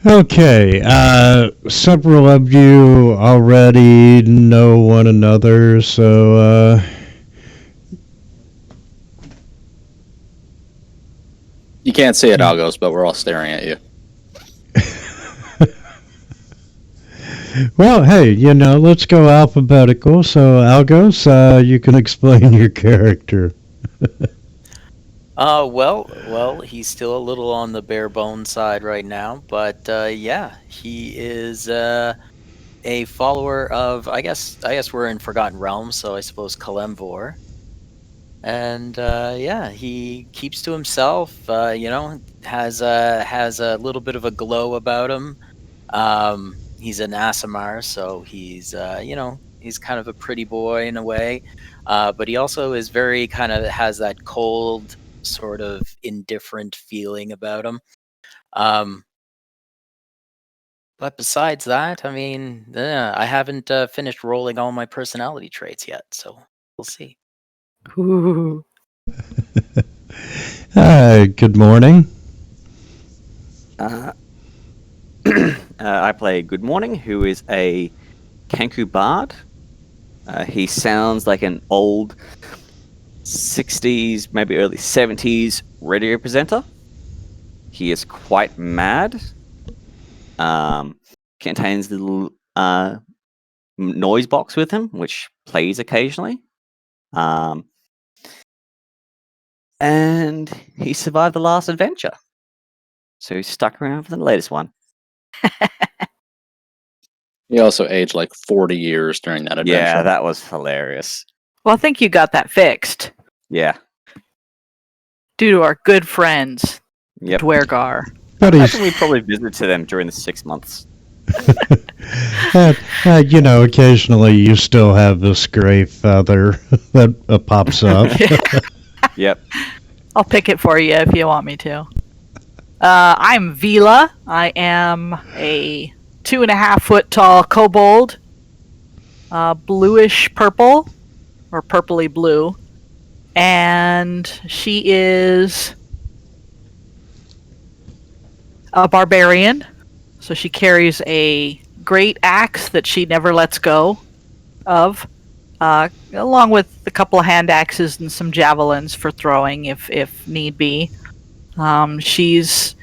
Okay, several of you already know one another, so You can't see it, Algos, but we're all staring at you. well, hey, let's go alphabetical. So, Algos, you can explain your character. Well, he's still a little on the bare bone side right now, but yeah, he is a follower of I guess we're in Forgotten Realms, so I suppose Kalemvor. And yeah, he keeps to himself. Has a little bit of a glow about him. He's an Asimar, so he's kind of a pretty boy in a way. But he also is very kind of has that cold, sort of indifferent feeling about him. Um, but besides that, I mean, I haven't finished rolling all my personality traits yet, so we'll see. Ooh. Hi, good morning. Uh, I play Good Morning, who is a Kanku bard. He sounds like an old 60s, maybe early 70s radio presenter. He is quite mad. Contains a little noise box with him, which plays occasionally. And he survived the last adventure. So he's stuck around for the latest one. He also aged like 40 years during that adventure. Yeah, that was hilarious. Well, I think you got that fixed Yeah. due to our good friends, Yep. Dwergar. But I he's, think we probably visited them during the 6 months. occasionally you still have this gray feather that pops up. Yep. I'll pick it for you if you want me to. I'm Vila. I am a 2.5 foot tall kobold, bluish purple, or purpley blue, and she is a barbarian. So she carries a great axe that she never lets go of, along with a couple of hand axes and some javelins for throwing if need be. She's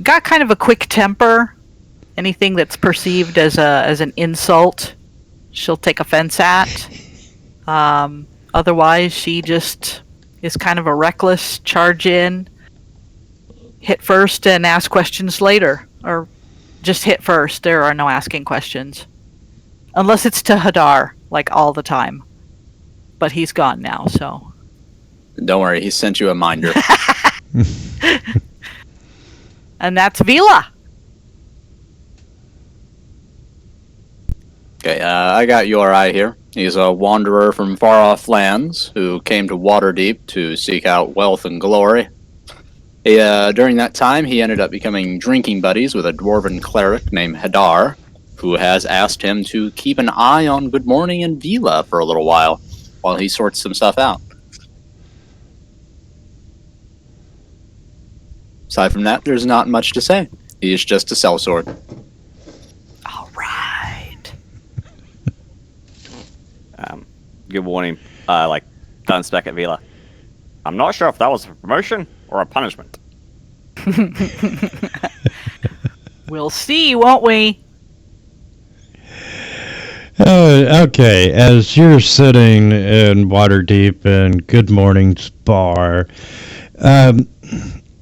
got kind of a quick temper. Anything that's perceived as an insult, she'll take offense at. Otherwise, she just is kind of a reckless charge in, hit first and ask questions later, or just hit first. There are no asking questions, unless it's to Hadar, like all the time. But he's gone now, so. Don't worry, he sent you a minder. And that's Vila. Okay, I got Yorai here. He's a wanderer from far-off lands who came to Waterdeep to seek out wealth and glory. During that time, he ended up becoming drinking buddies with a dwarven cleric named Hadar, who has asked him to keep an eye on Good Morning and Vila for a little while he sorts some stuff out. Aside from that, there's not much to say. He is just a sellsword. All right. Good morning. Guns back at Vila. I'm not sure if that was a promotion or a punishment. We'll see, won't we? Okay, as you're sitting in Waterdeep in Good Morning's bar,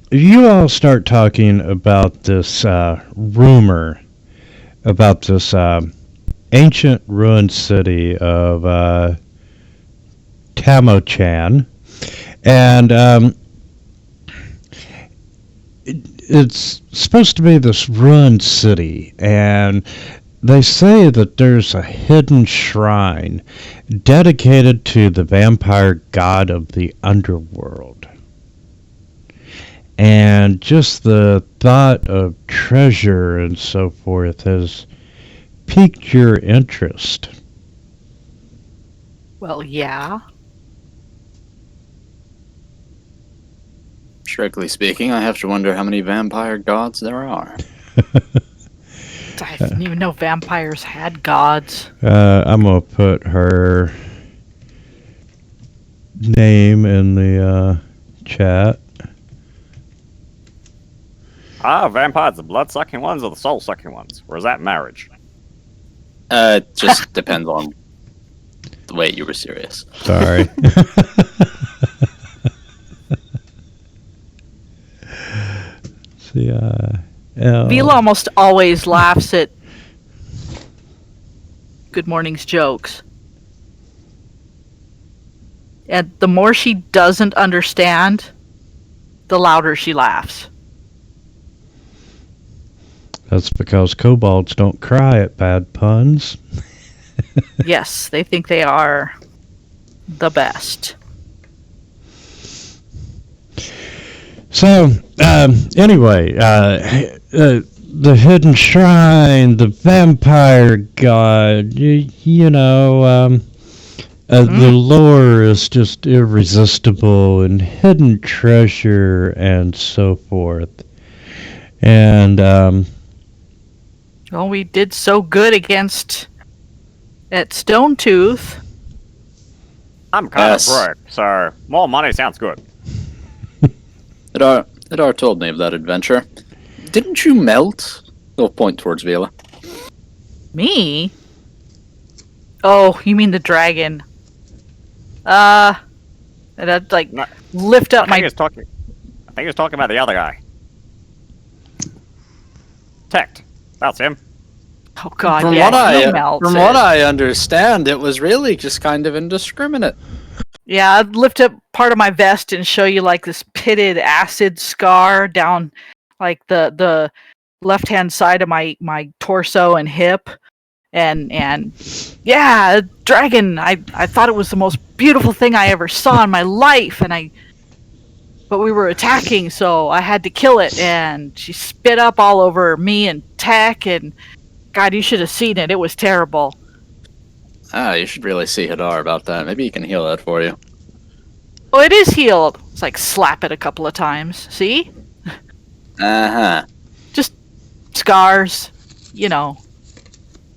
you all start talking about this rumor about this ancient ruined city of Tamoachan, and it's supposed to be this ruined city, and they say that there's a hidden shrine dedicated to the vampire god of the underworld. And just the thought of treasure and so forth has piqued your interest. Well, yeah. Strictly speaking, I have to wonder how many vampire gods there are. I didn't even know vampires had gods. I'm gonna put her name in the chat. Vampires, the blood-sucking ones or the soul-sucking ones? Or is that marriage? It just depends on the way you were serious. Sorry. See, L. Vila almost always laughs at Good Morning's jokes. And the more she doesn't understand, the louder she laughs. That's because kobolds don't cry at bad puns. Yes, they think they are the best. So, anyway, the hidden shrine, the vampire god, the lore is just irresistible, and hidden treasure and so forth. And, well, we did so good at Stone Tooth. I'm kind Yes. of broke, so more money sounds good. Hadar told me of that adventure. Didn't you melt? He'll point towards Vila. Me? Oh, you mean the dragon? And I'd No, lift up I think my. he was talking about the other guy. Tect. That's him. Oh God! From yeah, he what melts from it. what I understand, it was really just kind of indiscriminate. Yeah, I'd lift up part of my vest and show you like this pitted acid scar down like the left hand side of my torso and hip. And yeah, dragon, I thought it was the most beautiful thing I ever saw in my life, but we were attacking, so I had to kill it, and she spit up all over me and Tech, and God, you should have seen it. It was terrible. You should really see Hadar about that. Maybe he can heal that for you. Oh, it is healed. It's like slap it a couple of times. See? Uh-huh. Just scars, you know.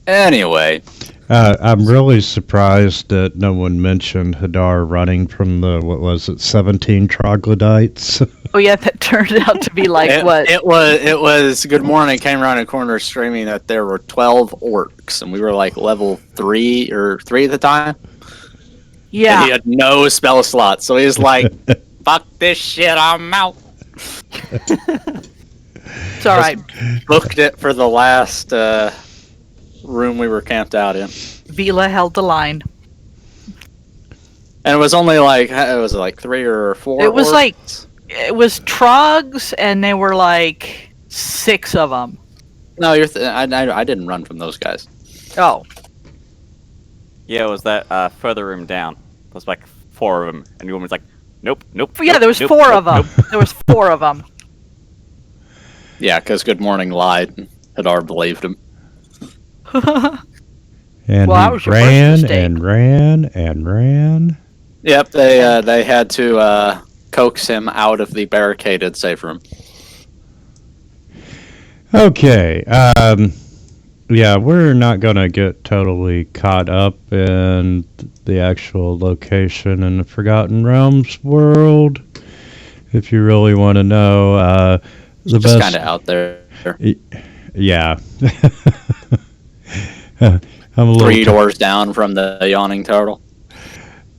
Anyway, I'm really surprised that no one mentioned Hadar running from the 17 troglodytes. Oh yeah, that turned out to be like what? It was Good Morning came around a corner screaming that there were 12 orcs, and we were like level 3 at the time. Yeah. And he had no spell slot, so he's like, fuck this shit, I'm out. It's alright. Booked it for the last room we were camped out in. Vila held the line. And it was only like, it was like 3 or 4 It was orcs. like, it was trogs, and there were like 6 of them. No, I didn't run from those guys. Oh. Yeah, it was that further room down. There's like 4 of them, and the woman's like, nope. Yeah, there was 4 of them. There was 4 of them. Yeah, because Good Morning lied, and Hadar believed him. And Well, that he was your first ran mistake. and ran and ran. Yep, they had to coax him out of the barricaded safe room. Okay, yeah, we're not going to get totally caught up in the actual location in the Forgotten Realms world. If you really want to know, the Just best... kind of out there. Yeah. I'm a little... 3 doors down from the yawning turtle.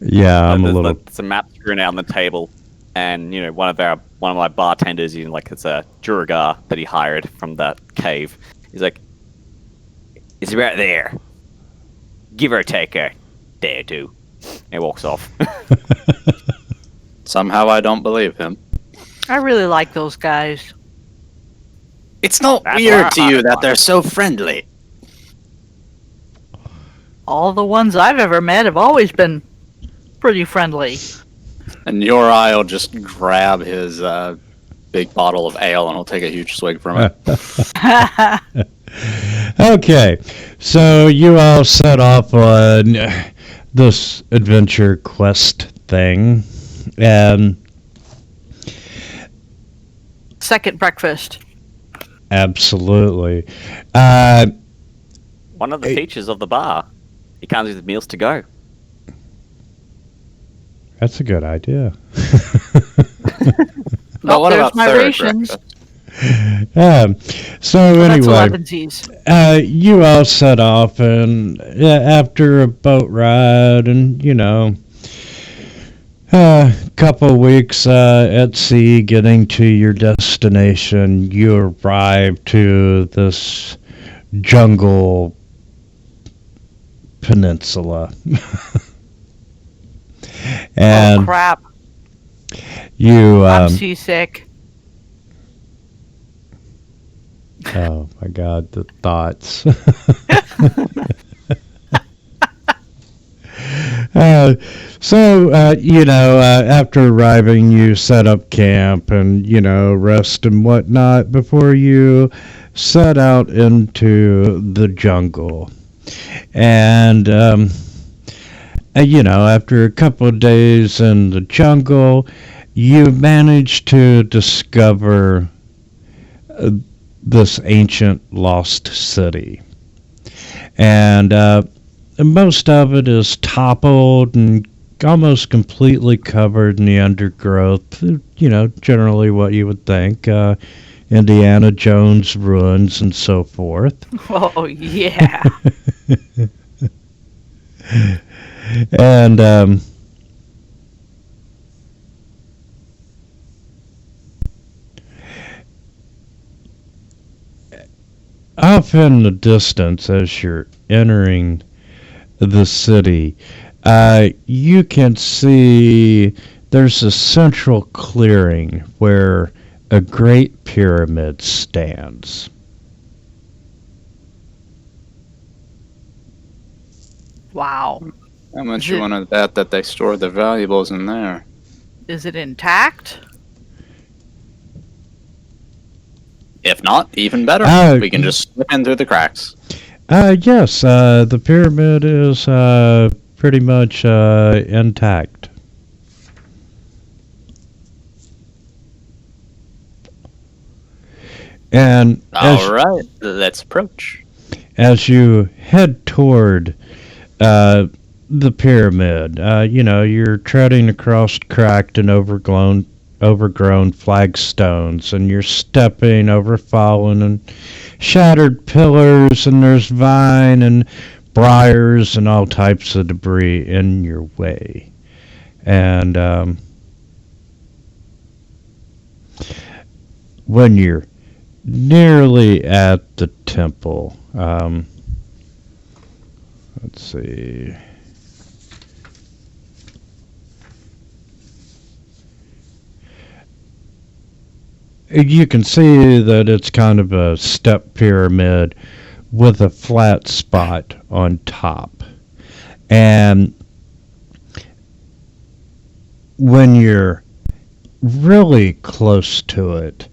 Yeah, I'm a There's little... There's a map screwed out on the table, and one of my bartenders, it's a Duragar that he hired from that cave. He's like, it's right there. Give or take a day or two. And he walks off. Somehow I don't believe him. I really like those guys. It's not That's weird why to I you that thought- they're so friendly. All the ones I've ever met have always been pretty friendly. And your eye will just grab his big bottle of ale and he'll take a huge swig from it. Okay, so you all set off on this adventure quest thing, and second breakfast. Absolutely. One of the features of the bar. It comes with meals to go. That's a good idea. But what there's about my third rations. breakfast? So That's anyway, 11Z's. you all set off, and after a boat ride, and a couple weeks at sea, getting to your destination, you arrive to this jungle peninsula, and Oh crap! you. I'm seasick. Oh my God, the thoughts. After arriving, you set up camp and, rest and whatnot before you set out into the jungle. And, after a couple of days in the jungle, you managed to discover this ancient lost city. And most of it is toppled and almost completely covered in the undergrowth. Generally what you would think. Indiana Jones ruins and so forth. Oh yeah. And off in the distance, as you're entering the city, you can see there's a central clearing where a great pyramid stands. Wow. How much Is you it- want to bet that they stored the valuables in there? Is it intact? If not, even better. We can just slip in through the cracks. Yes, the pyramid is pretty much intact. And All right, let's approach. as you head toward the pyramid, you're treading across cracked and overgrown flagstones, and you're stepping over fallen and shattered pillars, and there's vine and briars and all types of debris in your way. And when you're nearly at the temple, let's see. You can see that it's kind of a step pyramid with a flat spot on top. And when you're really close to it,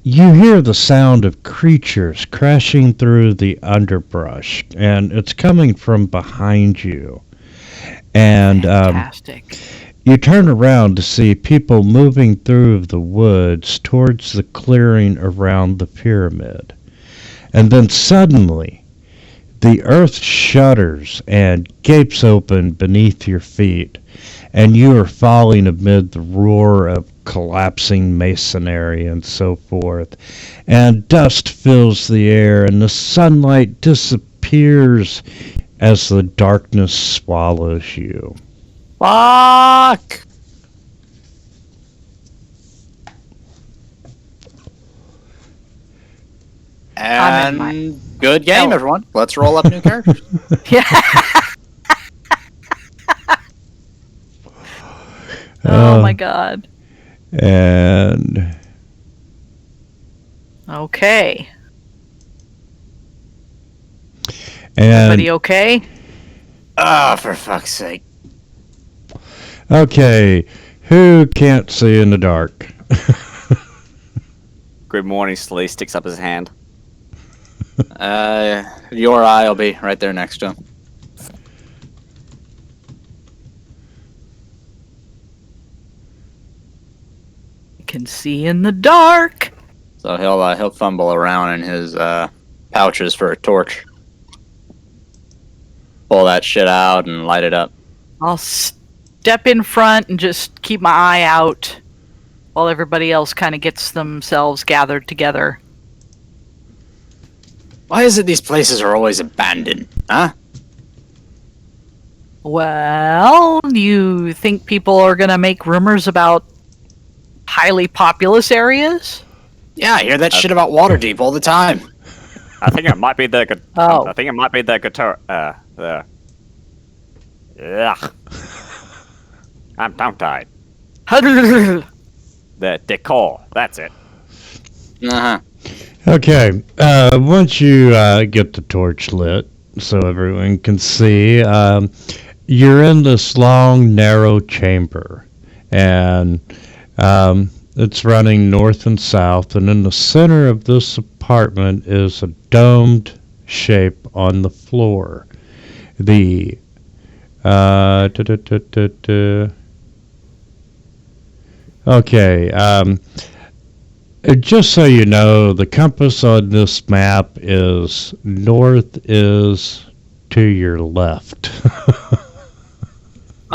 you hear the sound of creatures crashing through the underbrush, and it's coming from behind you. And Fantastic. you turn around to see people moving through the woods towards the clearing around the pyramid. And then suddenly, the earth shudders and gapes open beneath your feet, and you are falling amid the roar of collapsing masonry and so forth. And dust fills the air, and the sunlight disappears as the darkness swallows you. Fuck! I'm in And good game, Oh. everyone. Let's roll up new characters. Yeah. Oh my god. And Okay. and Everybody okay? Ah, for fuck's sake. okay, who can't see in the dark? Good morning, Slee sticks up his hand. Your eye will be right there next to him. can see in the dark. So he'll fumble around in his pouches for a torch. Pull that shit out and light it up. I'll step in front and just keep my eye out while everybody else kind of gets themselves gathered together. Why is it these places are always abandoned, huh? Well, you think people are going to make rumors about highly populous areas? Yeah, I hear that shit about Waterdeep all the time. I think it might be the. Oh. I think it might be the guitar. Ugh. I'm tongue-tied. The decor. That's it. Uh-huh. Okay, once you get the torch lit so everyone can see, you're in this long, narrow chamber, and it's running north and south, and in the center of this apartment is a domed shape on the floor. The okay, just so you know, the compass on this map is north is to your left.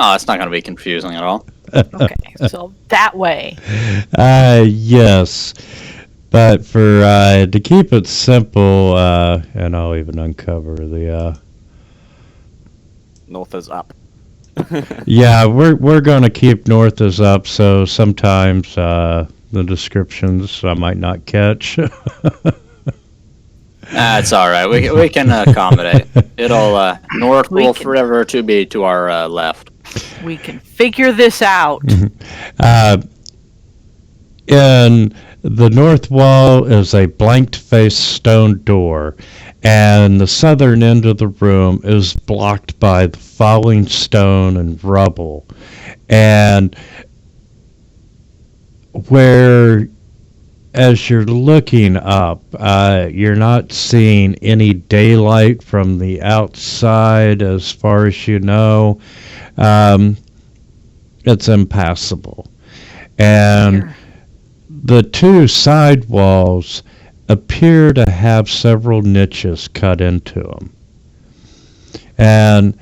Oh, it's not going to be confusing at all. Okay, so that way. Yes. But for to keep it simple, and I'll even uncover the North is up. yeah, we're gonna keep north is up, so sometimes the descriptions I might not catch. That's all right. We can accommodate. It'll north We will can- forever to be to our left. We can figure this out. In the north wall is a blank-faced stone door, and the southern end of the room is blocked by the falling stone and rubble. And where, as you're looking up, you're not seeing any daylight from the outside as far as you know. It's impassable. And Here. the two side walls appear to have several niches cut into them. And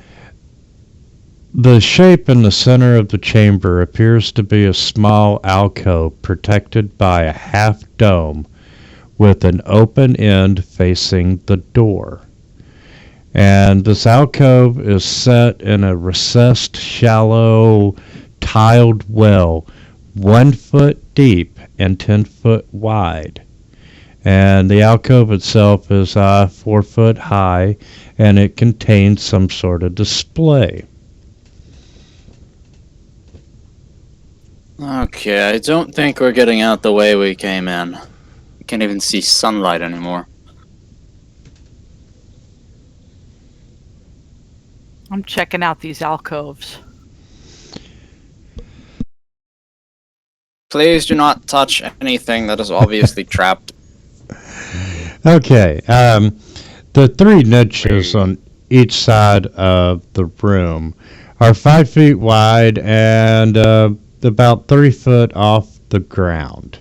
the shape in the center of the chamber appears to be a small alcove protected by a half dome with an open end facing the door. And this alcove is set in a recessed, shallow, tiled well, 1 foot deep and 10 foot wide. And the alcove itself is 4 foot high, and it contains some sort of display. Okay, I don't think we're getting out the way we came in. We can't even see sunlight anymore. I'm checking out these alcoves. Please do not touch anything that is obviously trapped. Okay, the three niches on each side of the room are 5 feet wide and about 3 foot off the ground.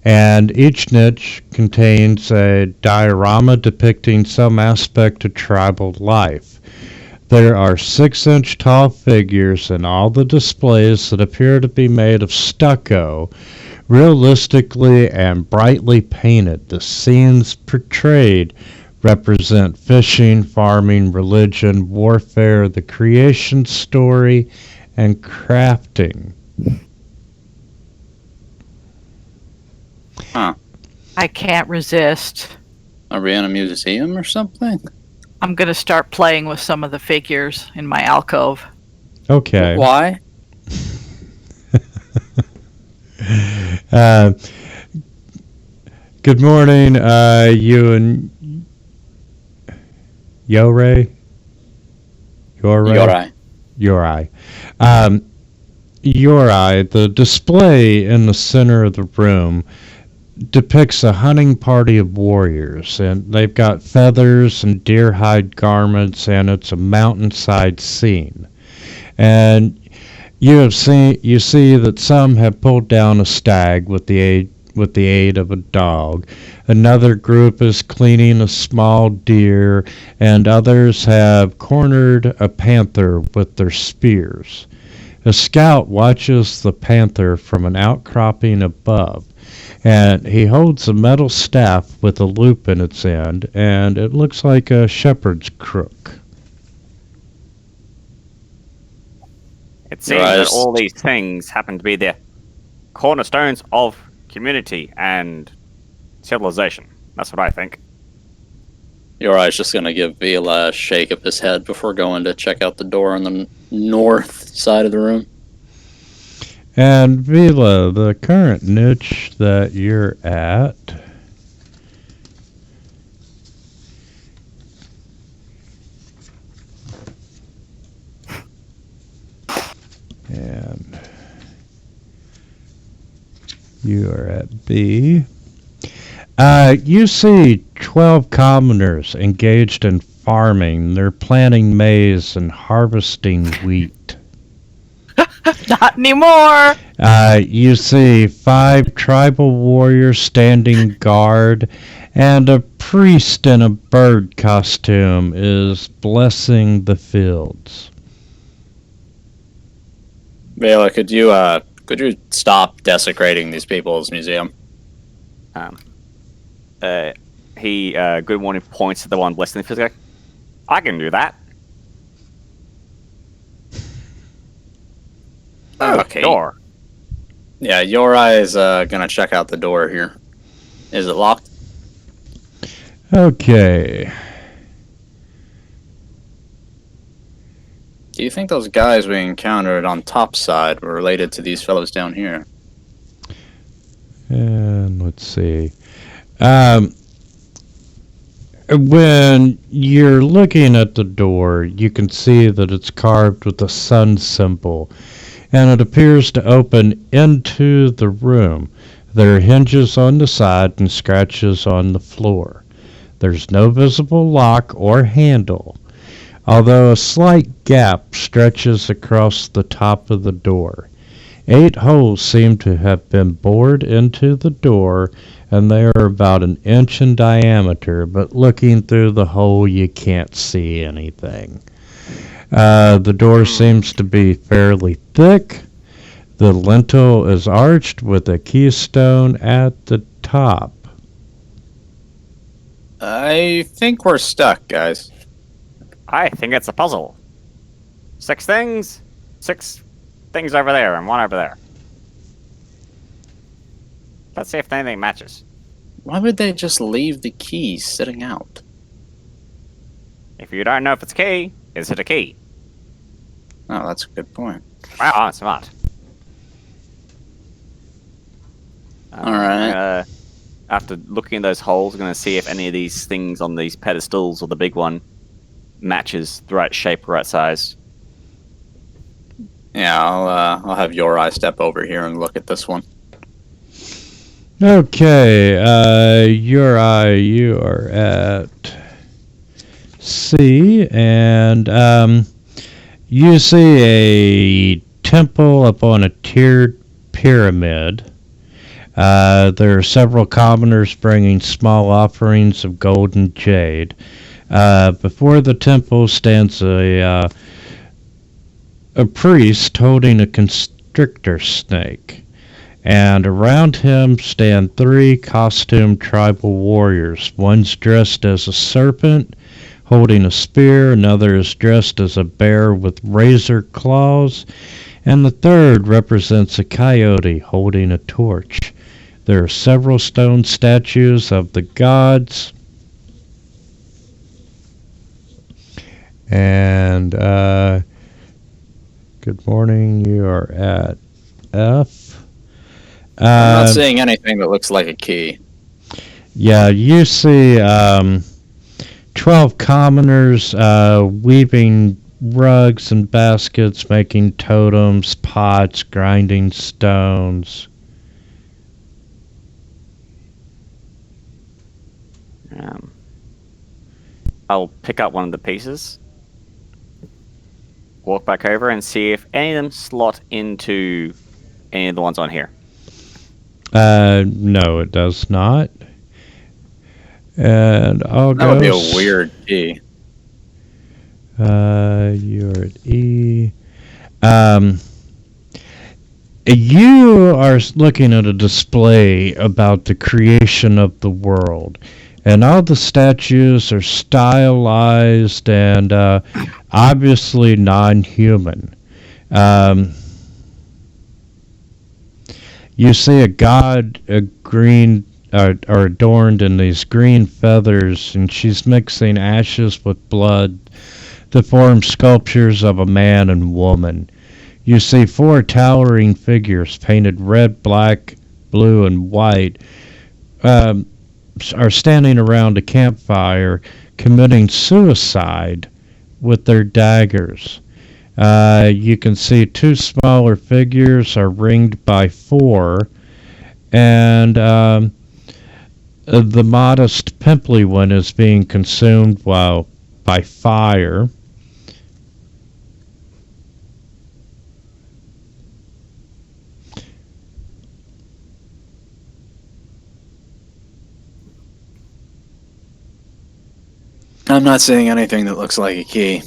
And each niche contains a diorama depicting some aspect of tribal life. There are 6-inch tall figures in all the displays that appear to be made of stucco, realistically and brightly painted. The scenes portrayed represent fishing, farming, religion, warfare, the creation story, and crafting. Huh. I can't resist. Are we in a museum or something? I'm going to start playing with some of the figures in my alcove. Okay. Why? Good morning, you and Yore? Yorai. Yori, the display in the center of the room depicts a hunting party of warriors, and they've got feathers and deer hide garments, and it's a mountainside scene. And You see that some have pulled down a stag with the aid of a dog. Another group is cleaning a small deer, and others have cornered a panther with their spears. A scout watches the panther from an outcropping above, and he holds a metal staff with a loop in its end, and it looks like a shepherd's crook. It seems that all these things happen to be the cornerstones of community and civilization. That's what I think. Uri's just going to give Vila a shake of his head before going to check out the door on the north side of the room. And Vila, the current niche that you're at, and you are at B. You see 12 commoners engaged in farming. They're planting maize and harvesting wheat. Not anymore. You see 5 tribal warriors standing guard, and a priest in a bird costume is blessing the fields. Vela, could you stop desecrating these people's museum? He good morning points to the one blessing the fields. Like, I can do that. Okay. Door. Yeah, Uri is gonna check out the door here. Is it locked? Okay. Do you think those guys we encountered on top side were related to these fellows down here? And let's see. When you're looking at the door, you can see that it's carved with a sun symbol, and it appears to open into the room. There are hinges on the side and scratches on the floor. There's no visible lock or handle, although a slight gap stretches across the top of the door. 8 holes seem to have been bored into the door, and they are about an inch in diameter, but looking through the hole you can't see anything. The door seems to be fairly thick. The lintel is arched with a keystone at the top. I think we're stuck, guys. I think it's a puzzle. 6 things, 6 things over there, and 1 over there. Let's see if anything matches. Why would they just leave the key sitting out? If you don't know if it's a key, is it a key? Oh, that's a good point. Wow, I'm smart. Alright. After looking in those holes, I'm going to see if any of these things on these pedestals or the big one matches the right shape, right size. Yeah, I'll have Uri step over here and look at this one. Okay, Uri, you are at C, and you see a temple up on a tiered pyramid. There are several commoners bringing small offerings of gold and jade. Before the temple stands a priest holding a constrictor snake, and around him stand 3 costumed tribal warriors. One's dressed as a serpent, holding a spear, another is dressed as a bear with razor claws, and the third represents a coyote holding a torch. There are several stone statues of the gods, and good morning, you are at F. I'm not seeing anything that looks like a key. Yeah, you see 12 commoners weaving rugs and baskets, making totems, pots, grinding stones. I'll pick up one of the pieces, walk back over and see if any of them slot into any of the ones on here. No, it does not. And I'll That go. would be a weird key. You're at E. You are looking at a display about the creation of the world, and all the statues are stylized and obviously non-human. You see a god, or adorned in these green feathers, and she's mixing ashes with blood to form sculptures of a man and woman. You see 4 towering figures painted red, black, blue, and white are standing around a campfire committing suicide with their daggers. You can see 2 smaller figures are ringed by 4, and the modest pimply one is being consumed by fire. I'm not seeing anything that looks like a key.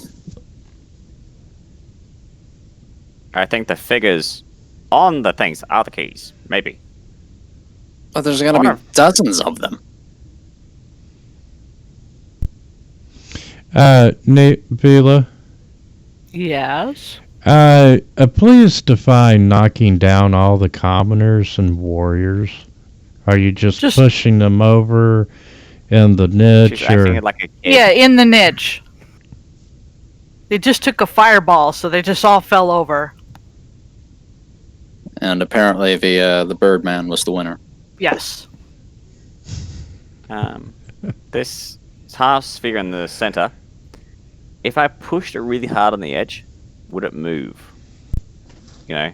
I think the figures on the things are the keys. Maybe. But there's gonna be dozens of them. Nate Vila, Yes. please define knocking down all the commoners and warriors. Are you just pushing them over in the niche? She's acting like a kid. Yeah, in the niche. They just took a fireball, so they just all fell over. And apparently the Birdman was the winner. Yes. This half sphere in the center, if I pushed it really hard on the edge, would it move? You know?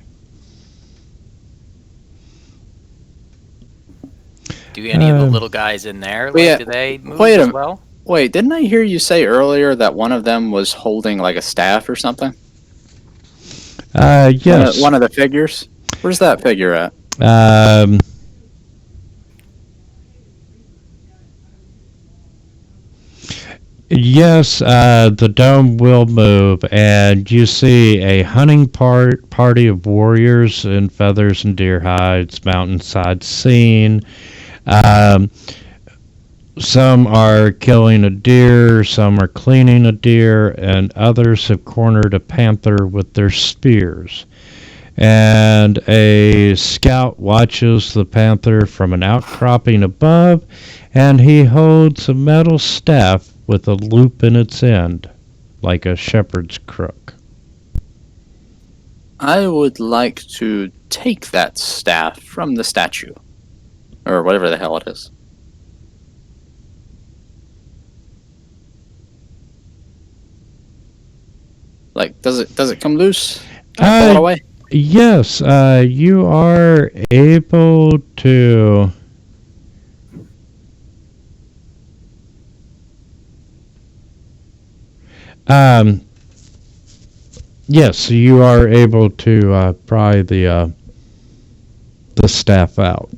Do any of the little guys in there, yeah, do they move wait a as m- well? Wait, didn't I hear you say earlier that one of them was holding like a staff or something? Yes. One of the figures? Where's that figure at? Yes, the dome will move, and you see a hunting party of warriors in feathers and deer hides, mountainside scene. Some are killing a deer, some are cleaning a deer, and others have cornered a panther with their spears. And a scout watches the panther from an outcropping above, and he holds a metal staff with a loop in its end, like a shepherd's crook. I would like to take that staff from the statue. Or whatever the hell it is. Like, does it come loose? Can I pull it away? Yes, you are able to... Yes, you are able to pry the staff out.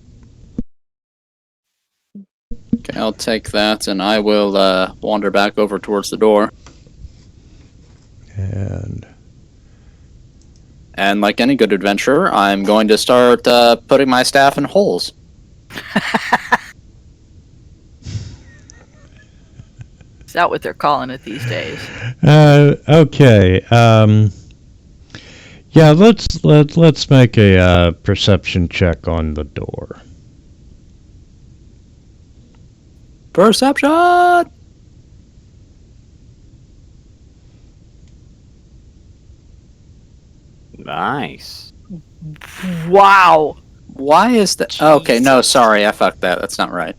Okay, I'll take that, and I will wander back over towards the door. And like any good adventurer, I'm going to start putting my staff in holes. Is that what they're calling it these days? Okay. Yeah, let's make a perception check on the door. Perception! Nice. Wow. Why is that? Oh, okay, no, sorry, I fucked that. That's not right.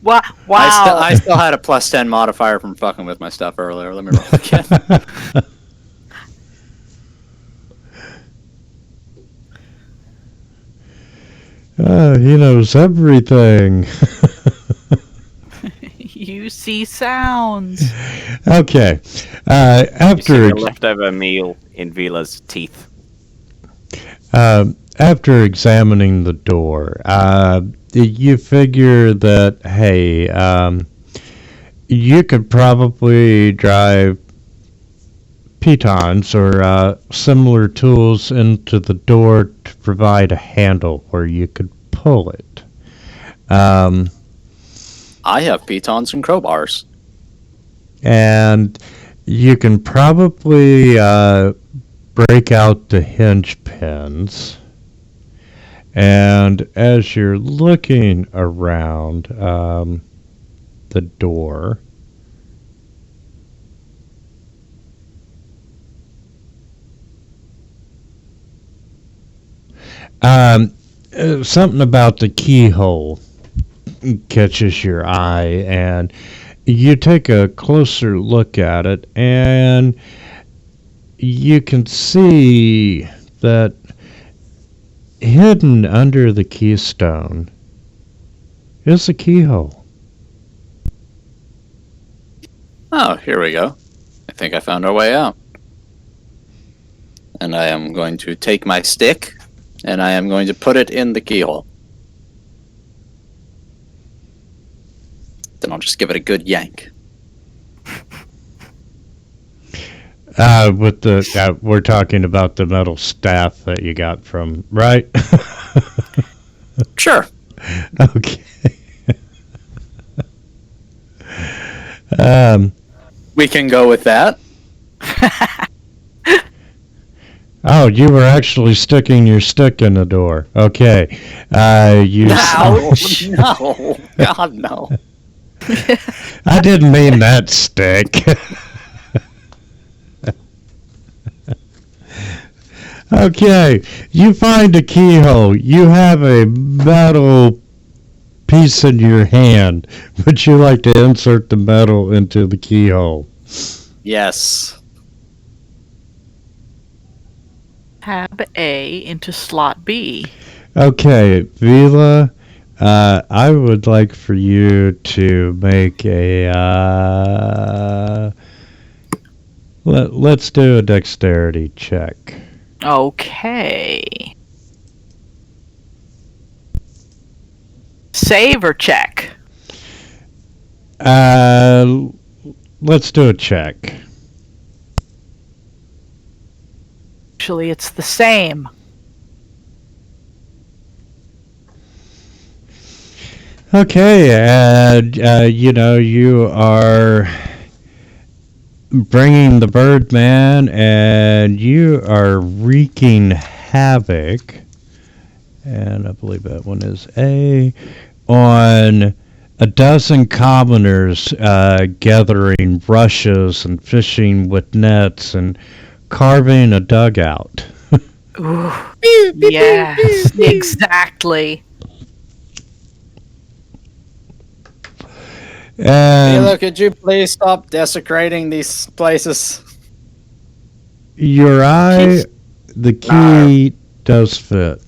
Wow. I still had a +10 modifier from fucking with my stuff earlier. Let me roll again. He knows everything. You see sounds. Okay. You see After the leftover meal in Vila's teeth. after examining the door, you figure that hey, you could probably drive pitons or similar tools into the door to provide a handle where you could pull it. I have pitons and crowbars. And you can probably break out the hinge pins. And as you're looking around the door, something about the keyhole catches your eye, and you take a closer look at it, and you can see that hidden under the keystone is a keyhole. Oh, here we go. I think I found our way out. And I am going to take my stick, and I am going to put it in the keyhole. Then I'll just give it a good yank. With the we're talking about the metal staff that you got from, right? Sure. Okay. We can go with that. Oh, you were actually sticking your stick in the door. Okay. You. No, no. God, no. I didn't mean that stick. Okay, you find a keyhole. You have a metal piece in your hand, but you like to insert the metal into the keyhole. Yes. Tab A into slot B. Okay, Vila, I would like for you to make a. Let's do a dexterity check. Okay. Save or check? Let's do a check. Actually, it's the same. Okay, and you are bringing the Birdman, and you are wreaking havoc, and I believe that one is A, on a dozen commoners gathering rushes and fishing with nets and carving a dugout. Ooh. Yes, exactly. Mila, could you please stop desecrating these places? Your eye, the key does fit.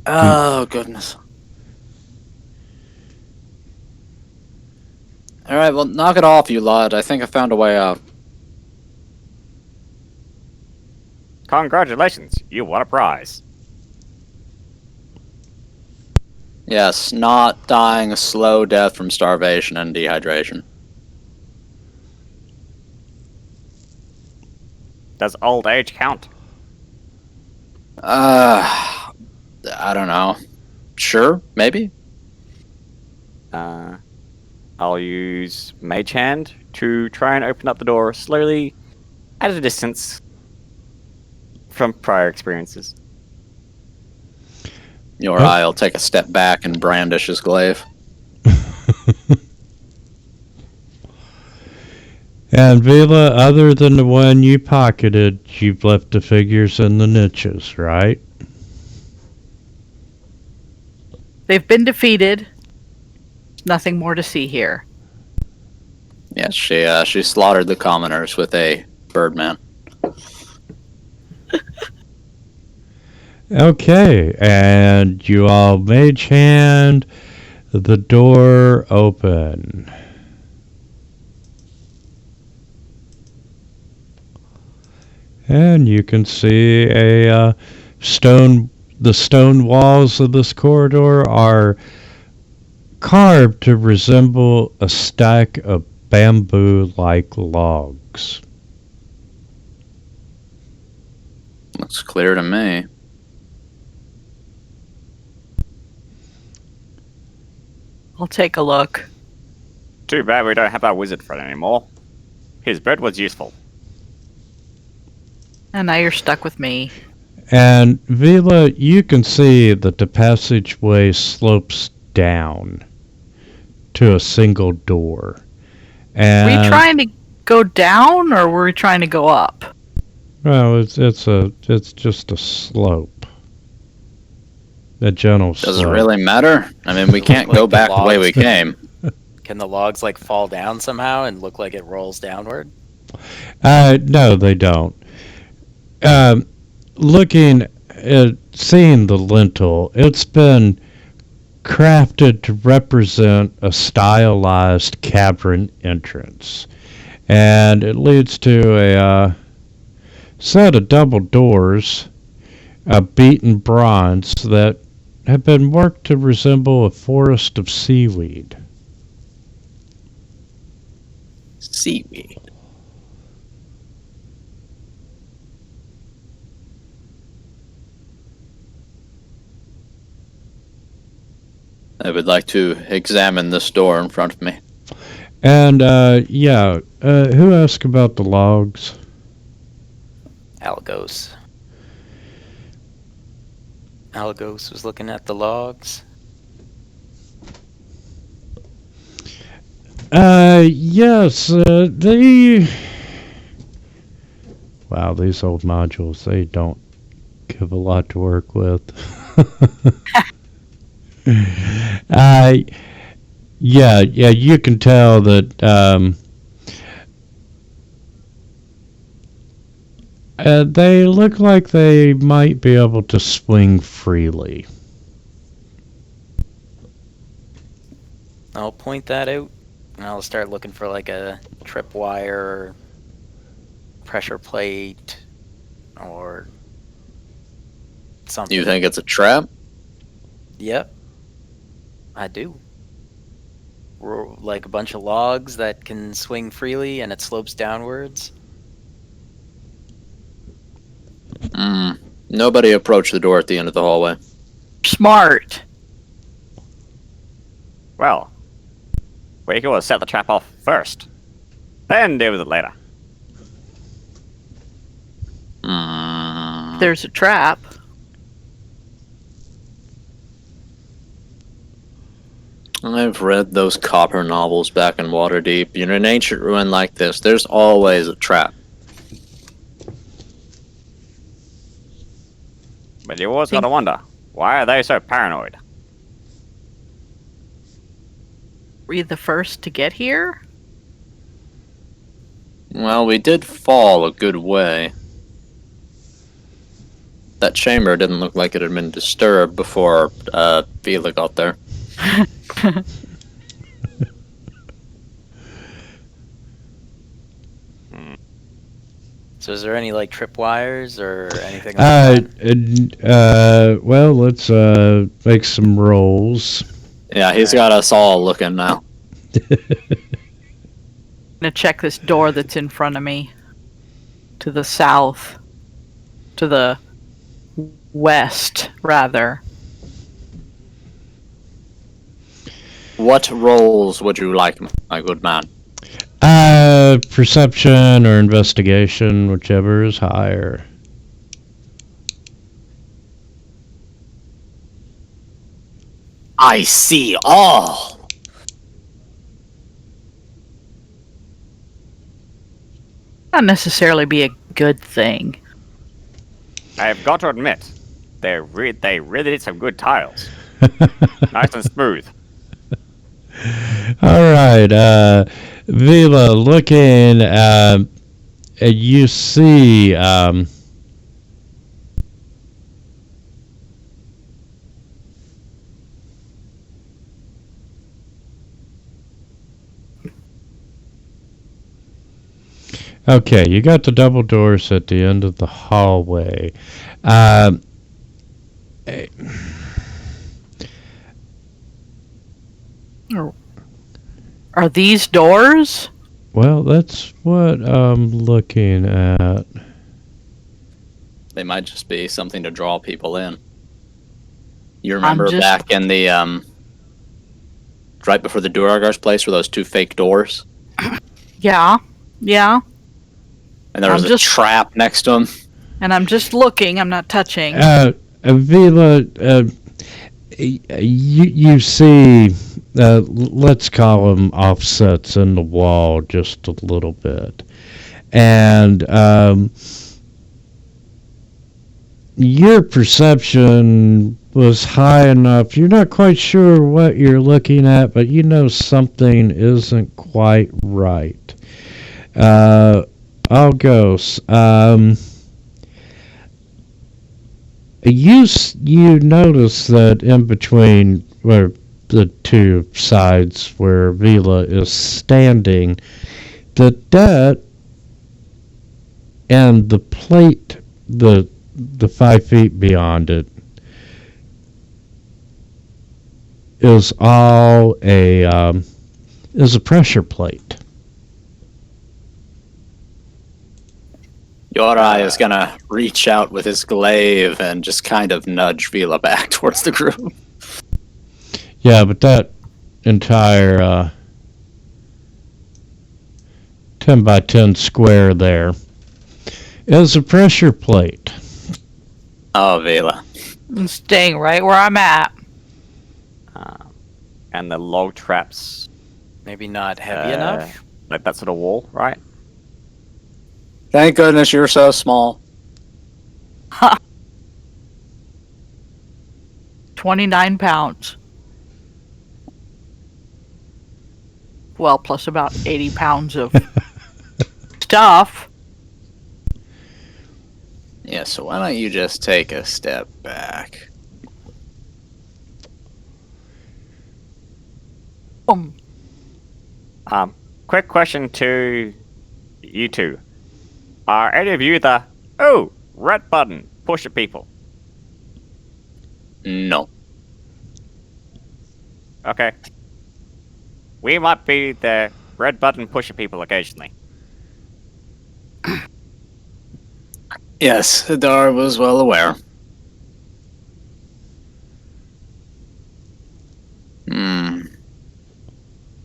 Oh, goodness. Alright, well, knock it off, you lot. I think I found a way out. Congratulations, you won a prize. Yes, not dying a slow death from starvation and dehydration. Does old age count? I don't know. Sure, maybe. I'll use Mage Hand to try and open up the door slowly at a distance from prior experiences. Your eye will take a step back and brandish his glaive. And Vila, other than the one you pocketed, you've left the figures in the niches, right? They've been defeated. Nothing more to see here. Yes, she slaughtered the commoners with a birdman. Okay, and you all mage hand the door open. And you can see a the stone walls of this corridor are carved to resemble a stack of bamboo-like logs. Looks clear to me. I'll take a look. Too bad we don't have our wizard friend anymore. His bird was useful. And now you're stuck with me. And Vila, you can see that the passageway slopes down to a single door. And Were you trying to go down or were we trying to go up? well, it's just a slope. A gentle Does slope. it really matter? I mean, we can't Like go the back the way logs. we came. Can the logs like fall down somehow and look like it rolls downward? No, they don't. Looking at seeing the lintel, it's been crafted to represent a stylized cavern entrance, and it leads to a set of double doors, beaten bronze that have been worked to resemble a forest of seaweed. Seaweed. I would like to examine this door in front of me. And who asked about the logs? Algos. Algos was looking at the logs. Yes, they... Wow, these old modules, they don't give a lot to work with. You can tell that they look like they might be able to swing freely. I'll point that out, and I'll start looking for like a tripwire, pressure plate, or something. You think it's a trap? Yep, I do. Like a bunch of logs that can swing freely, and it slopes downwards. Nobody approach the door at the end of the hallway. Smart. Well, we could have set the trap off first, then deal with it later. There's a trap. I've read those copper novels back in Waterdeep. In an ancient ruin like this, there's always a trap. But you always gotta wonder, why are they so paranoid? Were you the first to get here? Well, we did fall a good way. That chamber didn't look like it had been disturbed before Vila got there. So is there any like tripwires or anything like that? Well, let's make some rolls. Yeah, he's got us all looking now. I'm gonna check this door that's in front of me. To the south. To the west, rather. What rolls would you like, my good man? Perception or investigation, whichever is higher. I see all! Not necessarily be a good thing. I've got to admit, they really did some good tiles. Nice and smooth. All right, Vila, looking, you see Okay, you got the double doors at the end of the hallway. Um, eh, Are these doors? well, that's what I'm looking at. They might just be something to draw people in. You I'm remember just- back in the right before the Duragar's place were those two fake doors? Yeah. Yeah. And there was I'm a just- trap next to them. And I'm just looking. I'm not touching. Vila, you see, let's call them offsets in the wall just a little bit. And your perception was high enough. You're not quite sure what you're looking at, but you know something isn't quite right. I'll go. You notice that in between where the two sides where Vila is standing, that and the plate, the 5 feet beyond it, is all is a pressure plate. Yorai is gonna reach out with his glaive and just kind of nudge Vila back towards the group. Yeah, but that entire 10 by 10 square there is a pressure plate. Oh, Vila. I'm staying right where I'm at. And the log traps, Maybe not heavy enough. like that sort of wall, right? Thank goodness you're so small. 29 pounds. Well, plus about 80 pounds of stuff. Yeah, so why don't you just take a step back? Quick question to you two. Are any of you the red button pusher people? No. Okay. We might be the red button pusher people occasionally. Yes, Hadar was well aware.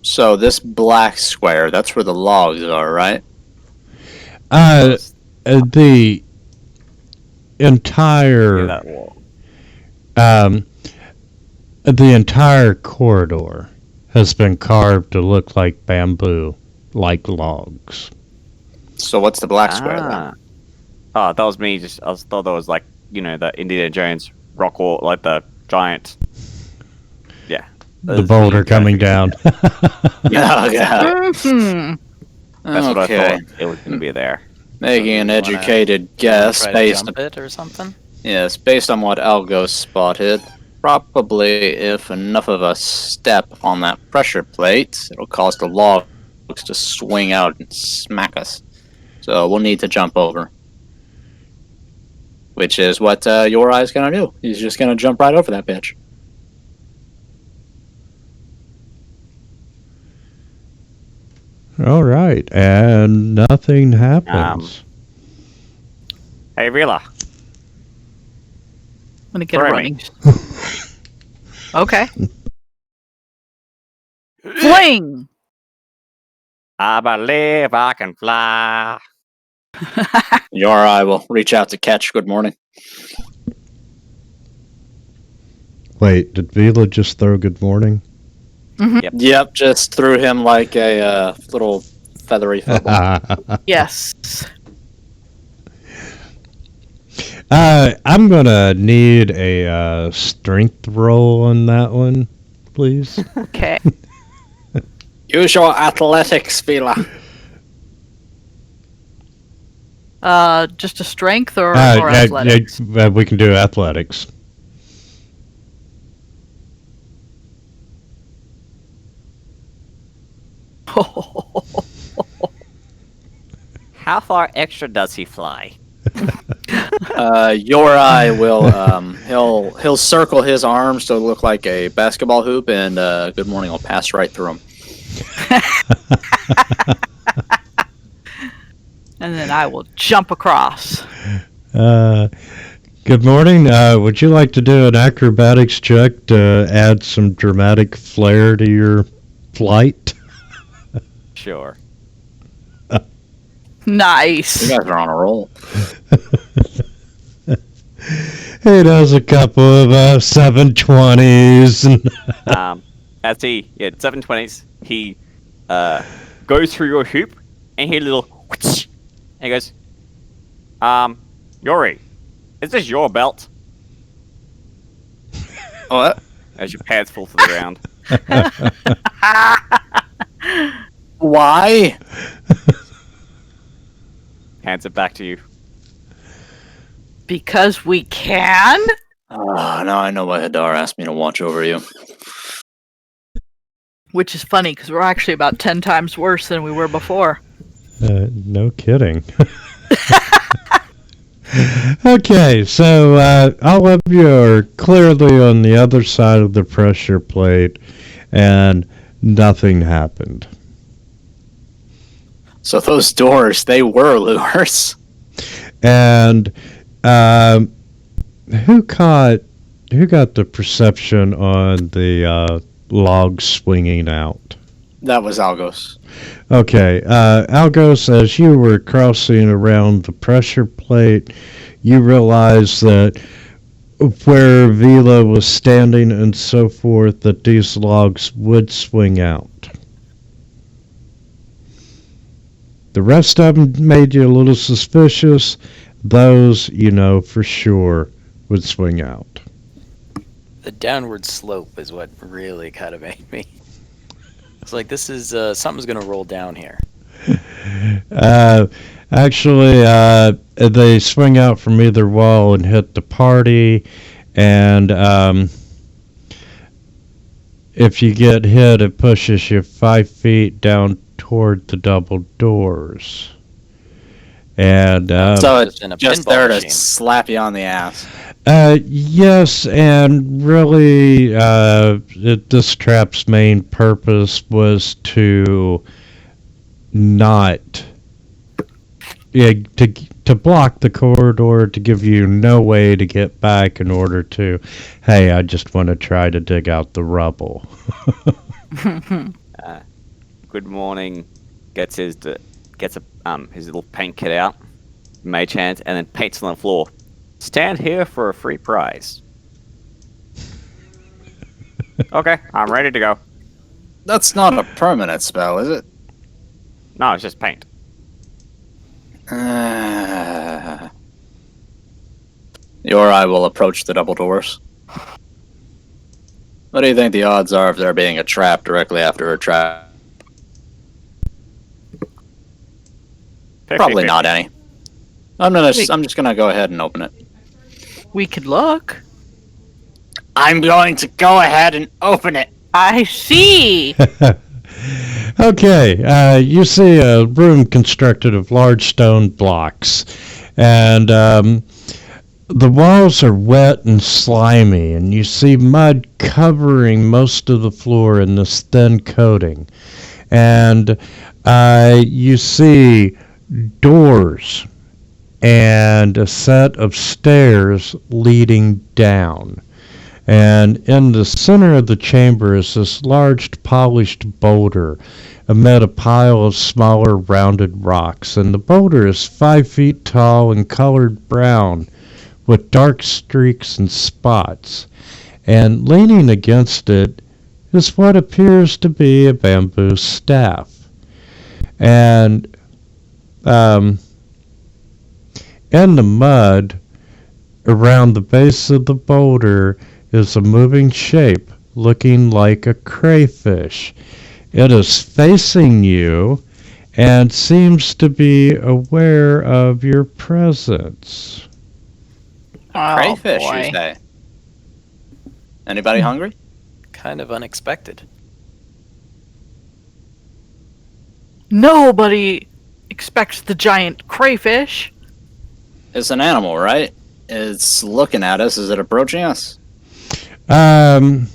So this black square, that's where the logs are, right? The entire That wall. the entire corridor has been carved to look like bamboo, like logs. So what's the black square then? Oh, that was me. I thought that was like, the Indiana Jones rock wall, like the giant. Yeah. The boulder coming down. Oh, yeah. Mm-hmm. That's what I Okay. thought it was going to be there. Making an Wanna- educated guess Try to based jump it or something. yes, based on what Algo spotted. Probably if enough of us step on that pressure plate, it'll cause the logs to swing out and smack us. So we'll need to jump over. Which is what your eye's gonna do. He's just gonna jump right over that bitch. All right, and nothing happens. Hey, Vila. I'm gonna get a Try me. running. Okay. Fling! I believe I can fly. Your eye will reach out to catch. Good morning. Wait, did Vila just throw good morning? Yep, just threw him like a little feathery football. Yes. I'm gonna need a strength roll on that one, please. Okay. Use your athletics, Vila. Just a strength or athletics? We can do athletics. How far extra does he fly? Your eye will he'll circle his arms to look like a basketball hoop, and good morning will pass right through him. And then I will jump across. Good morning. Would you like to do an acrobatics check to add some dramatic flair to your flight? Sure. Nice. You guys are on a roll. He does a couple of 720s. As he 720s, he goes through your hoop and he hear a little whoosh, and he goes, Yori, is this your belt? What? As your pants fall to the ground. Why? Hands it back to you. Because we can? Now I know why Hadar asked me to watch over you. Which is funny, because we're actually about 10 times worse than we were before. No kidding. Okay, so all of you are clearly on the other side of the pressure plate, and nothing happened. So those doors, they were lures. And who got the perception on the log swinging out? That was Algos. Okay, Algos, as you were crossing around the pressure plate, you realized that where Vila was standing and so forth, that these logs would swing out. The rest of them made you a little suspicious. Those, you know, for sure would swing out. The downward slope is what really kind of made me. It's like, this is something's gonna roll down here. Actually, they swing out from either wall and hit the party, and if you get hit, it pushes you 5 feet down toward the double doors. And So Just it's in a just pinball there to machine. slap you on the ass. yes, and really, this trap's main purpose was to not, to block the corridor, to give you no way to get back in order to, hey, I just want to try to dig out the rubble. Good morning. Gets his little paint kit out, mage hand, and then paints on the floor. Stand here for a free prize. Okay, I'm ready to go. That's not a permanent spell, is it? No, it's just paint. Your eye will approach the double doors. What do you think the odds are of there being a trap directly after a trap? 50, Probably 50. not any. I'm just gonna go ahead and open it. We could look. I'm going to go ahead and open it. I see. Okay, you see a room constructed of large stone blocks, and the walls are wet and slimy, and you see mud covering most of the floor in this thin coating. And you see doors and a set of stairs leading down. And in the center of the chamber is this large polished boulder amid a pile of smaller rounded rocks. And the boulder is 5 feet tall and colored brown with dark streaks and spots. And leaning against it is what appears to be a bamboo staff. And in the mud around the base of the boulder is a moving shape looking like a crayfish. It is facing you and seems to be aware of your presence. Crayfish, boy. you say? Anybody hungry? Kind of unexpected. Nobody expect the giant crayfish. It's an animal, right? It's looking at us. Is it approaching us? No,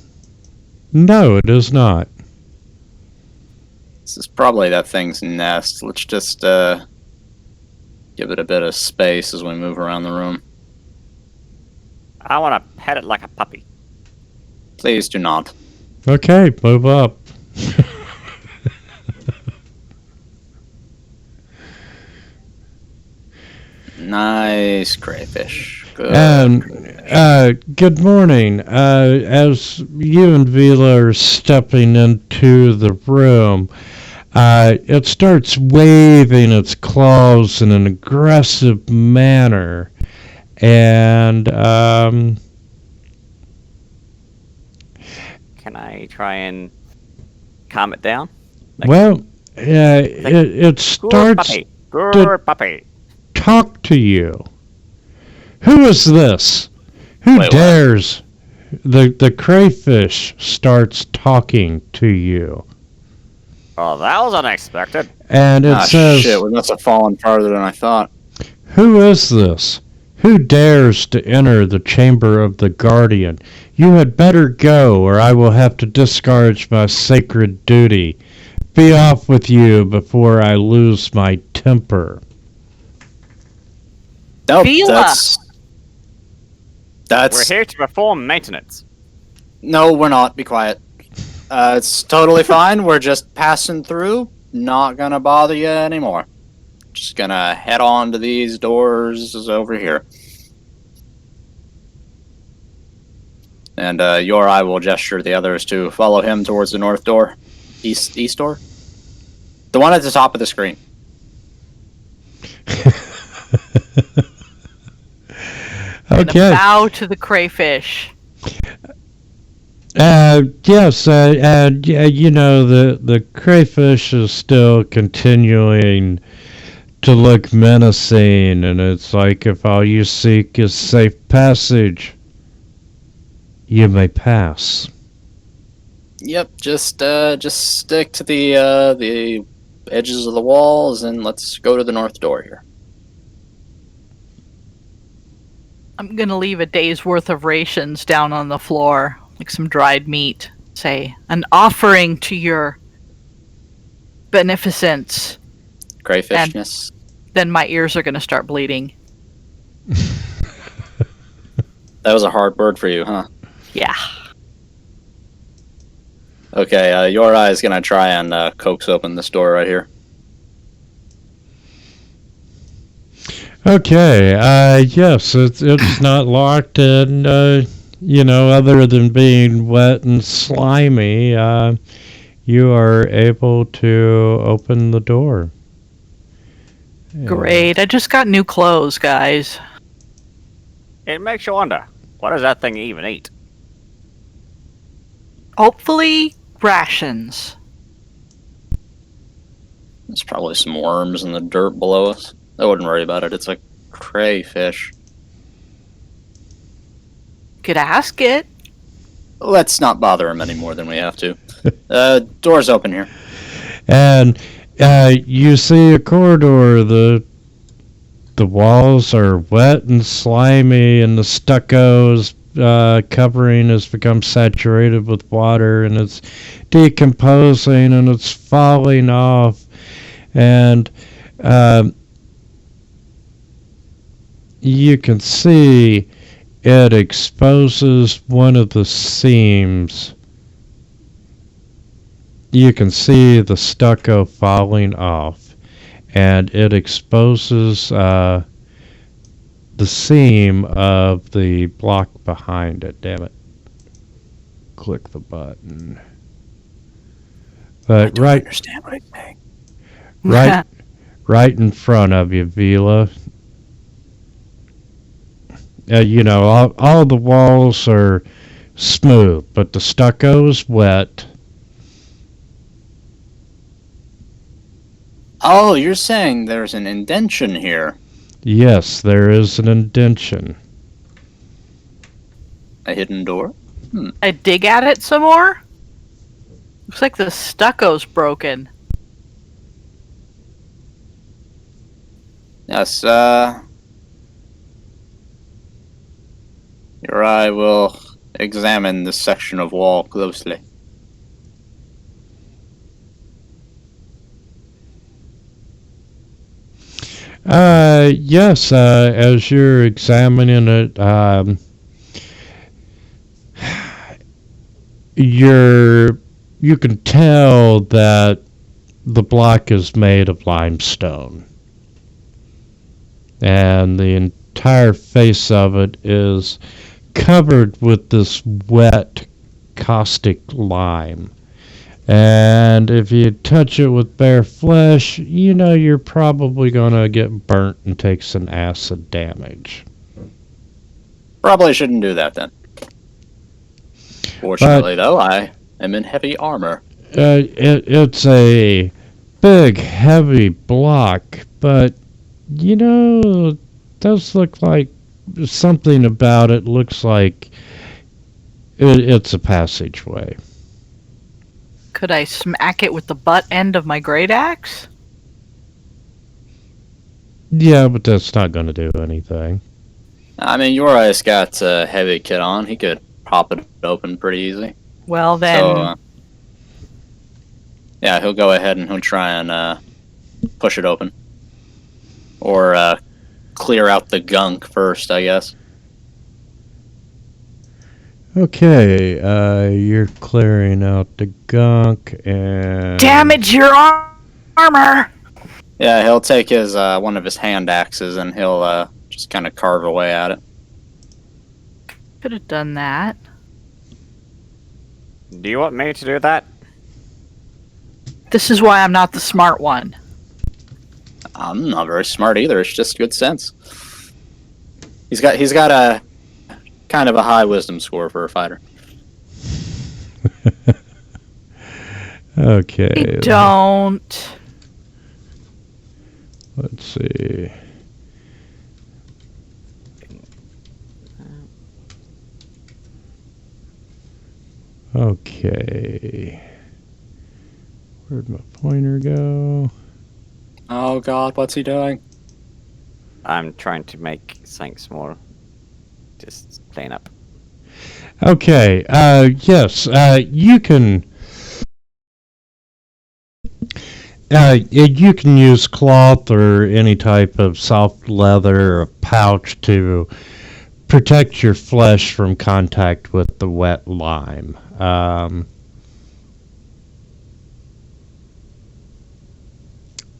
it is not. This is probably that thing's nest. Let's just give it a bit of space as we move around the room. I want to pet it like a puppy. Please do not. Okay, move up. Nice crayfish. Good. And good morning. As you and Vila are stepping into the room, it starts waving its claws in an aggressive manner, and Can I try and calm it down? well, it Good starts puppy. Good puppy. talk to you. Who is this? Who Wait, what? dares? The crayfish starts talking to you, Oh, that was unexpected. and it says, shit, we must have fallen farther than I thought. "Who is this? Who dares to enter the chamber of the guardian? You had better go, or I will have to discharge my sacred duty. Be off with you before I lose my temper." Nope, Vila! that's We're here to perform maintenance. no, we're not. Be quiet. It's totally fine. We're just passing through. Not gonna bother you anymore. Just gonna head on to these doors over here. And your eye will gesture the others to follow him towards the north door. East door? The one at the top of the screen. And Okay. bow to the crayfish. Yes, you know, the crayfish is still continuing to look menacing, and it's like, if all you seek is safe passage, you may pass. Yep, just stick to the edges of the walls, and let's go to the north door here. I'm gonna leave a day's worth of rations down on the floor, like some dried meat. Say, an offering to your beneficence. Crayfishness. Then my ears are gonna start bleeding. That was a hard word for you, huh? Yeah. Okay, your eye is gonna try and coax open this door right here. Okay, yes, it's not locked, and, you know, other than being wet and slimy, you are able to open the door. Yeah. Great. I just got new clothes, guys. It makes you wonder, what does that thing even eat? Hopefully, rations. There's probably some worms in the dirt below us. I wouldn't worry about it. It's a crayfish. Could ask it. Let's not bother him any more than we have to. Door's open here. And you see a corridor. The walls are wet and slimy, and the stucco's covering has become saturated with water, and it's decomposing, and it's falling off. And you can see it exposes one of the seams. You can see the stucco falling off, and it exposes the seam of the block behind it. Damn it. Click the button. But right, Understand what I'm saying. right in front of you, Vila. You know, all the walls are smooth, but the stucco is wet. Oh, you're saying there's an indention here. Yes, there is an indention. A hidden door? I dig at it some more. Looks like the stucco's broken. Yes, your eye will examine this section of wall closely. Yes, as you're examining it, you can tell that the block is made of limestone. And the entire face of it is covered with this wet, caustic lime. And if you touch it with bare flesh, you know you're probably going to get burnt and take some acid damage. Probably shouldn't do that then. Fortunately, though, I am in heavy armor. It's a big, heavy block, but, you know, it does look like something about it looks like it's a passageway. Could I smack it with the butt end of my great axe? Yeah, but that's not going to do anything. I mean, Uriah's got a heavy kit on. He could pop it open pretty easy. Well, then... So, yeah, he'll go ahead and he'll try and push it open. Or clear out the gunk first, I guess. Okay, you're clearing out the gunk and... Damage your armor! Yeah, he'll take his one of his hand axes and he'll just kind of carve away at it. Could have done that. Do you want me to do that? This is why I'm not the smart one. I'm not very smart either. It's just good sense. He's got a kind of a high wisdom score for a fighter. Okay. I don't. Let's see. Okay. Where'd my pointer go? Oh god, what's he doing? I'm trying to make things more just plain up. Okay, yes, you can use cloth or any type of soft leather or pouch to protect your flesh from contact with the wet lime.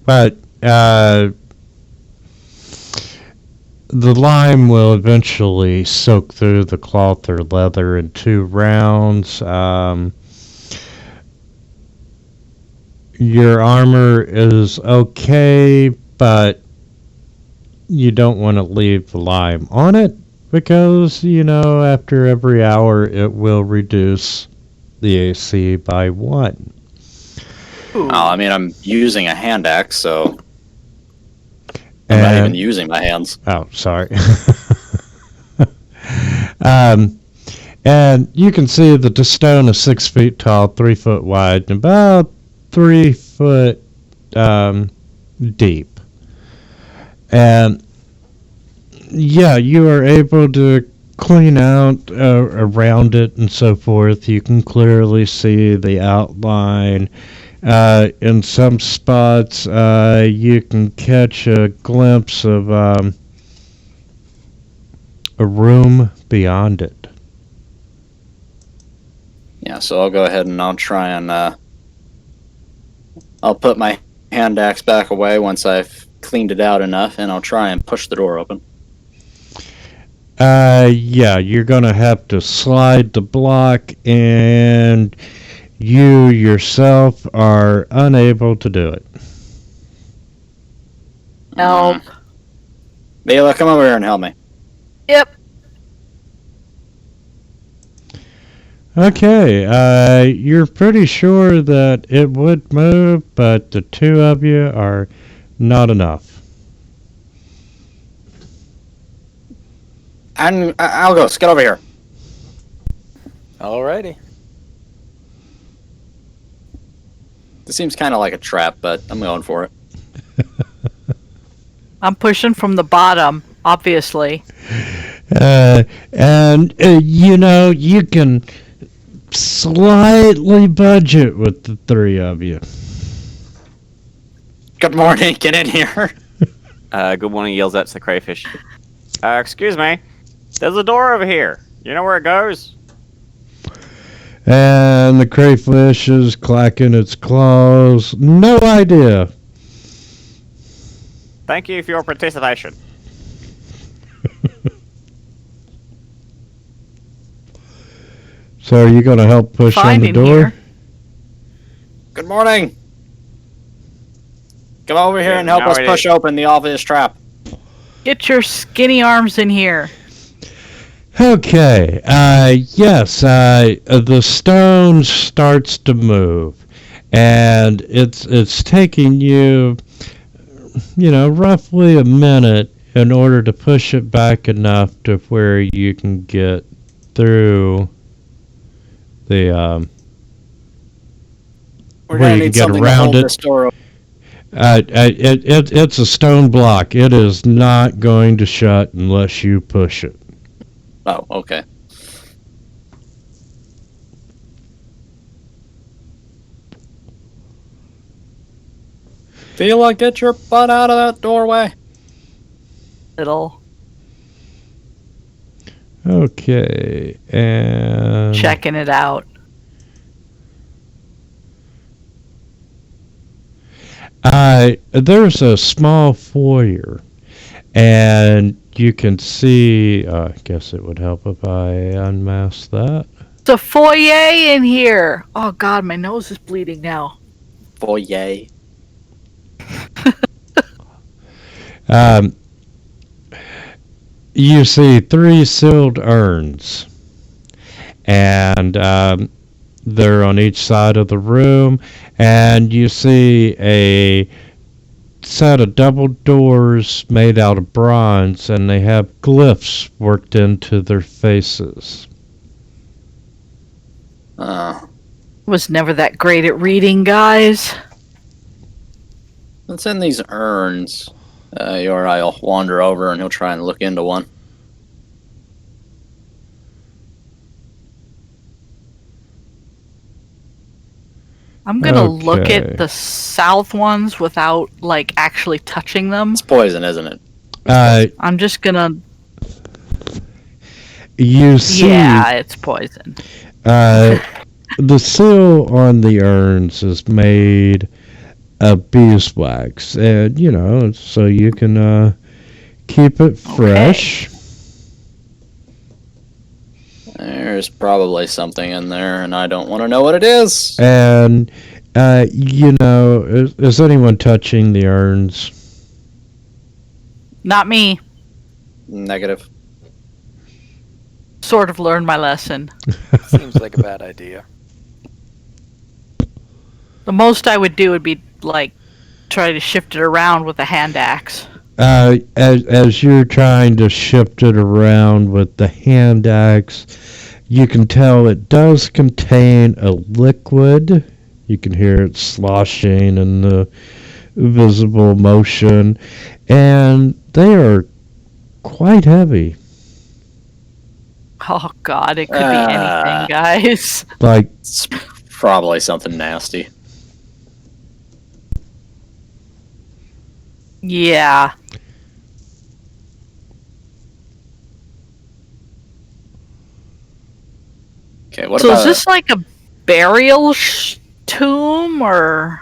But the lime will eventually soak through the cloth or leather in 2 rounds. Your armor is okay, but you don't want to leave the lime on it because, you know, after every hour it will reduce the AC by 1. Oh, I mean, I'm using a hand axe, so I'm not even using my hands. Oh, sorry. And you can see that the stone is 6 feet tall, 3 foot wide, and about 3 foot deep. And yeah, you are able to clean out around it and so forth. You can clearly see the outline. In some spots, you can catch a glimpse of a room beyond it. Yeah, so I'll go ahead and I'll try and I'll put my hand axe back away once I've cleaned it out enough, and I'll try and push the door open. Yeah, you're gonna have to slide the block, and you yourself are unable to do it. Help. Bela, come over here and help me. Yep. Okay, you're pretty sure that it would move, but the 2 of you are not enough. And Algos, get over here. Alrighty. This seems kind of like a trap, but I'm going for it. I'm pushing from the bottom, obviously. And you can slightly budget with the three of you. Good morning. Get in here. Good morning yells out to the crayfish. Excuse me. There's a door over here. You know where it goes? And the crayfish is clacking its claws. No idea. Thank you for your participation. So are you going to help push Fine on the in door? here. Good morning. Come over here Yeah, and help now us it push is. open the obvious trap. Get your skinny arms in here. Okay. Yes. The stone starts to move, and it's taking you, roughly a minute in order to push it back enough to where you can get through the We're where gonna you can need get something to around hold it. this door open. It's a stone block. It is not going to shut unless you push it. Oh, okay. Feel like get your butt out of that doorway. Little Okay, and checking it out. there's a small foyer, and you can see. I guess it would help if I unmask that. It's a foyer in here. Oh God, my nose is bleeding now. Foyer. You see 3 sealed urns, and they're on each side of the room, and you see a set of double doors made out of bronze, and they have glyphs worked into their faces. Was never that great at reading, guys. What's in these urns? Your I'll wander over and he'll try and look into one. I'm gonna look Okay. at the south ones without actually touching them. It's poison, isn't it? I'm just gonna. You see, Yeah, it's poison. the seal on the urns is made of beeswax, and so you can keep it fresh. There's probably something in there, and I don't want to know what it is. And is anyone touching the urns? Not me. Negative. Sort of learned my lesson. Seems like a bad idea. The most I would do would be try to shift it around with a hand axe. As you're trying to shift it around with the hand axe, you can tell it does contain a liquid. You can hear it sloshing in the visible motion, and they are quite heavy. Oh God, it could be anything, guys. Like, It's probably something nasty. Yeah. Okay, what So about is this like a burial tomb, or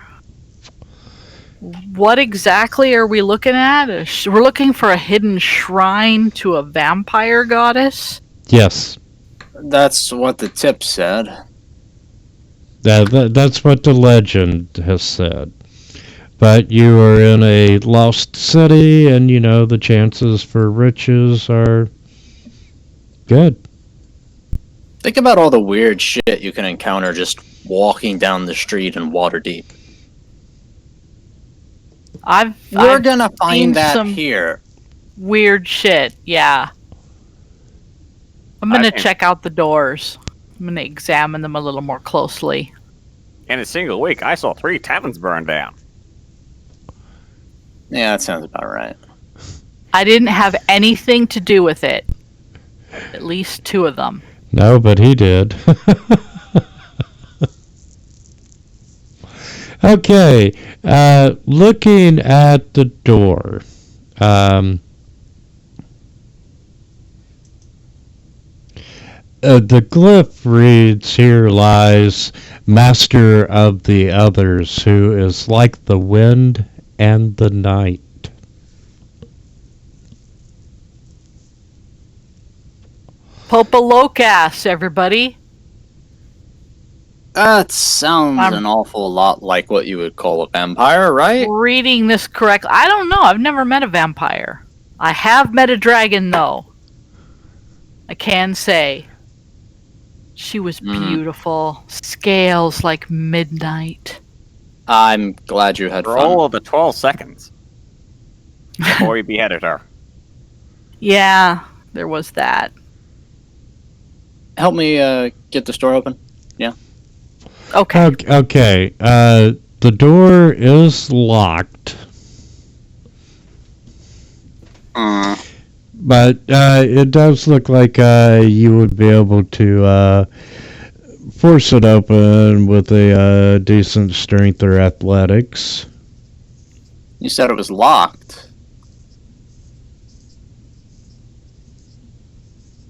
what exactly are we looking at? We're looking for a hidden shrine to a vampire goddess. yes, That's what the tip said. that's what the legend has said. But you are in a lost city, and the chances for riches are good. Think about all the weird shit you can encounter just walking down the street in Waterdeep. We're I've gonna seen find that some here. weird shit. Yeah. I'm gonna check out the doors. I'm gonna examine them a little more closely. In a single week, I saw 3 taverns burn down. Yeah, that sounds about right. I didn't have anything to do with it. At least 2 of them. No, but he did. Okay, looking at the door. The glyph reads, "Here lies Master of the Others, who is like the wind and the night." Popolocas, everybody. That sounds I'm- an awful lot like what you would call a vampire, right? Reading this correctly. I don't know. I've never met a vampire. I have met a dragon, though. I can say. She was beautiful. Scales like midnight. I'm glad you had For fun. all of the 12 seconds before we beheaded her. Yeah, there was that. Help me get the store open. Okay. Okay, the door is locked, but it does look like you would be able to force it open with a decent strength or athletics. You said it was locked.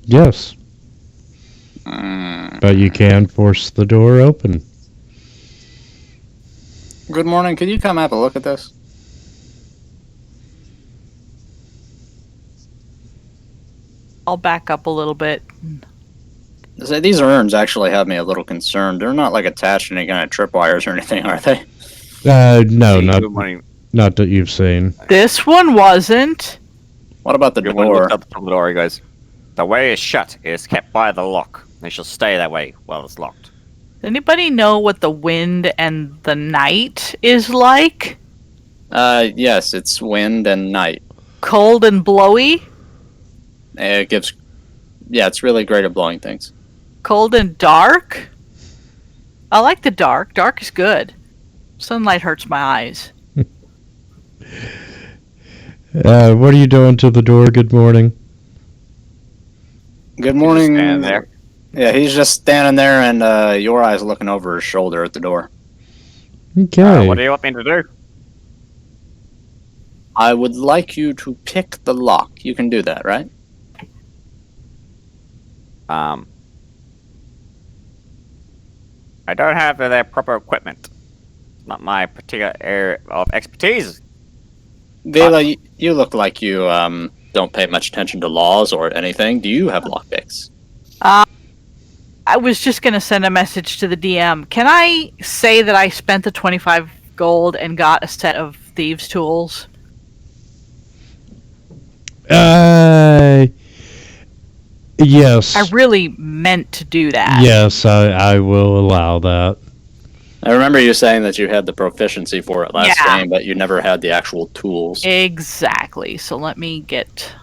Yes, but you can force the door open. Good morning. Could you come have a look at this? I'll back up a little bit. So these urns actually have me a little concerned. They're not like attached to any kind of tripwires or anything, are they? No, See, not good morning. not that you've seen. This one wasn't. What about the Good morning. door? Look up the top of the door, he goes. The way is shut. It is kept by the lock. It shall stay that way while it's locked. Does anybody know what the wind and the night is like? Yes, it's wind and night. Cold and blowy? It gives... Yeah, it's really great at blowing things. Cold and dark? I like the dark. Dark is good. Sunlight hurts my eyes. What are you doing to the door? Good morning. Good morning. Stand there. Yeah, he's just standing there, and your eyes looking over his shoulder at the door. Okay. What do you want me to do? I would like you to pick the lock. You can do that, right? I don't have the proper equipment. It's not my particular area of expertise. Vela, you look like you don't pay much attention to laws or anything. Do you have lockpicks? I was just going to send a message to the DM. Can I say that I spent the 25 gold and got a set of thieves' tools? Yes. I really meant to do that. Yes, I will allow that. I remember you saying that you had the proficiency for it last Yeah. game, but you never had the actual tools. Exactly. So let me get...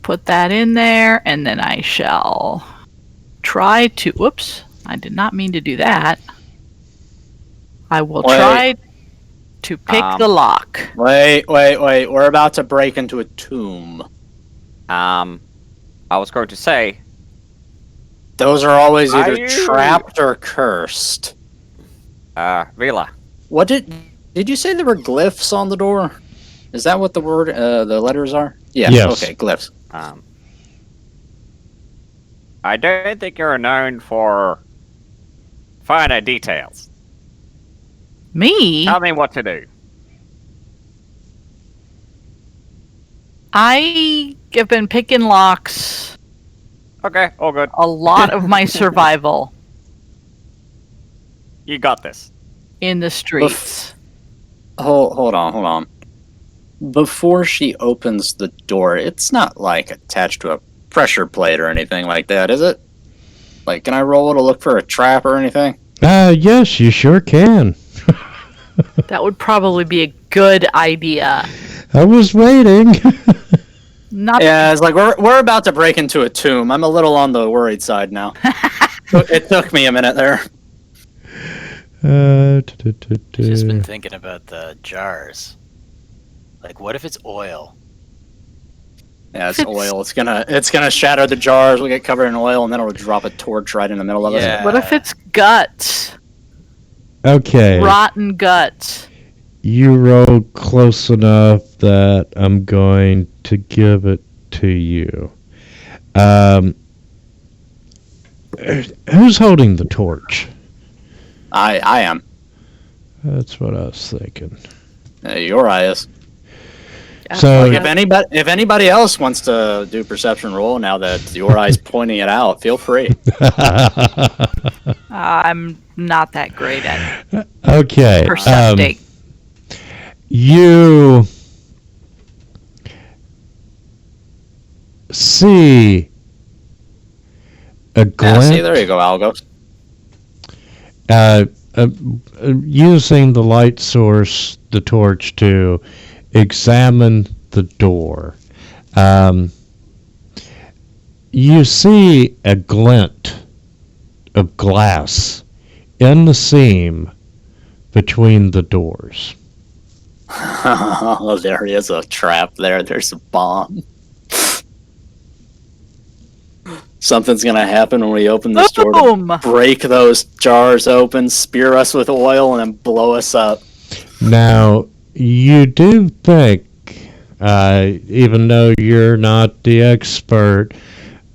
Put that in there, and then I shall try to... Whoops. I did not mean to do that. I will Wait. try to pick the lock. Wait. We're about to break into a tomb. I was going to say, Those are always Are either you- trapped or cursed. Vila. What did you say there were glyphs on the door? Is that what the word, the letters are? Yeah. Yes. Okay, glyphs. I don't think you're known for finer details. Me? Tell me what to do. I have been picking locks Okay, all good. a lot of my survival You got this. in the streets. Hold on. Before she opens the door, it's not like attached to a pressure plate or anything like that, is it? Like, can I roll to look for a trap or anything? Yes, you sure can. That would probably be a good idea. I was waiting. Not Yeah, it's like we're about to break into a tomb. I'm a little on the worried side now. It took me a minute there. I've just been thinking about the jars. Like, what if it's oil? Yeah, it's oil. It's gonna shatter the jars. We'll get covered in oil, and then it'll drop a torch right in the middle of Yeah. us. What if it's guts? Okay. Rotten guts. You rolled close enough that I'm going to give it to you. Who's holding the torch? I am. That's what I was thinking. Your eye is. So- Like, if anybody else wants to do perception roll now that your eye's pointing it out, feel free. I'm not that great at Okay. percepting. You see a Yeah, glint. see, there you go, Algos. Using the light source, the torch, to examine the door. You see a glint of glass in the seam between the doors. Oh, there is a trap there. There's a bomb. Something's gonna happen when we open this door to Boom! break those jars open, spear us with oil, and then blow us up. Now, you do think, even though you're not the expert,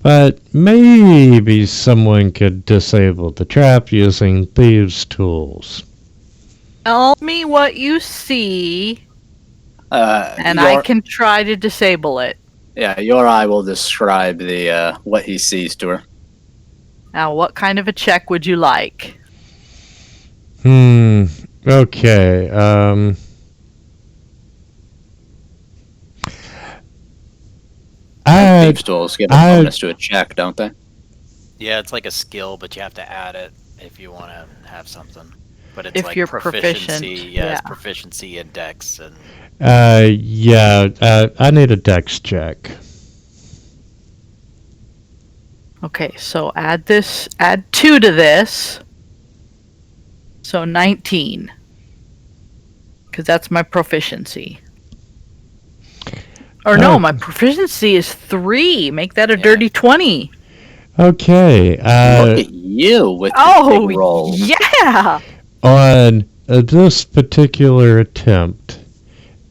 but maybe someone could disable the trap using thieves' tools. Tell me what you see, and your, I can try to disable it. Yeah, your eye will describe the what he sees to her. Now, what kind of a check would you like? Okay, Thieves' tools give a bonus to a check, don't they? Yeah, it's like a skill, but you have to add it if you want to have something. But it's If like you're proficiency. proficient, Yeah, it's yeah. proficiency in dex and I need a dex check. Okay, so add 2 to this. So 19. Because that's my proficiency. Or no, Oh. my proficiency is 3. Make that a dirty 20. Okay, Look at you with the big roll. yeah! on this particular attempt,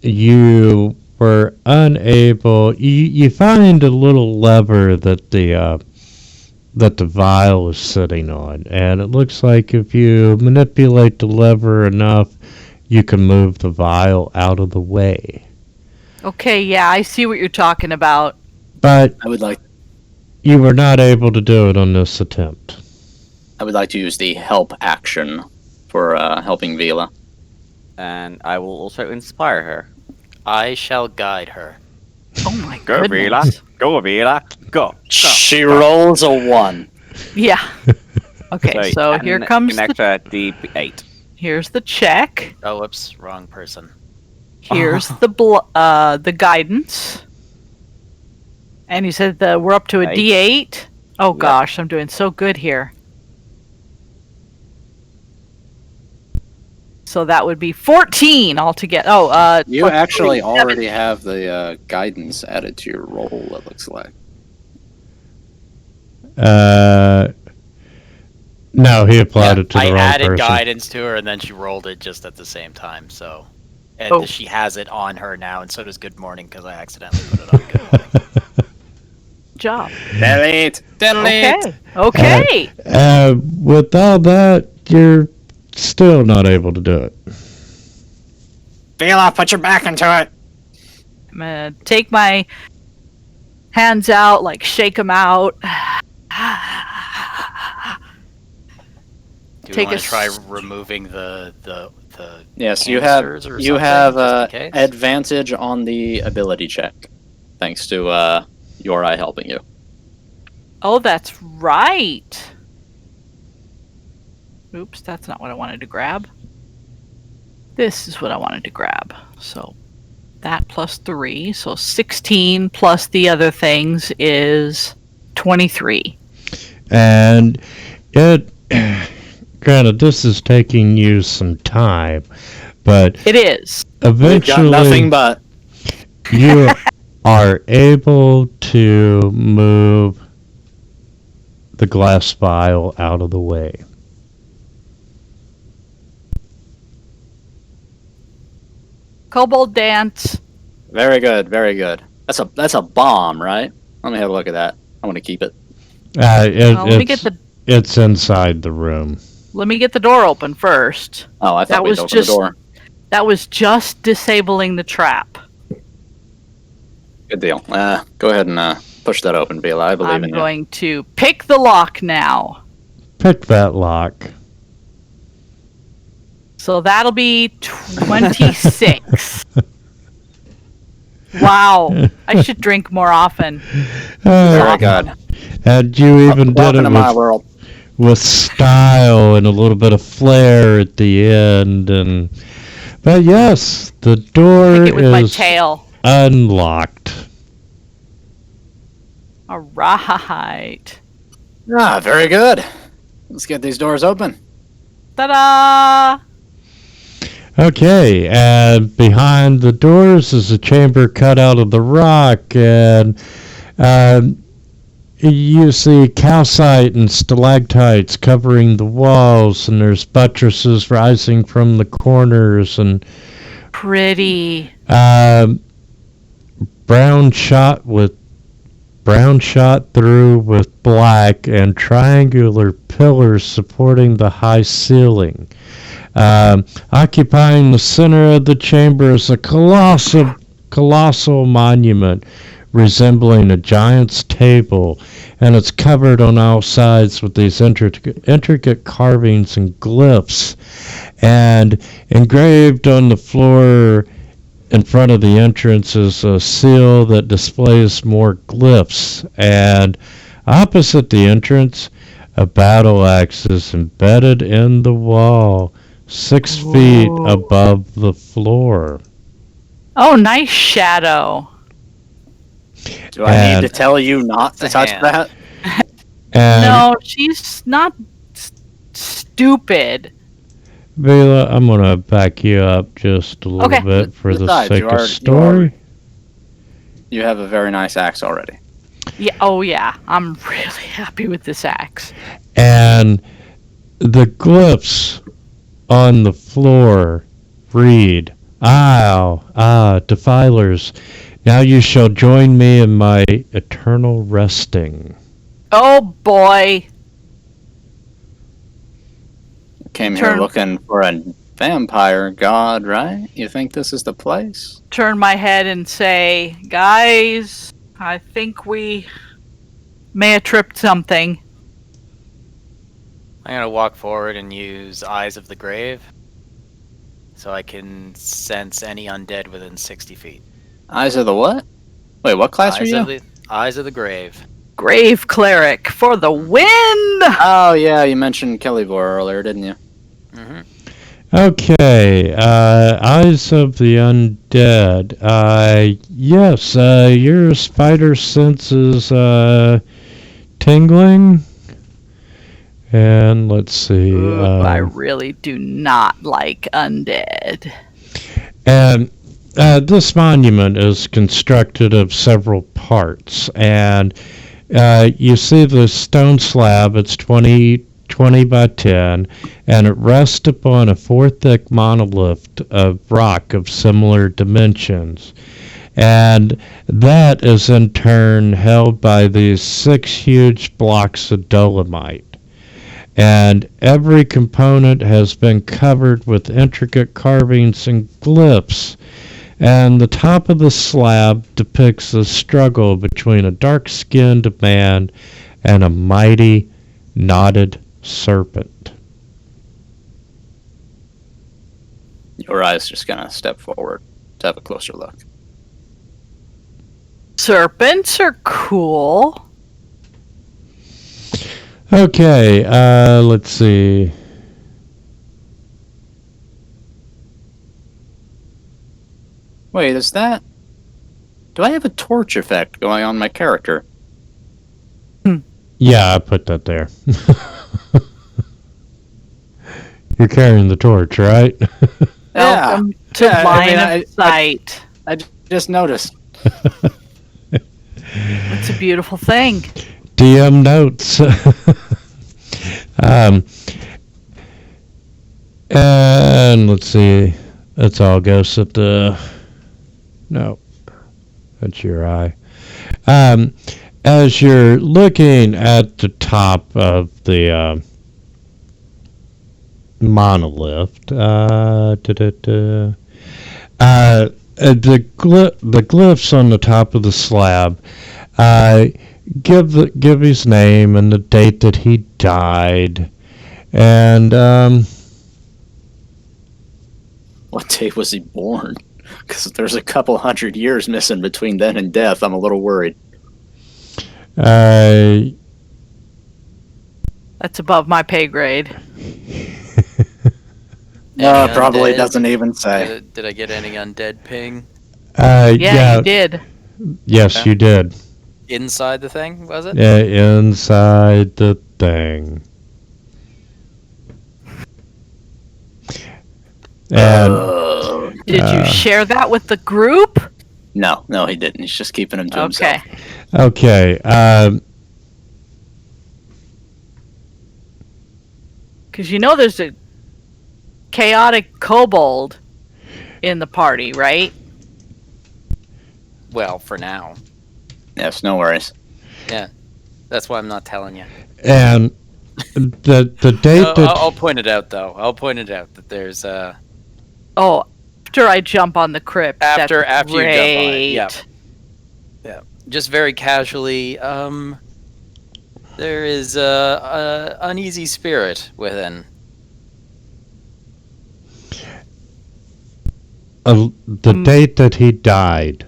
you were unable. You find a little lever that the vial is sitting on, and it looks like if you manipulate the lever enough, you can move the vial out of the way. Okay, yeah, I see what you're talking about. But I would like you were not able to do it on this attempt. to use the help action for helping Vila. And I will also inspire her. I shall guide her. Oh my Go, Vila. goodness. Go, Vila. Go. She rolls a 1. Yeah. Okay, so here and comes an the, extra D8. here's the check. Oh, whoops, wrong person. Here's the guidance. And you said we're up to a Eight. D8. Oh Yep. gosh, I'm doing so good here. So that would be 14 altogether. Oh, You plus actually 37. already have the guidance added to your roll, it looks like. No, he applied it to the I wrong added person. guidance to her, and then she rolled it just at the same time. So, and Oh. she has it on her now, and so does Good Morning because I accidentally put it on Good Morning. Job. Delete! Okay. Okay. With all that, you're still not able to do it. Vila, put your back into it! I'm gonna take my hands out, like shake them out. Do Take you want a to try s- removing the Yes, you have canisters or you something, have just in case? advantage on the ability check, thanks to your eye helping you. Oh, that's right. Oops, that's not what I wanted to grab. This is what I wanted to grab. So that plus 3, so 16 plus the other things is 23. And it granted, this is taking you some time, but It is. We've got eventually nothing but. you are able to move the glass vial out of the way. Kobold dance. Very good, very good. That's a bomb, right? Let me have a look at that. I want to keep it. It's inside the room. Let me get the door open first. Oh, I thought That we'd was open just- the door. That was just disabling the trap. Good deal. Go ahead and push that open, Vila. I believe I'm in you. going to pick the lock now. Pick that lock. So that'll be 26. Wow. I should drink more often. Very good. And you even did Welcome it to my world. with style and a little bit of flair at the end. But yes, the door Pick it with my is tail. unlocked. All right. Ah, very good. Let's get these doors open. Ta-da! Okay, and behind the doors is a chamber cut out of the rock, and you see calcite and stalactites covering the walls, and there's buttresses rising from the corners, and Pretty. brown shot through with black, and triangular pillars supporting the high ceiling. Occupying the center of the chamber is a colossal monument resembling a giant's table, and it's covered on all sides with these intricate carvings and glyphs. And engraved on the floor in front of the entrance is a seal that displays more glyphs. And opposite the entrance, a battle axe is embedded in the wall, 6 feet above the floor. Oh, nice shadow. Do I need to tell you not to touch hand. that? And No, she's not stupid. Vila, I'm going to back you up just a little Okay. bit for the Besides, sake you of are- story. You have a very nice axe already. Yeah. Oh, yeah. I'm really happy with this axe. And the glyphs on the floor read, defilers, now you shall join me in my eternal resting. Oh, boy. Came here Turn- looking for a vampire god, right? You think this is the place? Turn my head and say, guys, I think we may have tripped something. I'm gonna walk forward and use Eyes of the Grave, so I can sense any undead within 60 feet. Eyes of the what? Wait, what class are Eyes you? of the Eyes of the Grave. Grave Cleric for the win! Oh yeah, you mentioned Kellivor earlier, didn't you? Mm-hmm. Okay, Eyes of the Undead. Yes, your spider sense is tingling. And let's see. Ooh, I really do not like undead. And this monument is constructed of several parts. And you see the stone slab, it's 20 by 10, and it rests upon a 4-thick monolith of rock of similar dimensions. And that is in turn held by these 6 huge blocks of dolomite. And every component has been covered with intricate carvings and glyphs. And the top of the slab depicts the struggle between a dark-skinned man and a mighty, knotted serpent. Your eyes just gonna step forward to have a closer look. Serpents are cool. Okay, let's see. Wait, is that... Do I have a torch effect going on my character? Yeah, I put that there. You're carrying the torch, right? Welcome to Yeah, I mean, line of sight. I just noticed. It's a beautiful thing. DM notes. And let's see. That's all ghosts at the. No, that's your eye. As you're looking at the top of the monolith, the glyphs on the top of the slab give his name and the date that he died, and What day was he born? Because there's a couple hundred years missing between then and death. I'm a little worried. That's above my pay grade. Any Probably undead? doesn't even say. Did I get any undead ping Yeah, you did. Yes, Okay. you did. inside the thing? Was it? Yeah, inside the thing. And Did you share that with the group? No, he didn't. He's just keeping him to Okay. himself. okay, Because you know there's a chaotic kobold in the party, right? Well, for now. Yes, no worries. That's why I'm not telling you. and the date that I'll point it out, though. I'll point it out that there's Oh, after I jump on the crypt. after that's you jump on it. great. Yeah. Just very casually. There is a uneasy spirit within. the date that he died.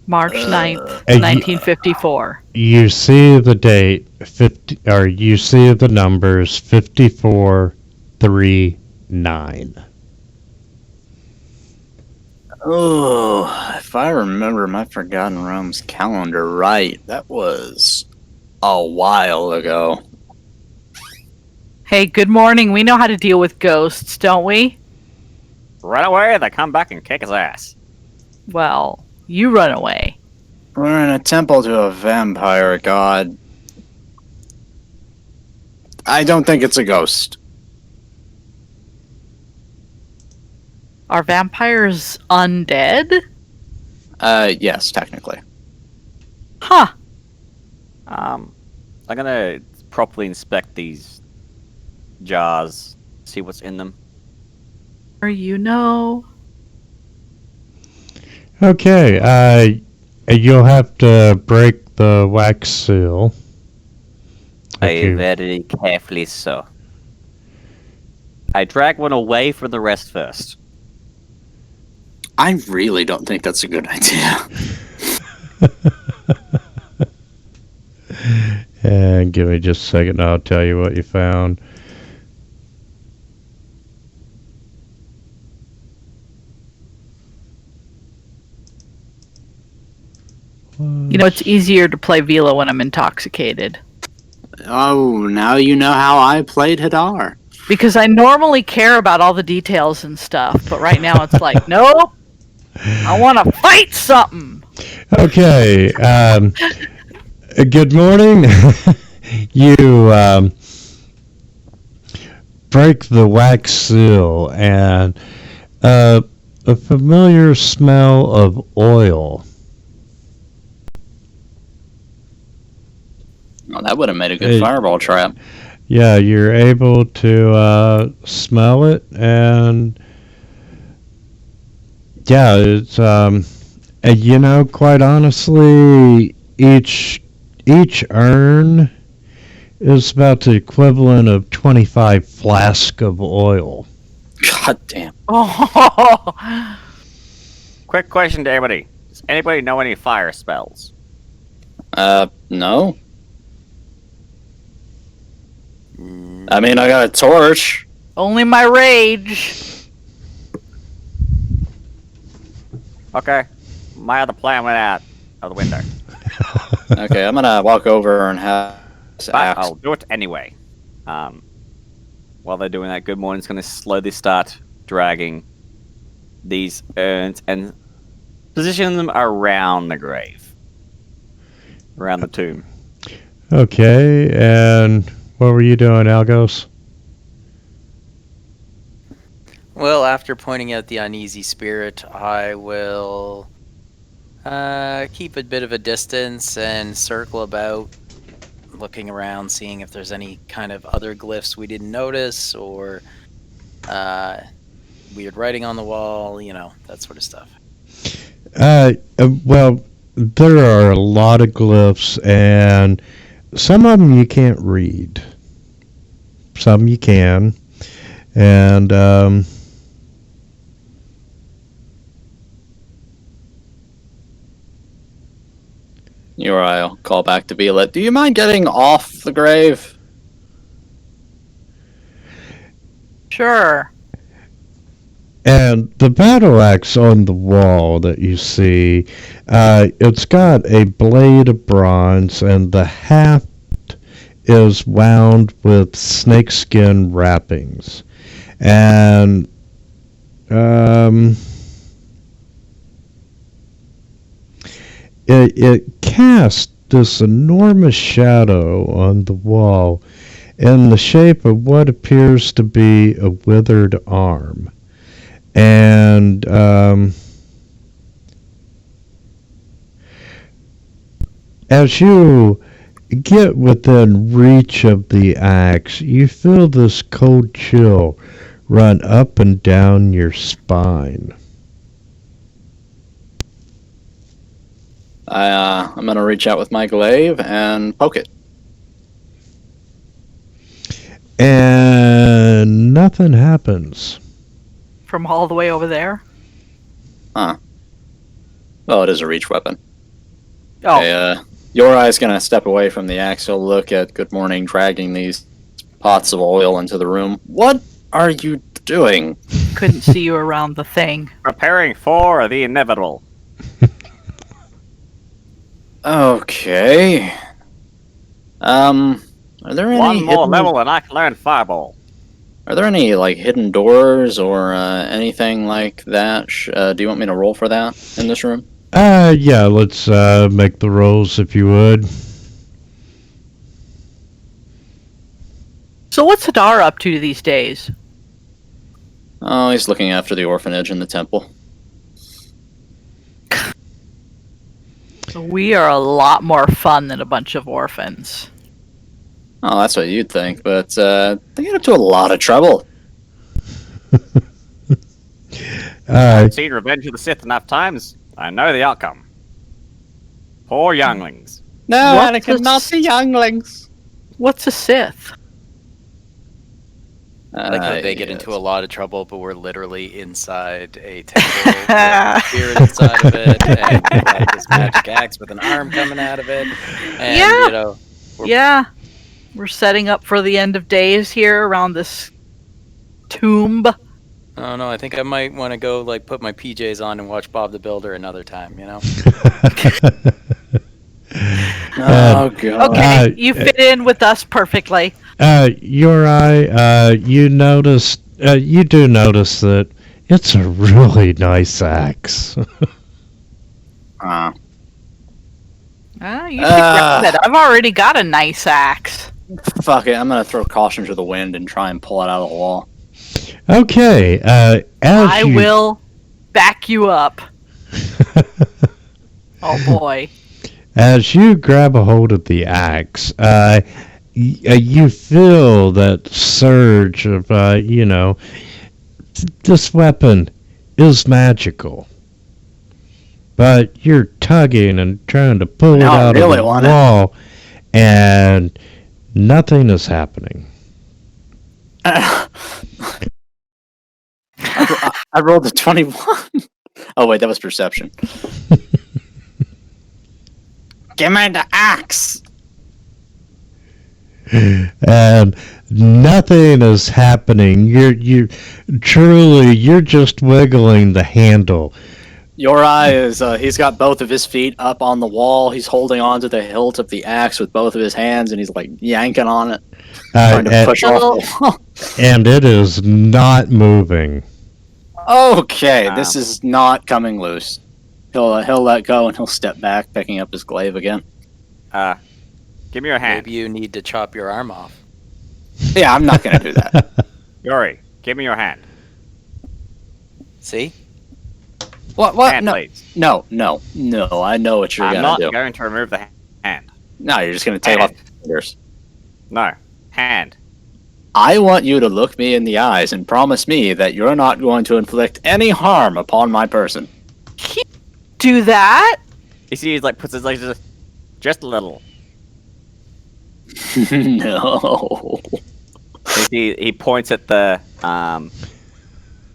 March 9th, you- 1954. You see the date 50, or you see the numbers 5439. Oh, if I remember my Forgotten Realms calendar right, that was a while ago. Hey, good morning. We know how to deal with ghosts, don't we? Run away, they come back and kick his ass. Well, you run away. We're in a temple to a vampire god. I don't think it's a ghost. Are vampires undead? Yes, technically. Huh. I'm gonna properly inspect these jars, see what's in them. Or you know. Okay, you'll have to break the wax seal. If you- Very carefully so. I drag one away from the rest first. I really don't think that's a good idea. And give me just a second, I'll tell you what you found. You know, it's easier to play Vila when I'm intoxicated. Oh, now you know how I played Hadar. Because I normally care about all the details and stuff, but right now it's like, nope. I want to fight something. Okay, good morning. You break the wax seal, and a familiar smell of oil. Oh, that would have made a good Hey. fireball trap. Yeah, you're able to smell it, and yeah, it's you know, quite honestly, each urn is about the equivalent of 25 flasks of oil. God damn. Oh, Quick question to everybody. Does anybody know any fire spells? No. I mean, I got a torch. only my rage. Okay. My other plan went out of the window. Okay, I'm gonna walk over and have this But axe. I'll do it anyway. While they're doing that, Good Morning's going to slowly start dragging these urns and position them around the grave, around the tomb. Okay, and what were you doing, Algos? Well, after pointing out the uneasy spirit, I will keep a bit of a distance and circle about, looking around, seeing if there's any kind of other glyphs we didn't notice, or weird writing on the wall, that sort of stuff. Well, there are a lot of glyphs, and some of them you can't read. Some you can. And, I'll call back to Violet. Do you mind getting off the grave? Sure. And the battle axe on the wall that you see, it's got a blade of bronze, and the haft is wound with snakeskin wrappings. And it casts this enormous shadow on the wall in the shape of what appears to be a withered arm. And as you get within reach of the axe, you feel this cold chill run up and down your spine. I'm gonna reach out with my glaive and poke it. And nothing happens. From all the way over there? Well, it is a reach weapon. Oh, Okay, your eye's gonna step away from the axe. He'll look at Good Morning dragging these pots of oil into the room. What are you doing? couldn't see you around the thing. Preparing for the inevitable. Okay. Are there any One more hidden, level and I can learn Fireball. Are there any hidden doors or anything like that? Do you want me to roll for that in this room? Yeah, let's make the rolls if you would. So what's Hadar up to these days? Oh, he's looking after the orphanage and the temple. We are a lot more fun than a bunch of orphans. Oh, that's what you'd think, but they get up to a lot of trouble. I've seen Revenge of the Sith enough times. I know the outcome. Poor younglings. No, What's Anakin, the not the younglings. What's a Sith? Like how they get into a lot of trouble, but we're literally inside a temple with a spirit inside of it, and we got this magic axe with an arm coming out of it. And, Yeah. we're- Yeah. We're setting up for the end of days here around this tomb. Oh no, I think I might want to go put my PJs on and watch Bob the Builder another time. Oh god. Okay, you fit in with us perfectly. You notice, you do notice that it's a really nice axe. You should grab it. I've already got a nice axe. Fuck it, I'm gonna throw caution to the wind and try and pull it out of the wall. Okay, I will back you up. Oh boy. As you grab a hold of the axe, you feel that surge of, this weapon is magical. But you're tugging and trying to pull it Now I out really of the want it. wall, and nothing is happening. I rolled a 21. Oh wait, that was perception. Give me the axe. And nothing is happening. You're just wiggling the handle, Your eye is, he's got both of his feet up on the wall. He's holding on to the hilt of the axe with both of his hands, and he's like yanking on it, trying to push off the wall. And it is not moving. Okay, this is not coming loose. He'll let go and he'll step back, picking up his glaive again. Give me your hand. Maybe you need to chop your arm off. Yeah, I'm not gonna do that. Yuri, give me your hand. See? What? Hand, No, please. no. I know what you're I'm gonna not do. going to remove the hand. No, you're just gonna take off Hand. the fingers. No. Hand. I want you to look me in the eyes and promise me that you're not going to inflict any harm upon my person. Do that? You see, he like puts his legs just a little. No. You see, he points at the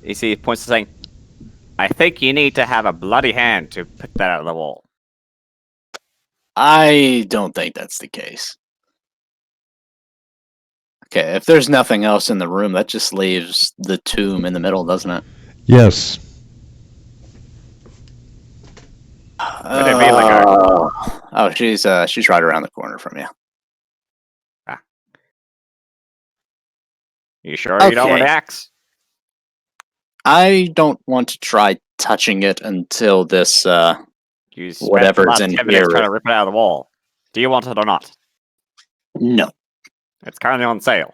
You see, he points to saying, "I think you need to have a bloody hand to pick that out of the wall." I don't think that's the case. Okay, if there's nothing else in the room, that just leaves the tomb in the middle, doesn't it? Yes. Where did Vila go? Oh, she's right around the corner from you. You sure you don't want Okay. the axe? I don't want to try touching it until this, You spent whatever's the last in 10 minutes here. trying to rip it out of the wall. Do you want it or not? No. It's currently on sale.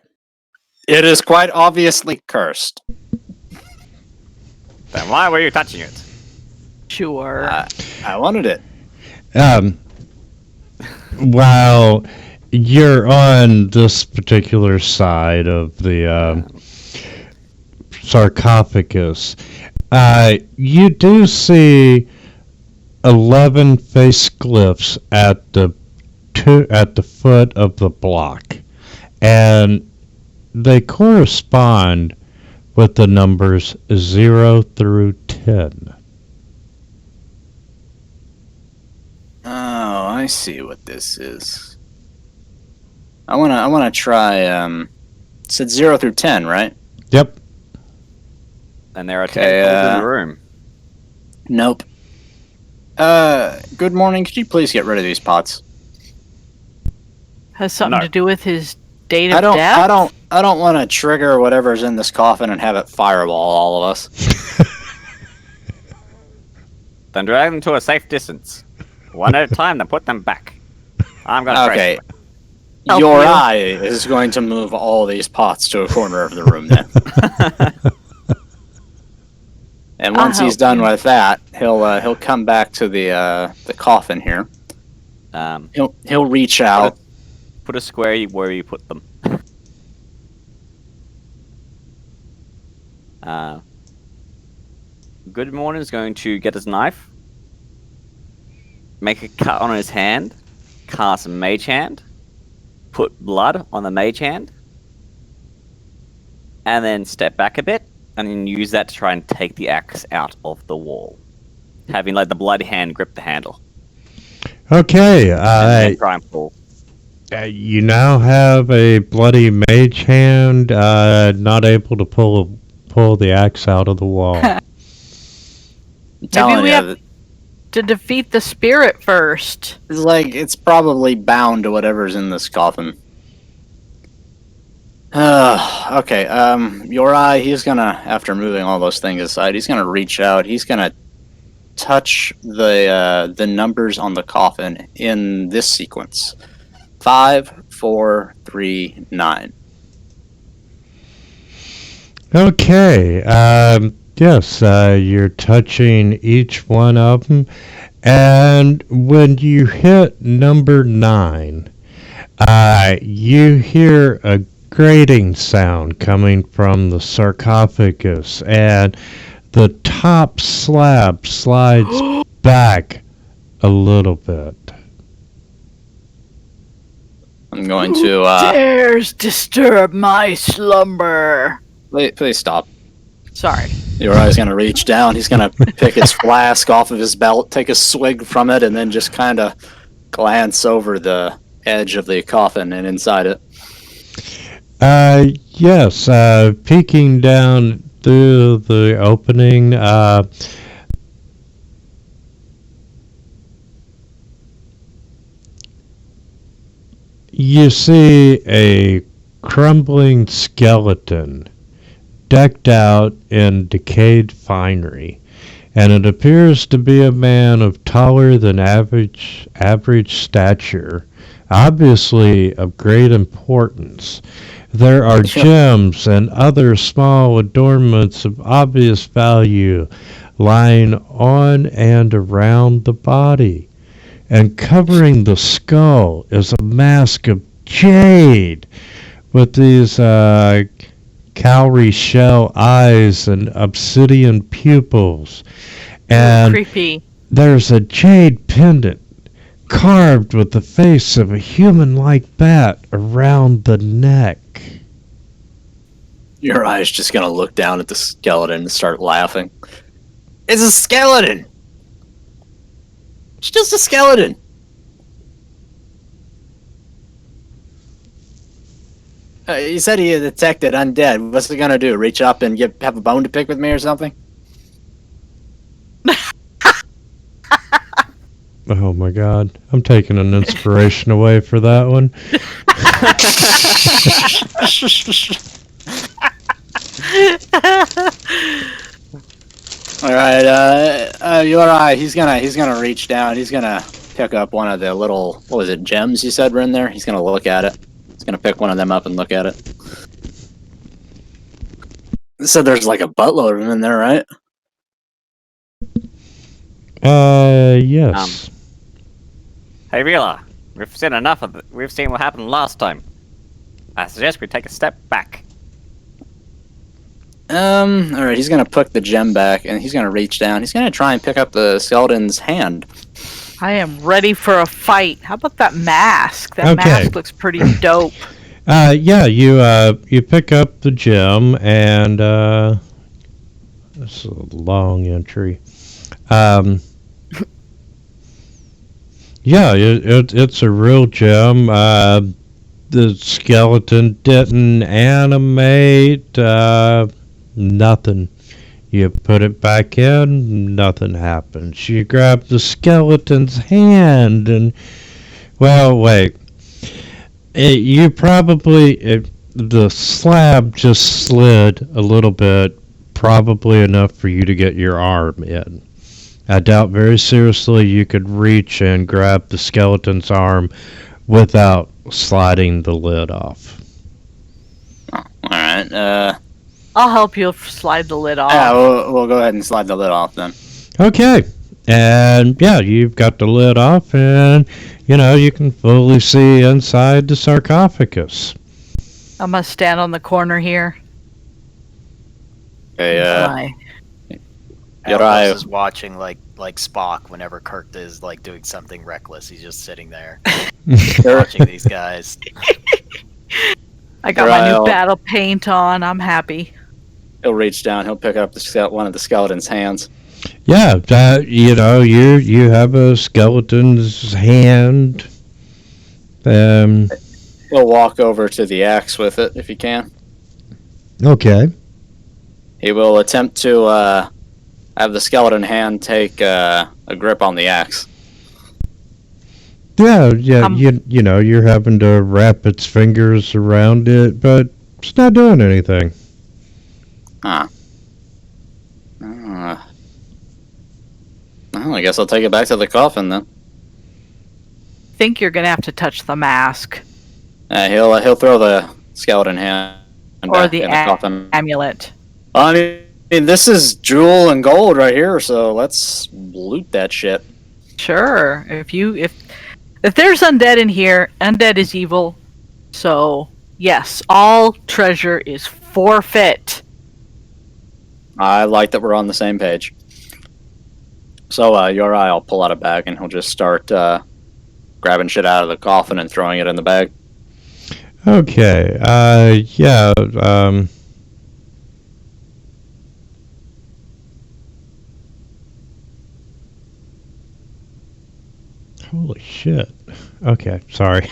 It is quite obviously cursed. Then why were you touching it? Sure. I wanted it. While you're on this particular side of the sarcophagus, you do see 11 face glyphs at the foot of the block, and they correspond with the numbers 0 through 10. Oh, I see what this is. I wanna try. It said 0 through 10, right? Yep. And there are Okay, 10 holes in the room. Nope. Good morning. Could you please get rid of these pots? Has something No. to do with his date of death? I don't want to trigger whatever's in this coffin and have it fireball all of us. Then drag them to a safe distance. One at a time, then put them back. I'm gonna try. Okay. Help Your you. eye is going to move all these pots to a corner of the room then. And I'll once he's help done you. with that, he'll come back to the coffin here. He'll reach out. Put a square where you put them. Good Morning is going to get his knife, make a cut on his hand, cast a mage hand, put blood on the mage hand, and then step back a bit, and then use that to try and take the axe out of the wall, having like the bloody hand grip the handle. Okay. And then try and pull. You now have a bloody mage hand, not able to pull the axe out of the wall. I'm telling we you, have- To defeat the spirit first. it's like it's probably bound to whatever's in this coffin. Okay. Your eye. He's gonna, after moving all those things aside, he's gonna reach out. He's gonna touch the numbers on the coffin in this sequence: 5, 4, 3, 9. Okay. Yes, you're touching each one of them, and when you hit number 9, you hear a grating sound coming from the sarcophagus, and the top slab slides back a little bit. I'm going to. Dares disturb my slumber. Please stop. Sorry. Your eye's gonna reach down. He's gonna pick his flask off of his belt, take a swig from it, and then just kind of glance over the edge of the coffin and inside it. Yes, peeking down through the opening, you see a crumbling skeleton decked out in decayed finery, and it appears to be a man of taller than average stature, obviously of great importance. There are gems and other small adornments of obvious value lying on and around the body, and covering the skull is a mask of jade with these cowrie shell eyes and obsidian pupils. And Creepy. there's a jade pendant carved with the face of a human-like bat around the neck. Your eye's just gonna look down at the skeleton and start laughing. It's a skeleton! It's just a skeleton! You said he detected undead. What's he gonna do? Reach up and have a bone to pick with me or something? Oh my god. I'm taking an inspiration away for that one. Alright, you're right. He's gonna reach down. He's gonna pick up one of the little, what was it, gems you said were in there? He's gonna look at it. He's gonna pick one of them up and look at it. So there's like a buttload of them in there, right? Yes. Hey, Vila, we've seen enough of it. We've seen what happened last time. I suggest we take a step back. Alright, he's gonna put the gem back and he's gonna reach down. He's gonna try and pick up the skeleton's hand. I am ready for a fight. How about that mask? That Okay. mask looks pretty dope. Yeah, you pick up the gem, and this is a long entry. Yeah, it's a real gem. The skeleton didn't animate. Nothing. You put it back in, nothing happens. You grab the skeleton's hand, and well, wait. The slab just slid a little bit, probably enough for you to get your arm in. I doubt very seriously you could reach and grab the skeleton's arm without sliding the lid off. Alright, I'll help you slide the lid off. yeah, we'll go ahead and slide the lid off then. Okay. And yeah, you've got the lid off, and you can fully see inside the sarcophagus. I'm gonna stand on the corner here. Okay, My- Your Elvis eye- is watching like Spock whenever Kirk is like doing something reckless. He's just sitting there watching these guys. I got my Ryle. new battle paint on. I'm happy. he'll reach down, he'll pick up one of the skeleton's hands. Yeah, you have a skeleton's hand. He'll walk over to the axe with it if he can. Okay. He will attempt to have the skeleton hand take a grip on the axe. Yeah, Um, you're having to wrap its fingers around it, but it's not doing anything. Well, I guess I'll take it back to the coffin then. Think you're gonna have to touch the mask He'll throw the skeleton hand or back the in the coffin. amulet. I mean, this is jewel and gold right here, so let's loot that shit. Sure. If there's undead in here, undead is evil. So yes, all treasure is forfeit. I like that we're on the same page. So, your eye, I'll pull out a bag and he'll just start grabbing shit out of the coffin and throwing it in the bag. Okay. Yeah. Holy shit. Okay, sorry.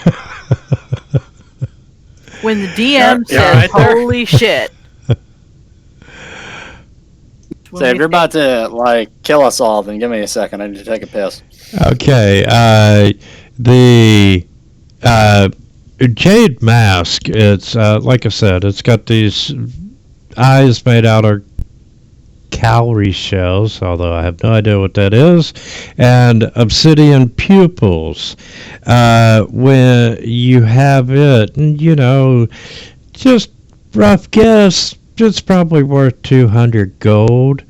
When the DM You're says right there. "Holy shit," So if you're about to, kill us all, then give me a second. I need to take a piss. Okay. Jade Mask. It's like I said, it's got these eyes made out of cowrie shells, although I have no idea what that is, and obsidian pupils. When you have it, just rough guess, it's probably worth 200 gold.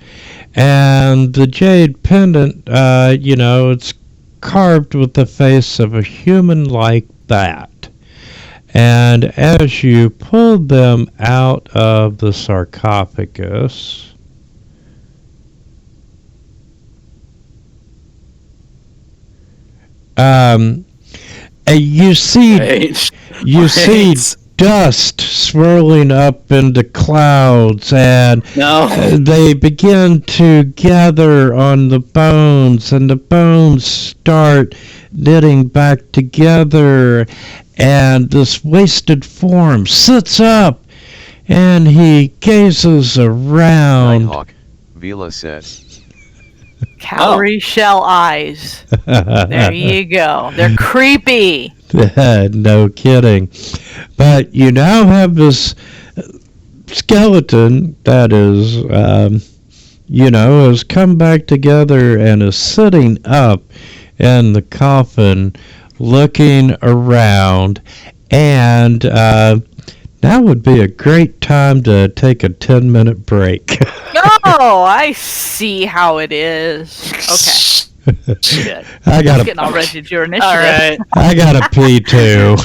And the jade pendant, it's carved with the face of a human like that. And as you pulled them out of the sarcophagus, um, you see Right. you see Right. dust swirling up into clouds, and No. they begin to gather on the bones, and the bones start knitting back together, and this wasted form sits up, and he gazes around. Nighthawk, Vila said. Cowrie shell eyes. There you go. They're creepy. No kidding. But you now have this skeleton that has come back together and is sitting up in the coffin looking around. And now would be a great time to take a 10-minute break. Oh, I see how it is. Okay. Good. I It's gotta, getting all ready to do your initiative. All right. I gotta pee too.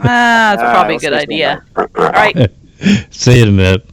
That's probably a let's good get going. idea. All right. See you in a minute.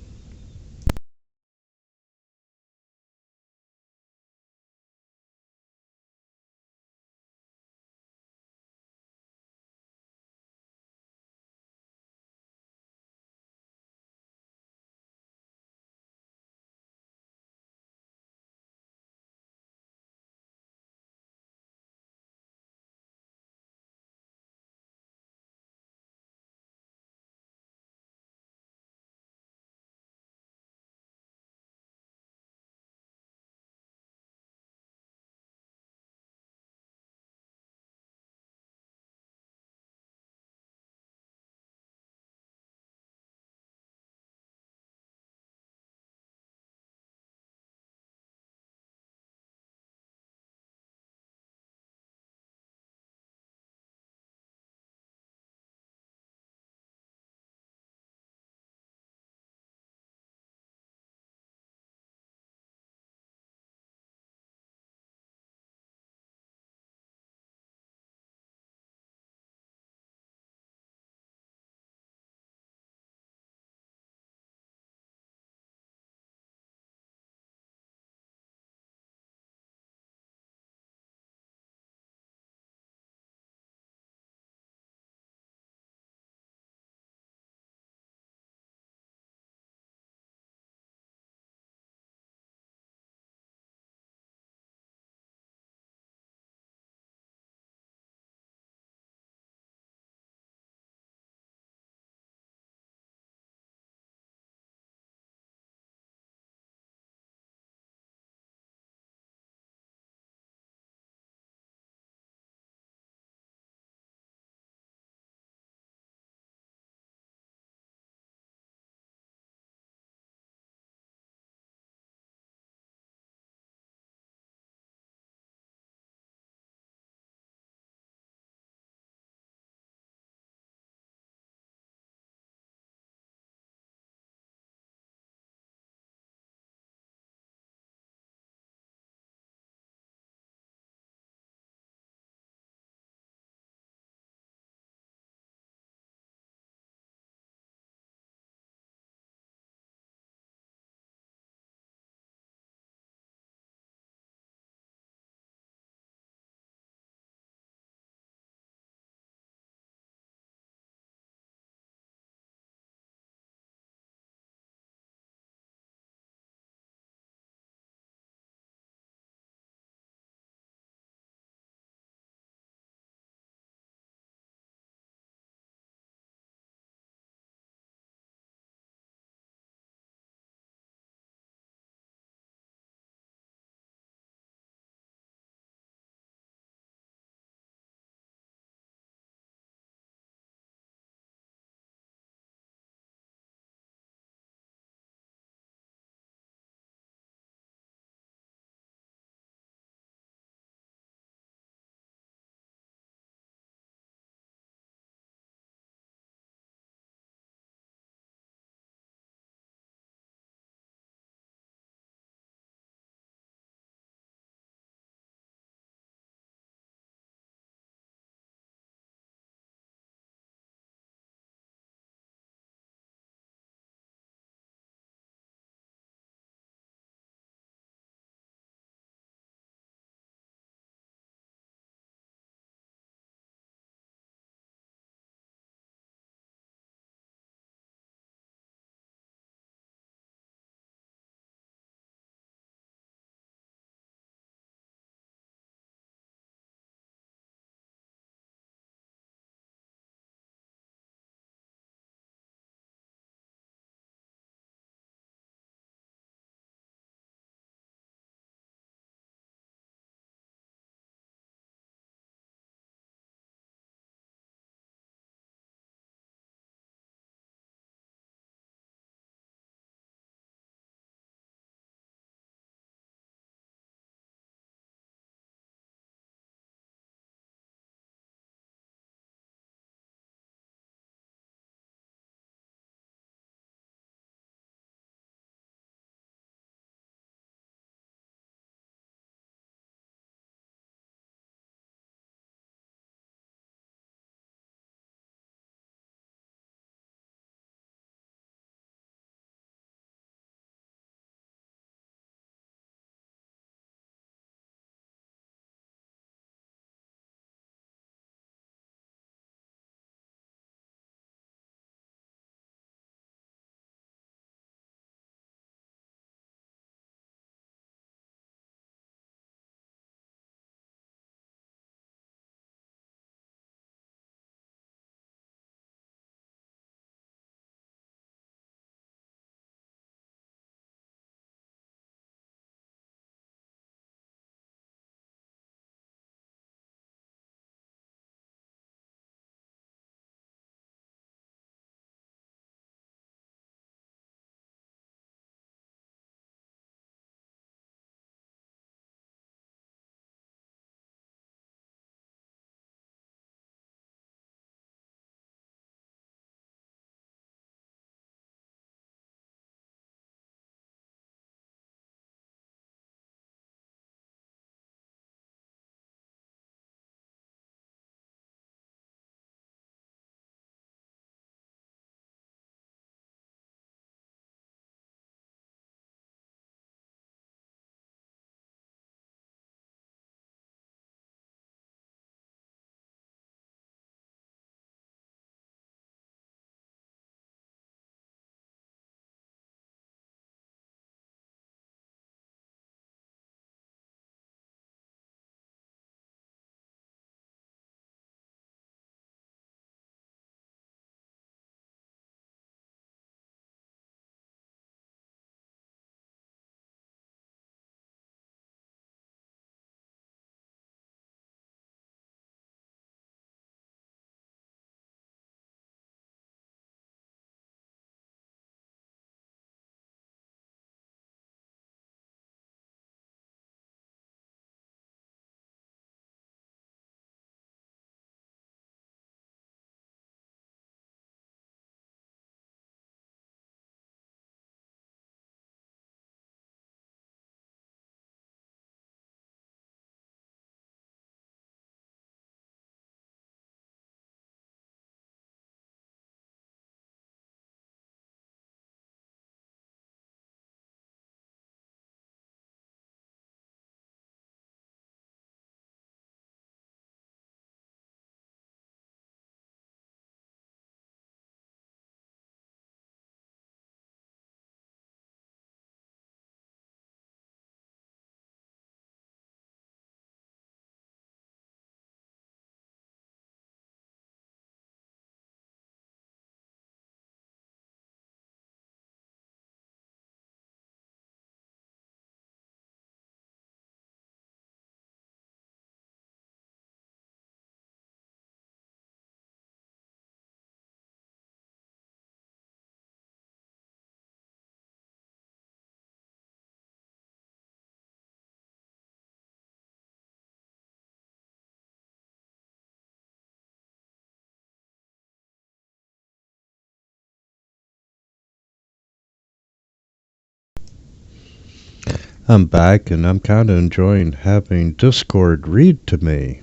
I'm back, and I'm kind of enjoying having Discord read to me.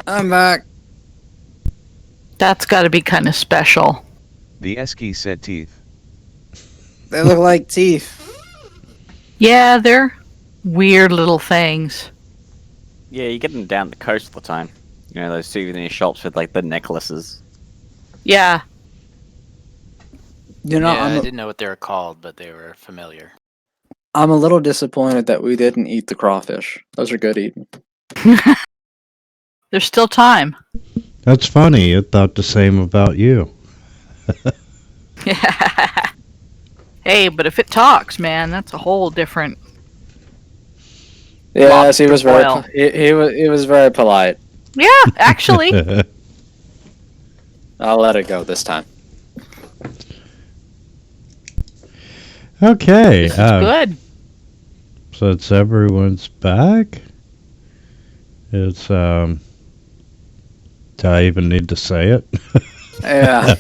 I'm back. That's got to be kind of special. The Esky said teeth. They look like teeth. Yeah, they're weird little things. Yeah, you get them down the coast all the time. You know, those souvenir shops with like the necklaces. Yeah. You know, yeah, I I'm didn't know what they were called, but they were familiar. a little disappointed that we didn't eat the crawfish. Those are good eating. There's still time. That's funny. It thought the same about you. Hey, but if it talks, man, that's a whole different. Yes, he was very. Boil. He was very polite. Yeah, actually. I'll let it go this time. Okay. This is good. Since everyone's back, it's do I even need to say it? Yeah.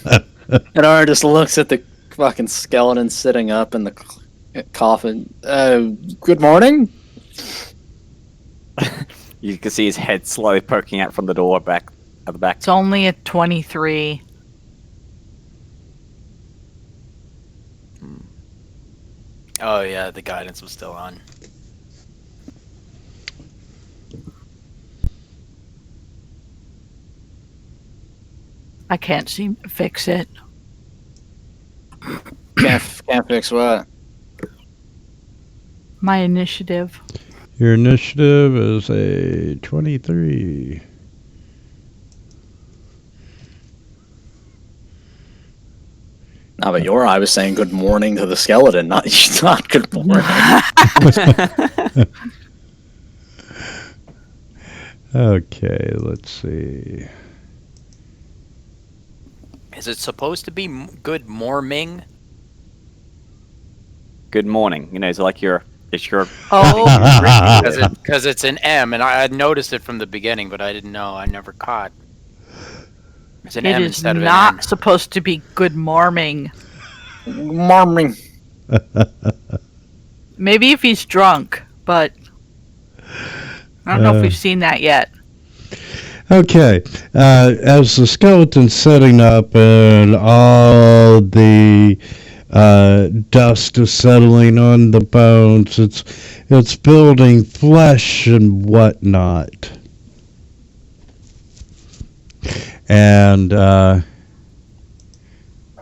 Inara just looks at the fucking skeleton sitting up in the coffin. Good morning. You can see his head slowly poking out from the door back at the back. It's only at 23. Oh yeah, the guidance was still on. I can't seem to fix it. Can't fix what? My initiative. Your initiative is a 23. No, but I was saying good morning to the skeleton, not good morning. Okay, let's see. Is it supposed to be good morning? Good morning. You know, it's like it's your. Oh, Because it's an M, and I had noticed it from the beginning, but I didn't know. I never caught. It's an it M is instead of an not M. supposed to be good morning. Morning. Maybe if he's drunk, but I don't know if we've seen that yet. Okay, as the skeleton's setting up and all the dust is settling on the bones, it's building flesh and whatnot. And Oh,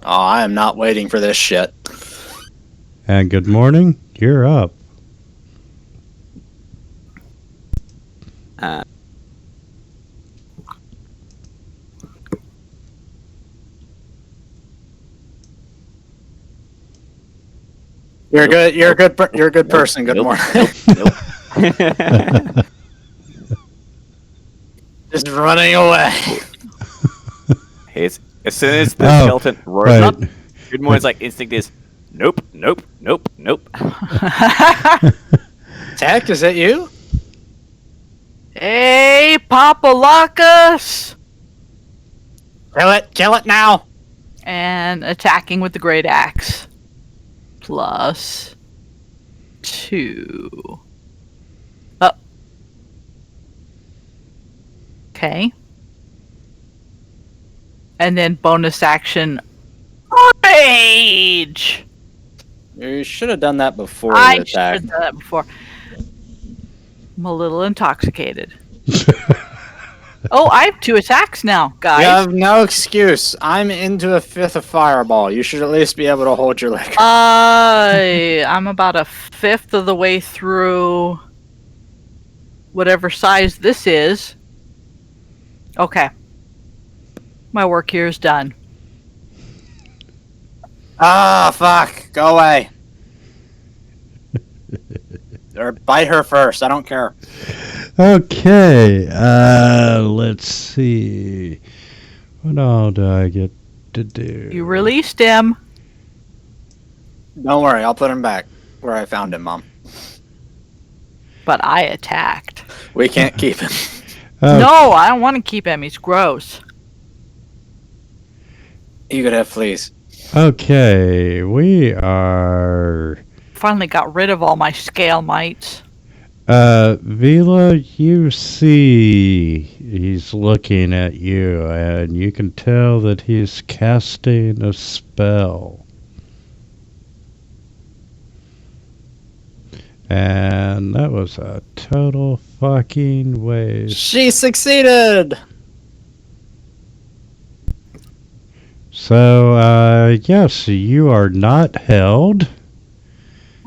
I am not waiting for this shit. and good morning, you're up. You're good. You're a good. You're a good person. Good morning. Nope. Just running away. As soon as the Oh, skeleton roars right. up, good morning's like instinct is nope. Tech, is that you? Hey, Papalacus! Kill it now. And attacking with the great axe. Plus 2. Oh. Okay. And then bonus action. Rage! You should have done that before I the should have attack. done that before. I'm a little intoxicated. Oh, I have 2 attacks now, guys. You have no excuse. I'm into a fifth of fireball. You should at least be able to hold your liquor. I'm about a fifth of the way through whatever size this is. Okay. My work here is done. Ah, fuck. Go away. Or bite her first. I don't care. Okay, let's see. What all do I get to do? You released him. Don't worry. I'll put him back where I found him, Mom. But I attacked. We can't keep him. No, I don't want to keep him. He's gross. You could have fleas. Okay, we are finally got rid of all my scale mites. Vila, you see he's looking at you, and you can tell that he's casting a spell. And that was a total fucking waste. She succeeded! So, yes, you are not held.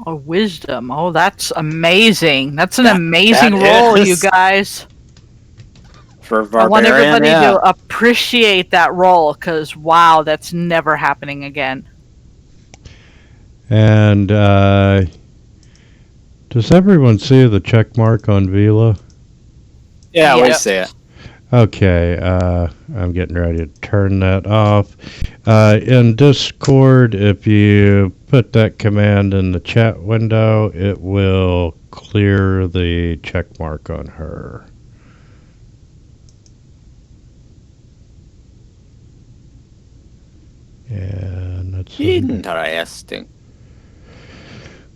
Oh, wisdom. Oh, that's amazing. That's an That- amazing that roll, is. you guys. For I Barbarian, want everybody yeah. to appreciate that roll, because, wow, that's never happening again. And, does everyone see the check mark on Vila? Yeah, we Yep. see it. Okay, I'm getting ready to turn that off. In Discord, if you put that command in the chat window, it will clear the check mark on her. And that's Interesting.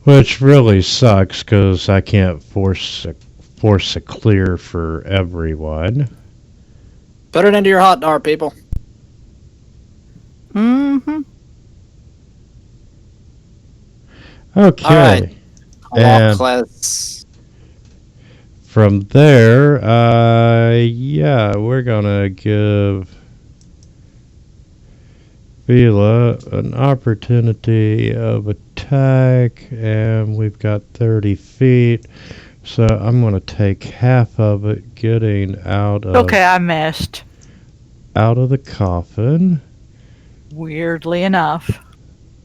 which really sucks because I can't force a clear for everyone. Put it into your hot dart, people. Mm-hmm. Okay. All right. And Let's... from there, yeah, we're gonna give Vila an opportunity of attack, and we've got 30 feet, so I'm gonna take half of it, getting out of Okay, I missed. out of the coffin. Weirdly enough.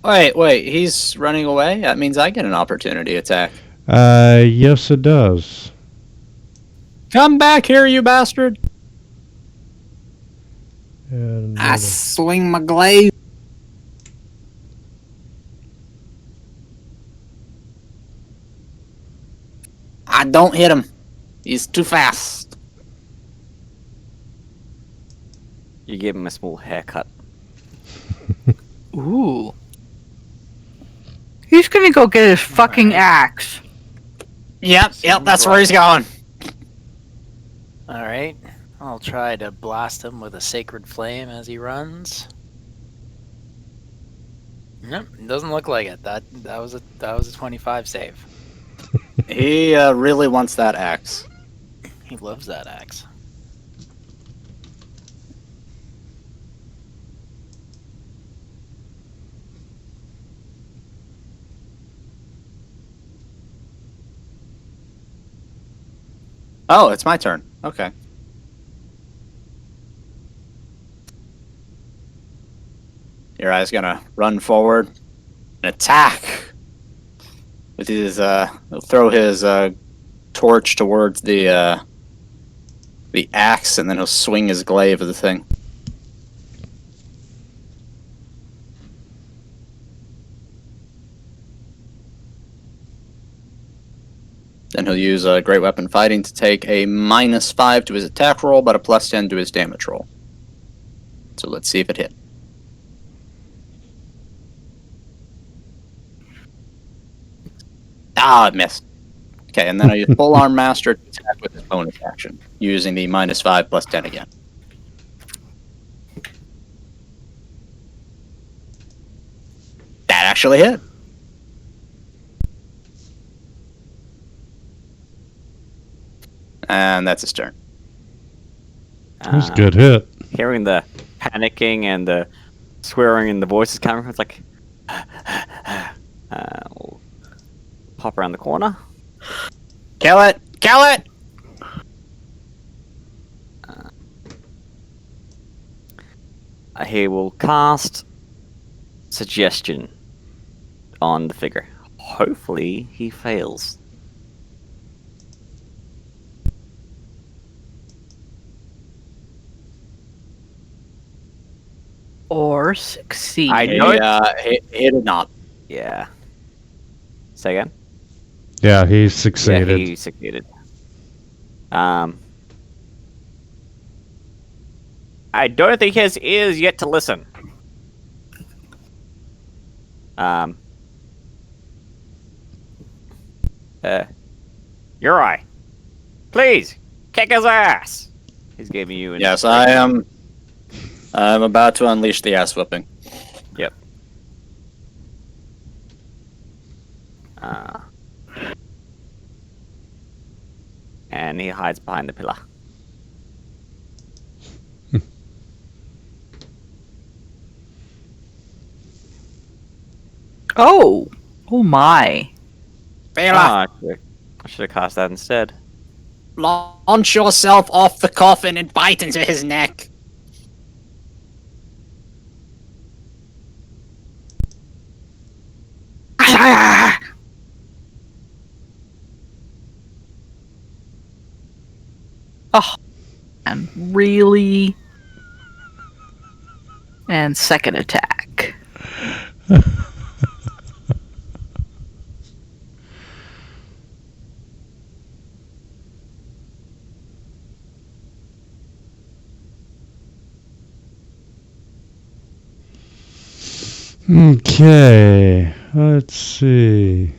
Wait, he's running away? That means I get an opportunity attack. Yes, it does. Come back here, you bastard! And I swing my glaive. I don't hit him. He's too fast. You give him a small haircut. Ooh. He's gonna go get his fucking axe. Yep, that's where he's going. Alright. I'll try to blast him with a sacred flame as he runs. Nope, doesn't look like it. That was a 25 save. He really wants that axe. He loves that axe. Oh, it's my turn. Okay. Your eye's gonna run forward and attack with his he'll throw his torch towards the axe, and then he'll swing his glaive at the thing. Then he'll use Great Weapon Fighting to take a -5 to his attack roll, but a +10 to his damage roll. So let's see if it hit. Ah, it missed. Okay, and then I use Full Arm Master to attack with his bonus action, using the -5 +10 again. That actually hit. And that's his turn. That's a good hit. Hearing the panicking and the swearing and the voices coming from, it's like, we'll pop around the corner. Kill it! Kill it! He will cast Suggestion on the figure. Hopefully, he fails. Or succeed. I know He did not. Yeah. Say again? Yeah, he succeeded. Yeah, he succeeded. I don't think his ears yet to listen. Uri, please kick his ass. He's giving you. Yes, I am. I'm about to unleash the ass whipping. Yep. And he hides behind the pillar. Oh! Oh my. I should have cast that instead. Launch yourself off the coffin and bite into his neck. Oh, and really? And second attack. Okay, let's see.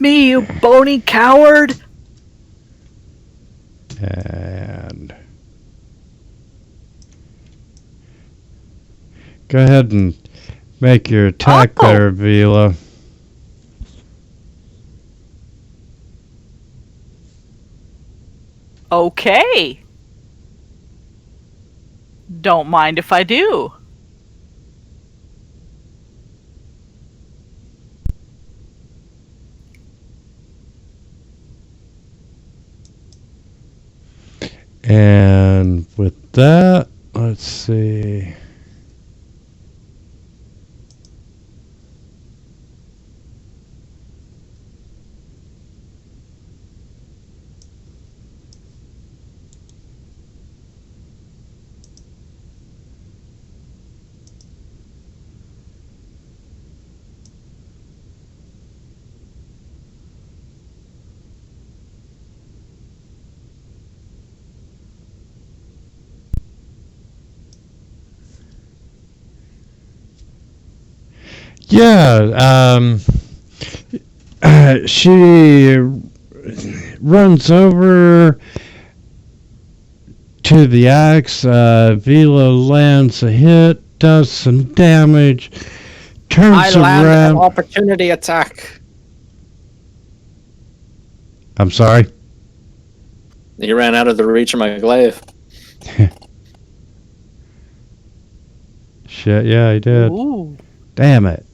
Me, you bony coward! And go ahead and make your attack Oh. there, Vila. Okay. Don't mind if I do. And with that, let's see. Yeah, she runs over to the axe. Vila lands a hit, does some damage, turns around. Opportunity attack. I'm sorry. He ran out of the reach of my glaive. Shit, yeah, he did. Ooh. Damn it.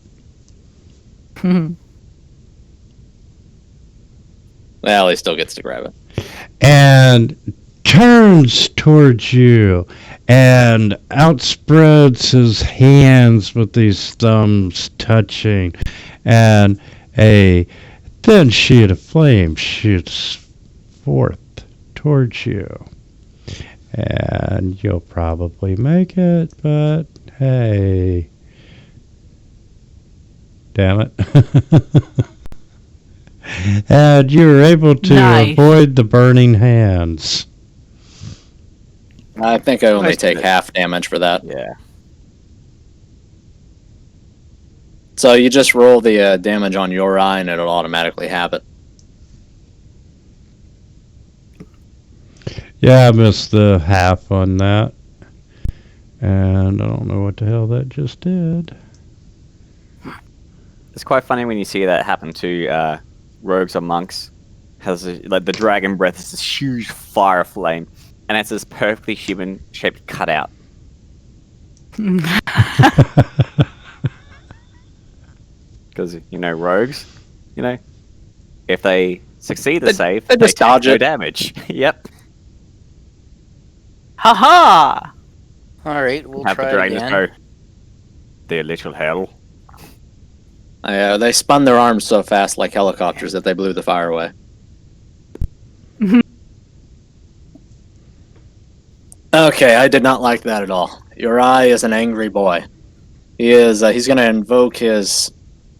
Well, he still gets to grab it. And turns towards you and outspreads his hands with these thumbs touching, and a thin sheet of flame shoots forth towards you. And you'll probably make it, but hey. Damn it. And you were able to Nice. avoid the burning hands. I think I only Nice. take half damage for that. Yeah. So you just roll the damage on your eye and it'll automatically have it. Yeah, I missed the half on that. And I don't know what the hell that just did. It's quite funny when you see that happen to rogues or monks. Has like the dragon breath is this huge fire flame, and it's this perfectly human-shaped cutout. Because rogues, if they succeed the save, they just take dodge no it. damage. Yep. Haha! All right, we'll Have the try it dragons again. go. Their little hell. They spun their arms so fast like helicopters that they blew the fire away. Okay, I did not like that at all. Uri is an angry boy. He's going to invoke his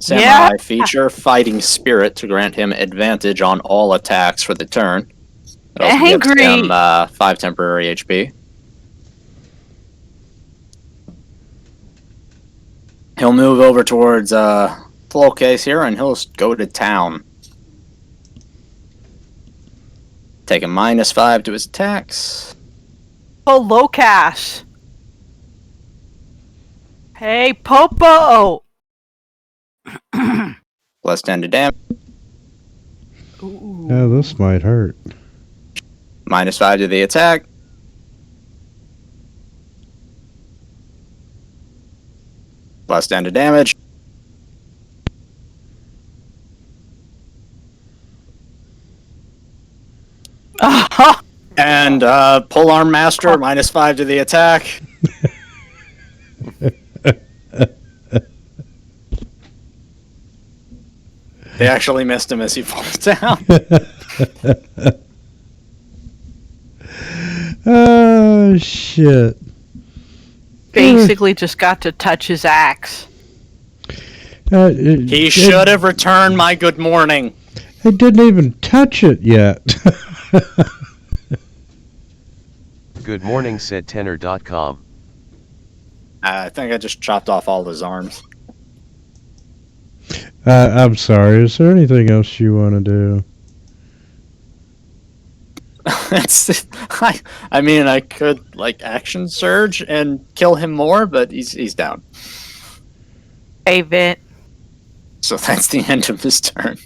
samurai feature, Fighting Spirit, to grant him advantage on all attacks for the turn. It also gives Angry. him 5 temporary HP. He'll move over towards Flowcase here, and he'll go to town. Take a -5 to his attacks. Oh, Locas. Hey, Popo. Plus 10 to damage. Ooh. Yeah, this might hurt. -5 to the attack. Plus 10 to damage. And Polearm Master, -5 to the attack. They actually missed him as he falls down. Oh, shit. Basically just got to touch his axe. He should have returned my good morning. I didn't even touch it yet. Good morning, said tenor.com. I think I just chopped off all his arms. I'm sorry. Is there anything else you want to do? I mean, I could action surge and kill him more, but he's down. Save it. So that's the end of his turn.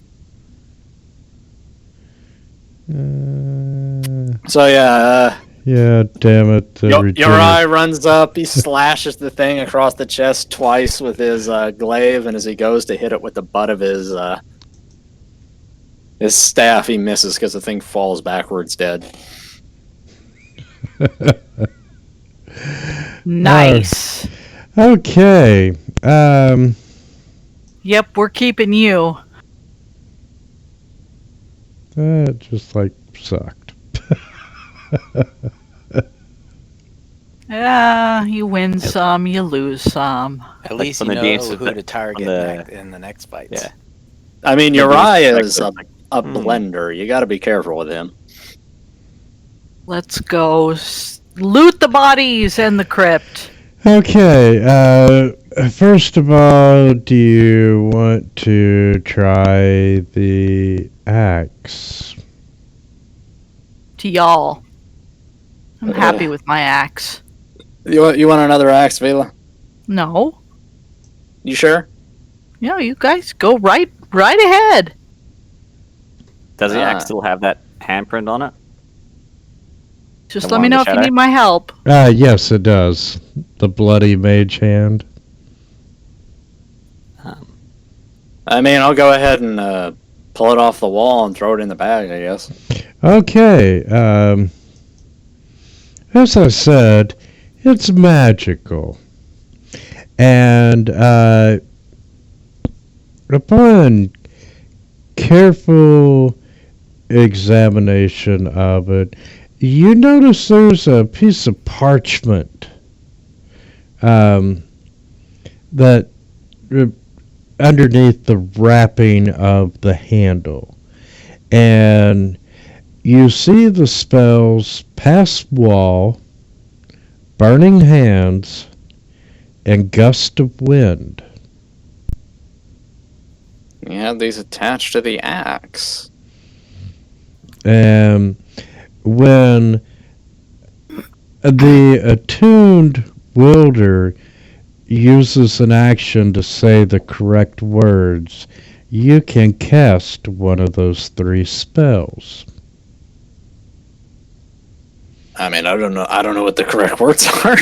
So yeah, Yeah, damn it. Uri runs up. He slashes the thing across the chest twice with his glaive, and as he goes to hit it with the butt of his staff, he misses because the thing falls backwards dead. Nice. Okay. Yep, we're keeping you. That just sucked. Yeah, you win some, you lose some. At least on you the know dance who with to target in the next fight. Yeah. I mean, Maybe Uri it's is a blender. You got to be careful with him. Let's go loot the bodies and the crypt. Okay. First of all, do you want to try the axe? To y'all. I'm happy with my axe. You want another axe, Vela? No. You sure? No, you guys go right ahead. Does the axe still have that handprint on it? Just The let one me in the know if you shadow? need my help. Yes, it does. The bloody mage hand. I mean, I'll go ahead and pull it off the wall and throw it in the bag, I guess. Okay. As I said, it's magical. And upon careful examination of it, you notice there's a piece of parchment that underneath the wrapping of the handle. And you see the spells Pass Wall, Burning Hands, and Gust of Wind. You have these attached to the axe. And when the attuned wielder uses an action to say the correct words, you can cast one of those 3 spells. I mean, I don't know what the correct words are.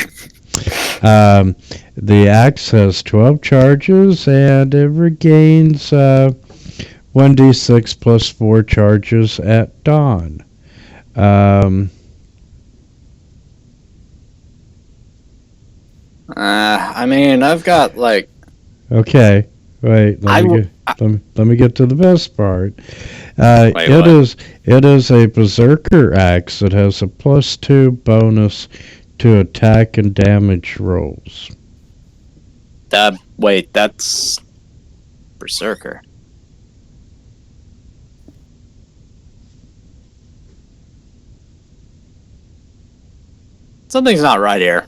The axe has 12 charges, and it regains 1d6 plus 4 charges at dawn. I mean, I've got Okay, wait. Let me get to the best part. It is a Berserker Axe. It has a +2 bonus to attack and damage rolls. wait, that's Berserker. Something's not right here.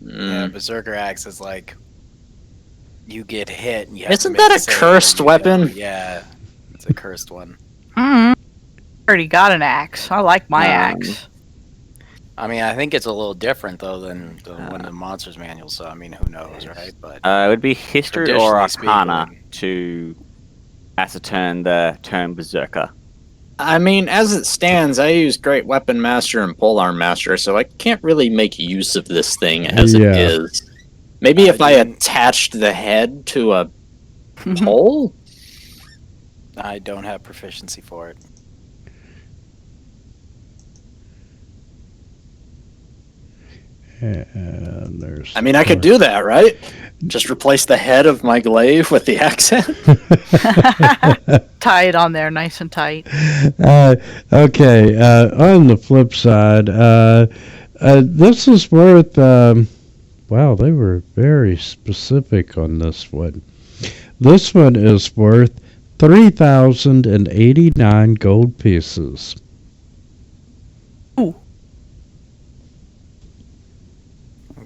Yeah, Berserker Axe is like you get hit and you have to Isn't make that a a save cursed and you go, weapon? Yeah, it's a cursed one. Already got an axe. I like my axe. I mean, I think it's a little different though than the one in the monsters manual. So I mean, who knows, right? But It would be history or Traditionally arcana speaking. to ascertain the term berserker. I mean, as it stands, I use Great Weapon Master and Polearm Master, so I can't really make use of this thing as Yeah. it is. Maybe if I Jane- attached the head to a pole? I don't have proficiency for it. And there's. I mean, I could do that, right? Just replace the head of my glaive with the accent? Tie it on there nice and tight. Okay. On the flip side, this is worth. Wow, they were very specific on this one. This one is worth 3,089 gold pieces.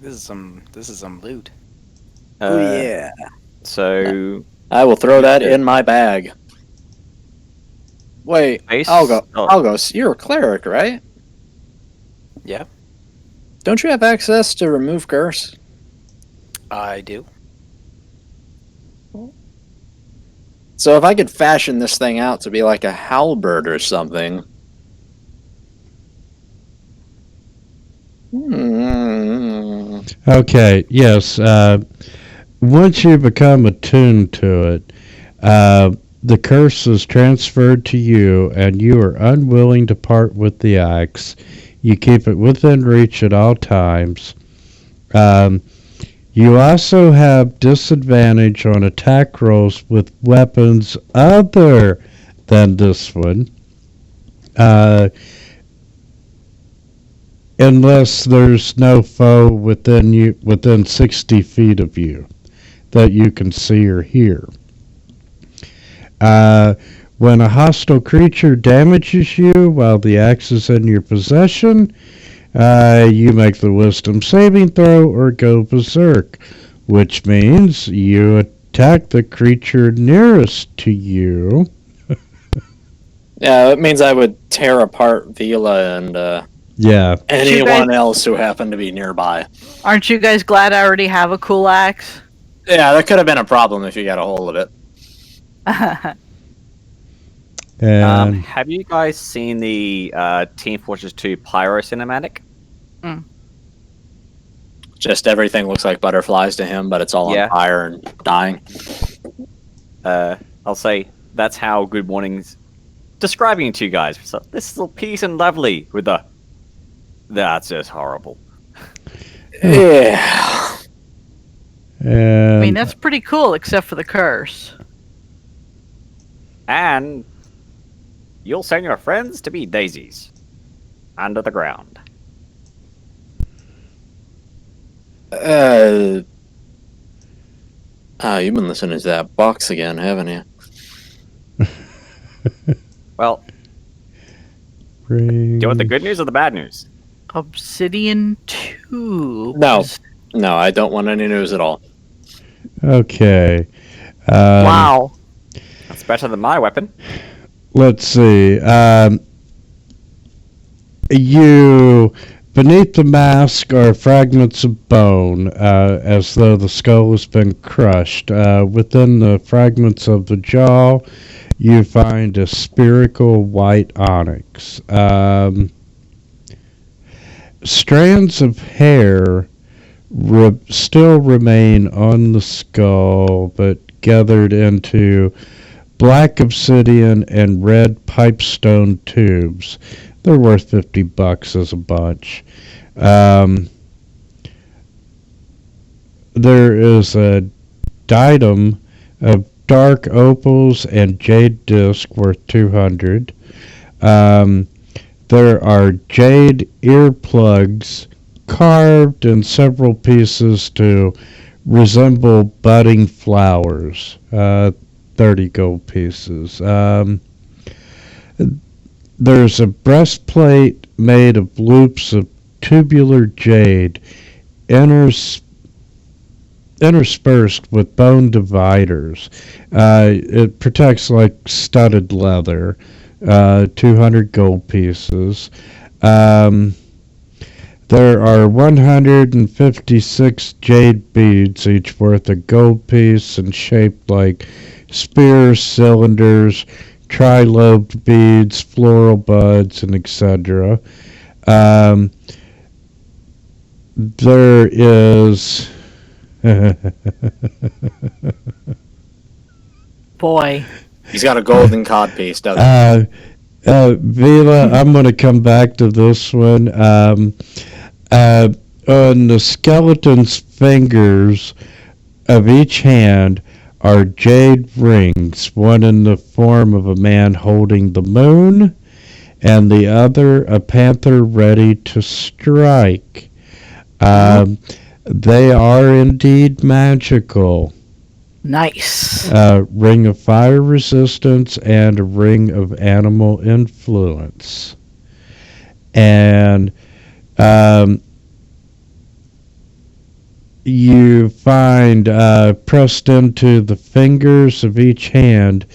This is some loot. Uh, So I will throw that in my bag. Wait, Ace? Algos, Oh. Algos, you're a cleric, right? Yeah, Don't you have access to remove curse? I do. So if I could fashion this thing out to be like a halberd or something. Okay, yes. Once you become attuned to it, the curse is transferred to you, and you are unwilling to part with the axe. You keep it within reach at all times. You also have disadvantage on attack rolls with weapons other than this one. Unless there's no foe within 60 feet of you that you can see or hear. When a hostile creature damages you while the axe is in your possession, you make the wisdom saving throw or go berserk, which means you attack the creature nearest to you. Yeah, it means I would tear apart Vila and Yeah. anyone else who happened to be nearby. Aren't you guys glad I already have a cool axe? Yeah, that could have been a problem if you got a hold of it. And have you guys seen the Team Fortress 2 Pyro cinematic? Just everything looks like butterflies to him, but it's all Yeah. on fire and dying. I'll say that's how Good Morning's describing it to you guys. So this is all peace and lovely with the. That's just horrible. Yeah. and I mean, that's pretty cool, except for the curse. And you'll send your friends to be daisies under the ground. You've been listening to that box again, haven't you? Well, do you want the good news or the bad news? Obsidian tubes. No, I don't want any news at all. Okay. Wow. That's better than my weapon. Let's see. Beneath the mask are fragments of bone, as though the skull has been crushed. Within the fragments of the jaw, you find a spherical white onyx. Strands of hair still remain on the skull, but gathered into black obsidian and red pipestone tubes. They're worth $50 as a bunch. There is a diadem of dark opals and jade disc worth $200. There are jade earplugs carved in several pieces to resemble budding flowers. 30 gold pieces. There's a breastplate made of loops of tubular jade interspersed with bone dividers. It protects like studded leather. 200 gold pieces. There are 156 jade beads, each worth a gold piece and shaped like spears, cylinders, tri-lobed beads, floral buds, and etc. There is... Boy. He's got a golden codpiece, doesn't he? Vila, I'm going to come back to this one. On the skeleton's fingers of each hand are jade rings, one in the form of a man holding the moon, and the other a panther ready to strike. They are indeed magical. Nice. Ring of fire resistance and a ring of animal influence. And you find pressed into the fingers of each hand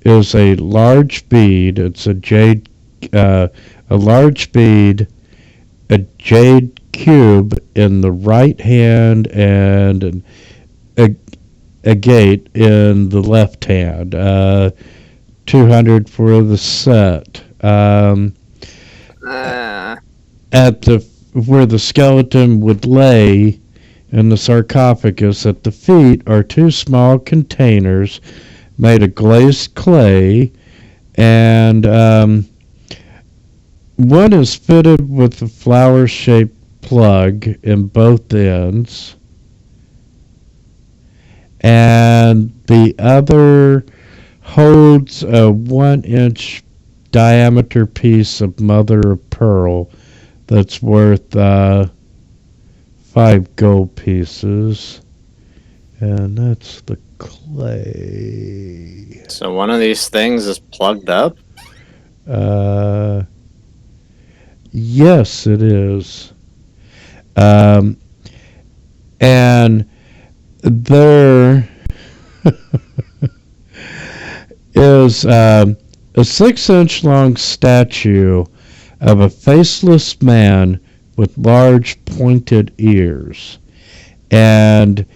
is a large bead. It's a jade, a large bead, a jade cube in the right hand, and a gate in the left hand. 200 for the set. At the where the skeleton would lay in the sarcophagus at the feet are two small containers made of glazed clay, and one is fitted with a flower-shaped plug in both ends, and the other holds a 1-inch diameter piece of mother of pearl that's worth 5 gold pieces, and that's the clay. So one of these things is plugged up? Yes, it is. And there is a 6-inch long statue of a faceless man with large pointed ears. And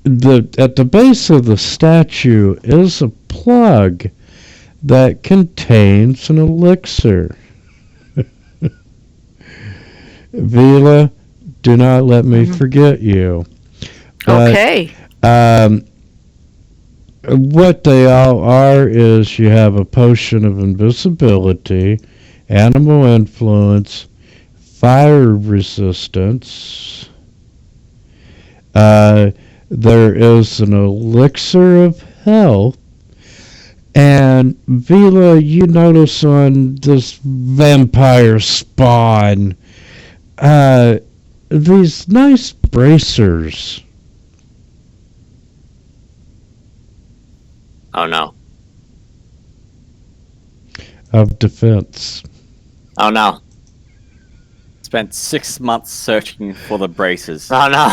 at the base of the statue is a plug that contains an elixir. Vila, do not let me forget you. But, Okay. what they all are is you have a potion of invisibility, animal influence, fire resistance. There is an elixir of health. And Vila, you notice on this vampire spawn, these nice bracers. Oh no. Of defense. Oh no. Spent 6 months searching for the braces. Oh no.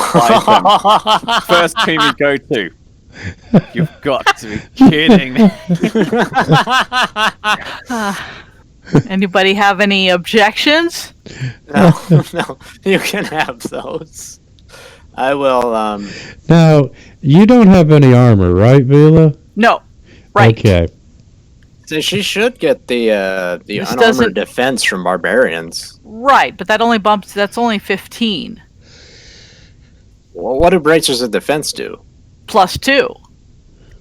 First team you go to. You've got to be kidding me. Anybody have any objections? No, no. You can have those. I will, Now, you don't have any armor, right, Vila? No. Right. Okay. so she should get the This unarmored doesn't- defense from barbarians. Right, but that only bumps. That's only 15 Well, what do bracers of defense do? plus 2,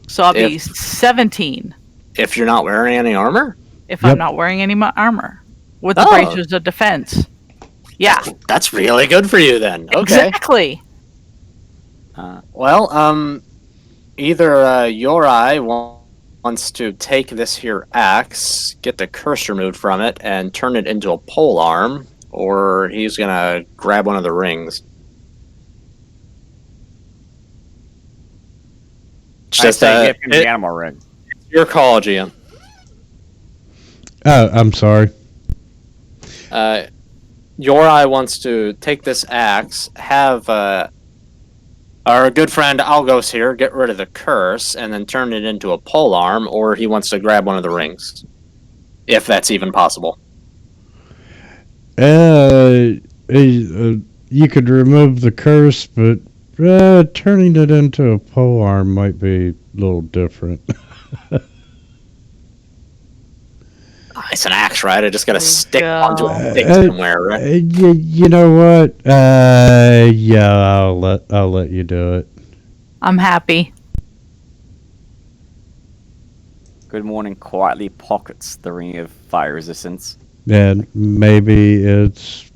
so I'll be If- 17 If you're not wearing any armor? if Yep. I'm not wearing any armor with the Oh. bracers of defense. Yeah. That's really good for you then. Okay. Exactly. Well, either Yorai wants to take this here axe, get the curse removed from it, and turn it into a pole arm, or he's gonna grab one of the rings. It's I just say give him the animal ring. your call, GM. I'm sorry. Yorai wants to take this axe, have our good friend Algos here get rid of the curse, and then turn it into a polearm, or he wants to grab one of the rings. If that's even possible. You could remove the curse, but turning it into a polearm might be a little different. It's an axe, right? I just gotta stick go. onto a stick somewhere, right? You know what? Yeah, I'll let you do it. I'm happy. Good morning quietly pockets the ring of fire resistance. And maybe it's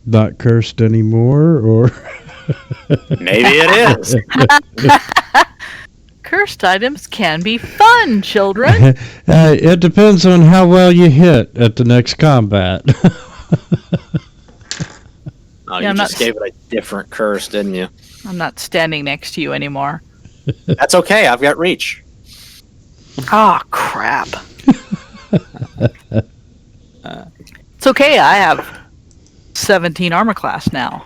not cursed anymore, or Maybe it is. Cursed items can be fun, children. It depends on how well you hit at the next combat. Oh, Yeah, you just gave it a different curse, didn't you? I'm not standing next to you anymore. That's okay. I've got reach. Ah, crap. It's okay, I have 17 armor class now.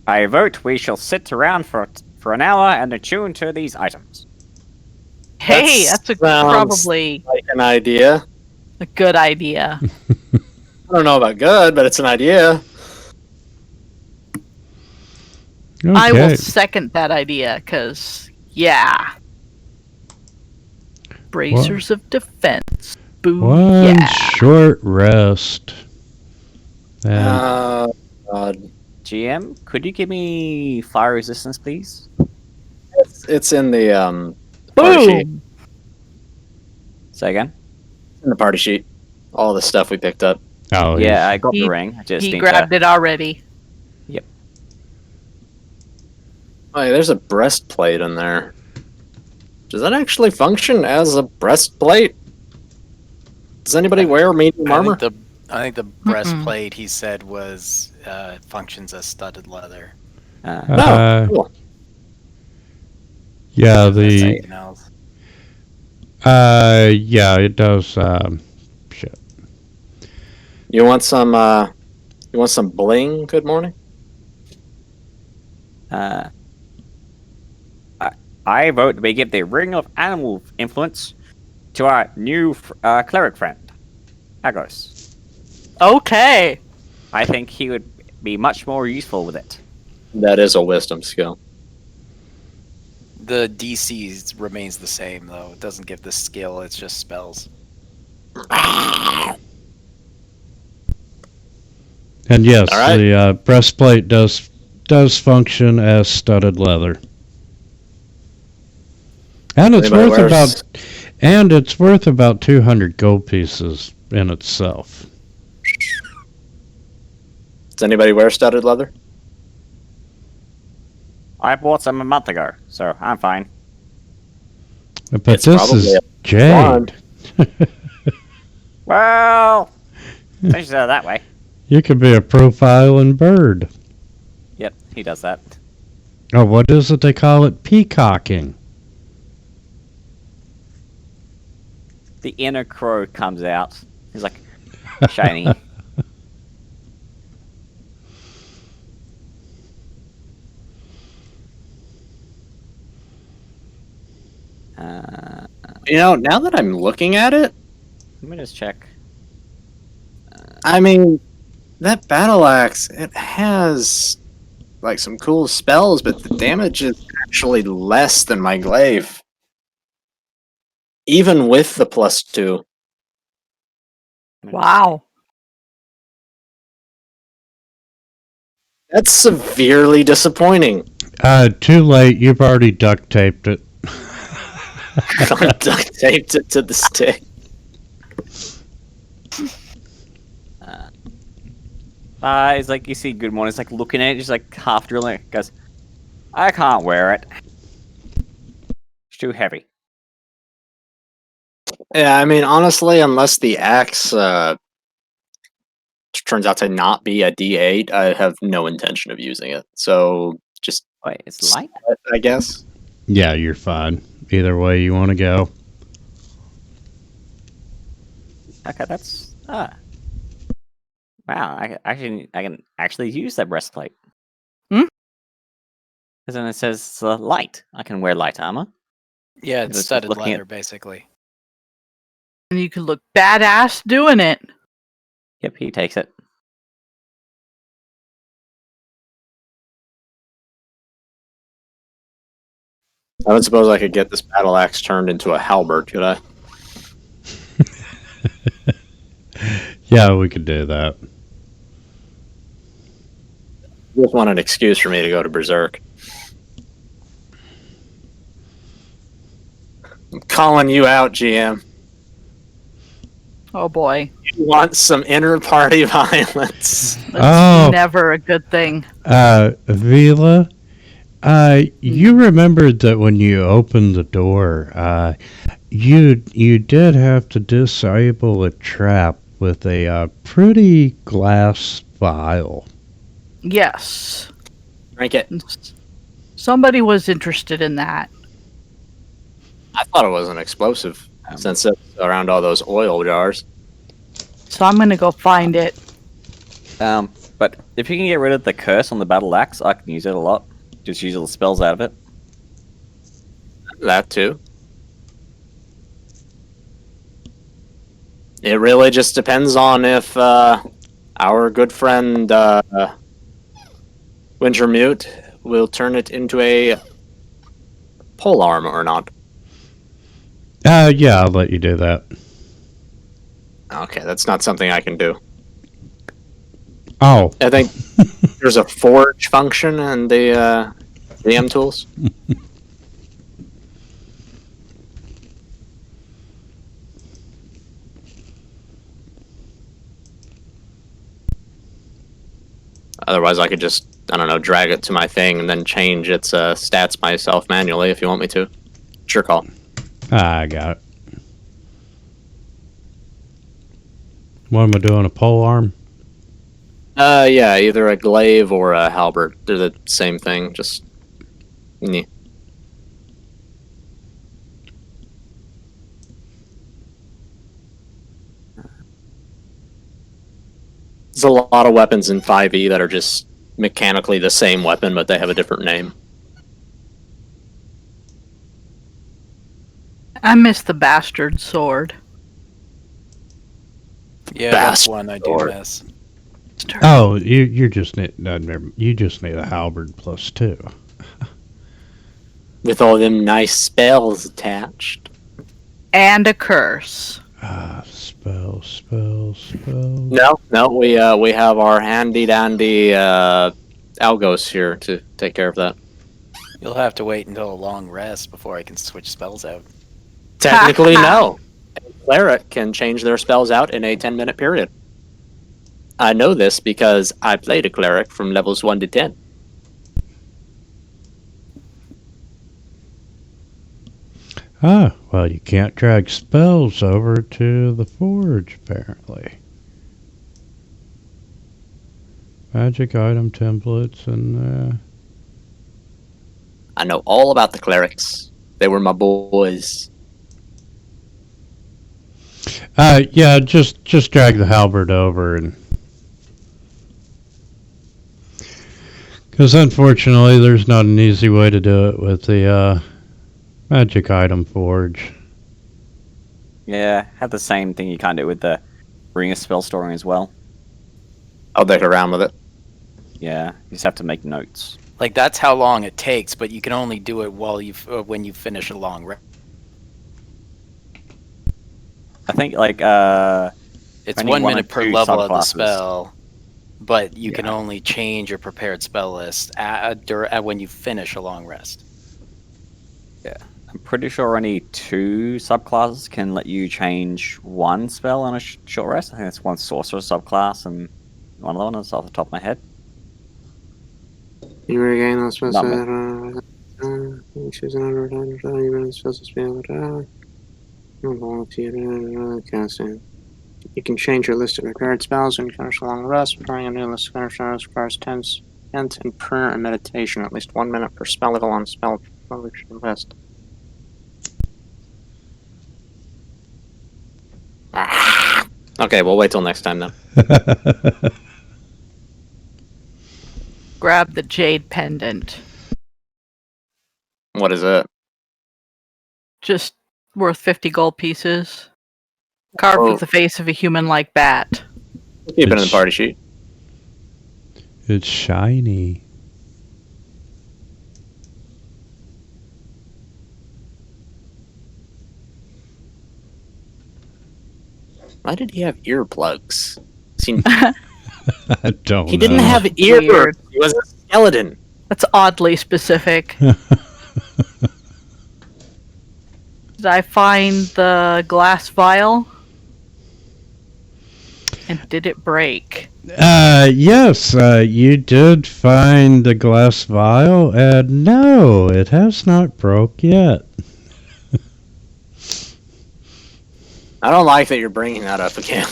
I vote we shall sit around for an hour and attune to these items. Hey, that's sounds probably like an idea. a good idea. I don't know about good, but it's an idea. I will Okay. second that idea, because, yeah. Bracers of defense. Boo, One yeah. short rest. And God. GM, could you give me fire resistance, please? It's in the party sheet. Boom! Say again? In the party sheet. All the stuff we picked up. oh, Yeah, I got He- the ring. I just He need grabbed it already. Oh, yeah, there's a breastplate in there. Does that actually function as a breastplate? Does anybody wear medium armor? I think the breastplate he said was functions as studded leather. No. Cool. yeah, That's the something else. yeah, it does. Shit. You want some bling? Good morning. I vote we give the ring of animal influence to our new cleric friend, Agos. Okay. I think he would be much more useful with it. That is a wisdom skill. The DC remains the same though. It doesn't give the skill. It's just spells. And yes, All right. the breastplate does function as studded leather. And it's worth about 200 gold pieces in itself. Does anybody wear studded leather? I bought some a month ago, so I'm fine. But It's this probably is a Jade. Well, think about it that way. You could be a profiling bird. Yep, he does that. Oh, what is it they call it? Peacocking. The inner crow comes out. He's like shiny. You know, now that I'm looking at it, Let me just check. I mean, that battle axe, it has like some cool spells, but the damage is actually less than my glaive. Even with the +2. Wow. That's severely disappointing. Too late. You've already duct taped it. I duct taped it to the stick. He's like, you see Good Morning, he's like looking at it, just like half drilling it. Goes, I can't wear it. It's too heavy. Yeah, I mean, honestly, unless the axe turns out to not be a D8, I have no intention of using it. So just, Wait, it's light? I guess. Yeah, you're fine. Either way you want to go. Okay, that's wow. I can actually use that breastplate. Hmm? Because then it says light. I can wear light armor. Yeah, If it's it's studded looking leather, at- basically. And you can look badass doing it. Yep, he takes it. I don't suppose I could get this battle axe turned into a halberd, could I? Yeah, we could do that. Just want an excuse for me to go to Berserk. I'm calling you out, GM. Oh boy. You want some inner party violence? That's Oh. never a good thing. Vila, you remembered that when you opened the door, you did have to disable a trap with a pretty glass vial. Yes. Drink it. Somebody was interested in that. I thought it was an explosive, since it's around all those oil jars. So I'm gonna go find it. But if you can get rid of the curse on the battle axe, I can use it a lot. Just use all the spells out of it. That too. It really just depends on if our good friend Wintermute will turn it into a pole arm or not. Yeah, I'll let you do that. Okay, that's not something I can do. Oh. I think there's a forge function in the DM tools. Otherwise, I could just, I don't know, drag it to my thing and then change its stats myself manually if you want me to. Sure call. I got it. What am I doing? A pole arm? Yeah, either a glaive or a halberd. They're the same thing, just... Meh. There's a lot of weapons in 5e that are just mechanically the same weapon, but they have a different name. I miss the bastard sword. Yeah, that's Bastard. one I do miss. Oh, you just need you just need a halberd plus 2. With all them nice spells attached. And a curse. Spells. No, we have our handy dandy Algos here to take care of that. You'll have to wait until a long rest before I can switch spells out. Technically, no. A cleric can change their spells out in a 10-minute period. I know this because I played a cleric from levels 1 to 10. Ah, well, you can't drag spells over to the forge, apparently. Magic item templates and I know all about the clerics. They were my boys. yeah, just drag the halberd over and because unfortunately there's not an easy way to do it with the magic item forge. Yeah, have the same thing you can't do with the ring of spell storing as well. I'll dick around with it. Yeah, you just have to make notes. Like, that's how long it takes, but you can only do it while when you finish a long rest. I think like It's only 1 one or minute per two level of the subclasses. spell, but you can Yeah. only change your prepared spell list when you finish a long rest. I'm pretty sure only 2 subclasses can let you change one spell on a short rest. I think that's one sorcerer subclass and one other one that's off the top of my head. You regain those spells. Not Choose another casting. You can change your list of prepared spells when you finish a long rest. Preparing a new list of finished spells requires 10 and prayer and meditation, at least 1 minute per spell level on spell Function West. Ah. Okay, we'll wait till next time then. Grab the jade pendant. What is it? Just worth 50 gold pieces. Carved Oh. with the face of a human-like bat. Keep it in the It's- party sheet. It's shiny. Why did he have earplugs? Seemed I don't he didn't know. have ears. Weird. He was a skeleton. That's oddly specific. Did I find the glass vial? And did it break? Yes, you did find the glass vial, and no, it has not broke yet. I don't like that you're bringing that up again.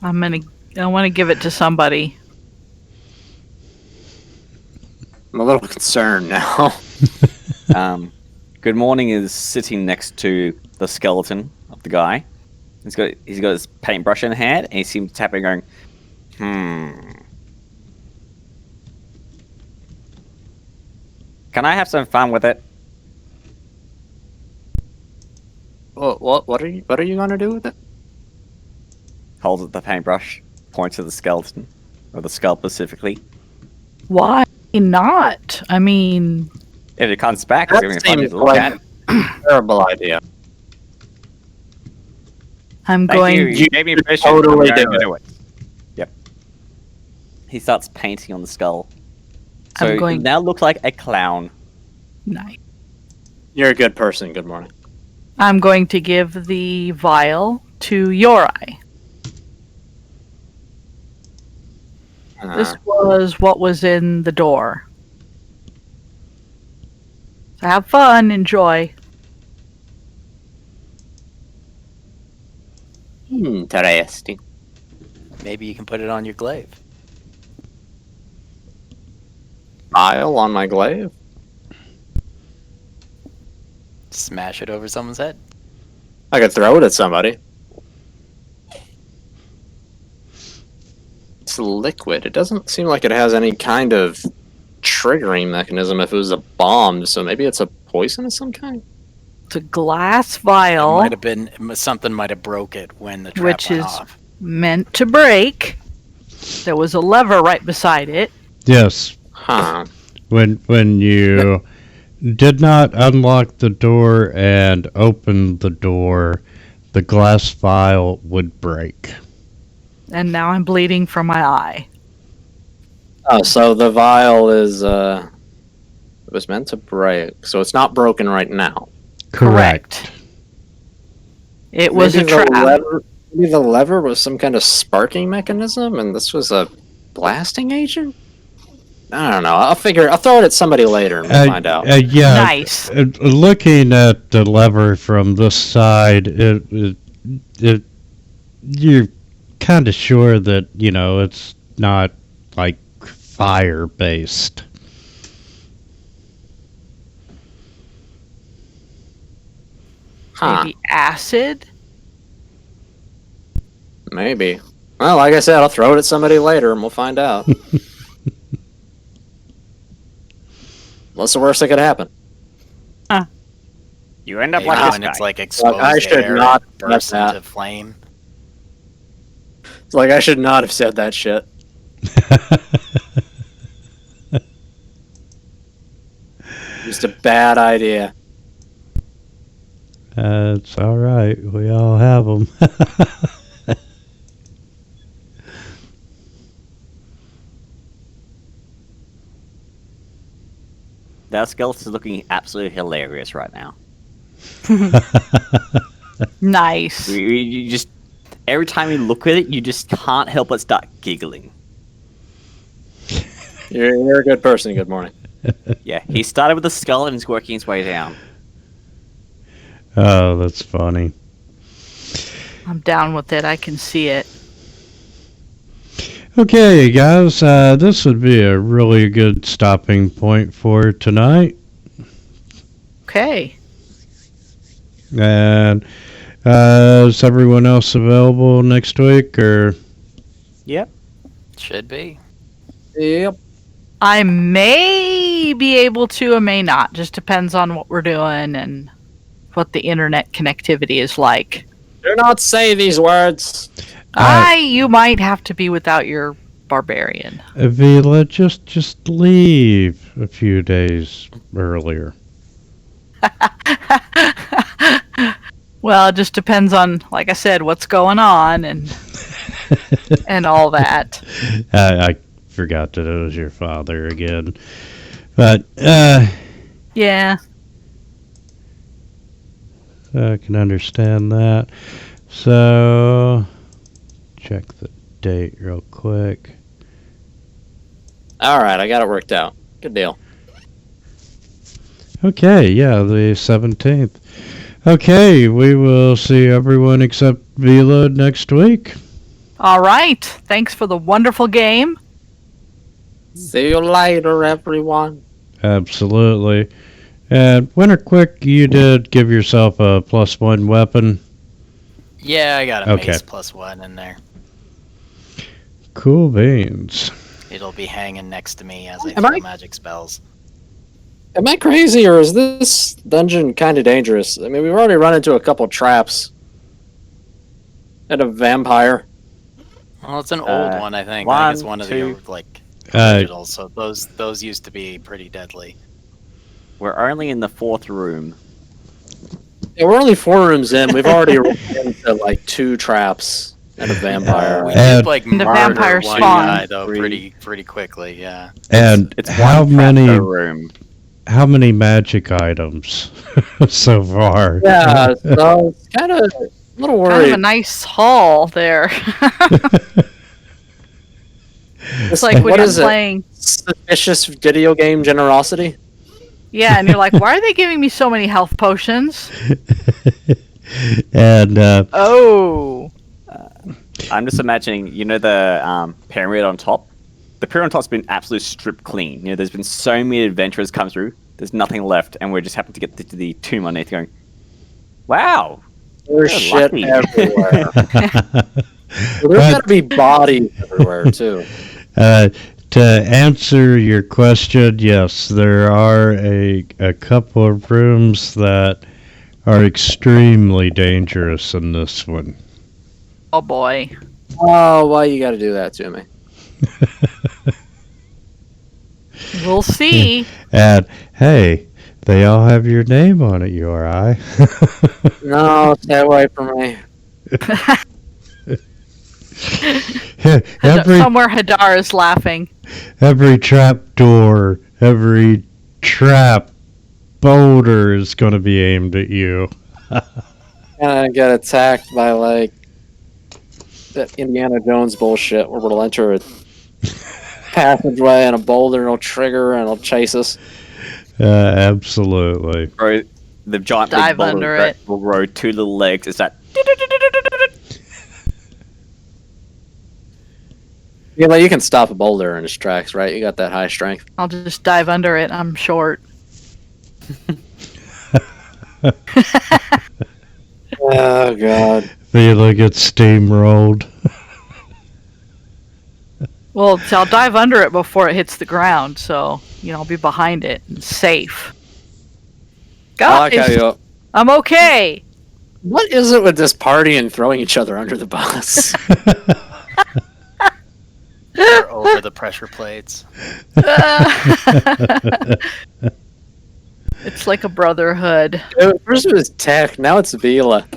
I want to give it to somebody. I'm a little concerned now. Good Morning is sitting next to the skeleton of the guy. He's got his paintbrush in hand, and he seems tapping, going, Can I have some fun with it? What are you gonna do with it? Holds up the paintbrush, points to the skeleton, or the skull specifically. Why not? I mean, If it comes back, it's That going to be fun seems to look like at. a terrible idea. I'm Thank going. you. You gave me permission. totally I'm going do to do it. Yep. He starts painting on the skull. So I'm going- it now looks like a clown. Nice. You're a good person. Good morning. I'm going to give the vial to Yorai. This was what was in the door. So have fun, enjoy. Interesting. Maybe you can put it on your glaive. Vial on my glaive. Smash it over someone's head. I could throw it at somebody. It's liquid. It doesn't seem like it has any kind of triggering mechanism if it was a bomb, so maybe it's a poison of some kind? It's a glass It vial might have been something. Might have broke it when the trap Which went is- off. meant to break. There was a lever right beside it. Yes, Huh. when you did not unlock the door and open the door, the glass vial would break. And now I'm bleeding from my eye. Oh, so the vial is, it was meant to break, so it's not broken right now. Correct. It was Maybe a trap. Maybe the lever was some kind of sparking mechanism, and this was a blasting agent? I don't know. I'll throw it at somebody later and we'll find out. Yeah. Nice. Looking at the lever from this side, you're kind of sure that it's not like fire based. Huh. Maybe acid? Maybe. Well, like I said, I'll throw it at somebody later and we'll find out. What's the worst that could happen? You end up Maybe like this when guy. it's like exposed I should air, not it bursts have that. into flame. It's like I should not have said that shit. Just a bad idea. It's all right. We all have them. That skeleton's looking absolutely hilarious right now. Nice. You just every time you look at it, you just can't help but start giggling. You're a good person. Good morning. Yeah, he started with the skull and he's working his way down. Oh, that's funny. I'm down with it. I can see it. Okay, guys, this would be a really good stopping point for tonight. Okay. And is everyone else available next week, or? Yep. Should be. Yep. I may be able to, I may not. Just depends on what we're doing and what the internet connectivity is like. Do not say these words. You might have to be without your barbarian. Avila, just leave a few days earlier. Well, it just depends on, like I said, what's going on and and all that. I forgot that it was your father again. But, Yeah. I can understand that. So, check the date real quick. All right, I got it worked out. Good deal. Okay, yeah, the 17th. Okay, we will see everyone except Vila next week. All right. Thanks for the wonderful game. See you later, everyone. Absolutely. And Winter Quick, you did give yourself a +1 weapon. Yeah, I got a Okay. mace +1 in there. Cool beans. It'll be hanging next to me as I Am throw I- magic spells. Am I crazy, or is this dungeon kind of dangerous? I mean, we've already run into a couple traps. And a vampire. Well, it's an old one, I think. one, I think it's one of two. the like Uh, originals. So those used to be pretty deadly. We're only in the 4th room. Yeah, we're only 4 rooms in. We've already run into like 2 traps and a vampire. We And- did like And the murder vampire one spawn. guy though Three. pretty quickly. Yeah. and It's how one trap many per room. magic its so far? Yeah, so it's kind of a little Kind worried. of a nice haul there. It's like when What you're is it? playing. Suspicious video game generosity. Yeah, and you're like, why are they giving me so many health potions? And Oh. I'm just imagining, you know, the pyramid on top? The pyramid on top's been absolutely stripped clean. You know, there's been so many adventurers come through. There's nothing left, and we're just happen to get to the tomb underneath going, wow. There's You're shit lucky. everywhere. There's got to be bodies everywhere too. To answer your question, yes, there are a couple of rooms that are extremely dangerous in this one. Oh boy. Oh, why you got to do that to me? We'll see. And hey, they all have your name on it, URI. No, stay away from me. every Somewhere Hadar is laughing. every trap door, every trap boulder is going to be aimed at you. And I get attacked by like that Indiana Jones bullshit where we'll enter a passageway and a boulder will trigger and it'll chase us. Absolutely. Bro, the giant big Dive boulder under that it. will grow 2 little legs. It's that. Yeah, like you can stop a boulder in its tracks, right? You got that high strength. I'll just dive under it. I'm short. Oh god. Vila gets steamrolled. Well, I'll dive under it before it hits the ground, so I'll be behind it and safe. I like how Guys, you. I'm okay. What is it with this party and throwing each other under the bus? Or over the pressure plates. It's like a brotherhood. First it was Tech, now it's Vila.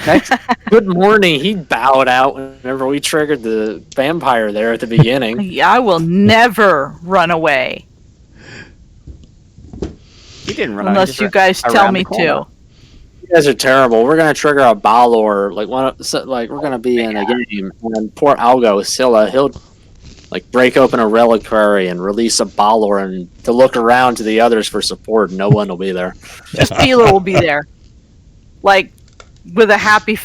Next, good morning. He bowed out whenever we triggered the vampire there at the beginning. I will never run away You didn't run unless you guys tell around me the corner. to. You guys are terrible. We're gonna trigger a Balor, like we're gonna be in a game, and then poor Algo Scylla, he'll like break open a reliquary and release a Balor, and to look around to the others for support. No one will be there. Just Fila will be there, like with a happy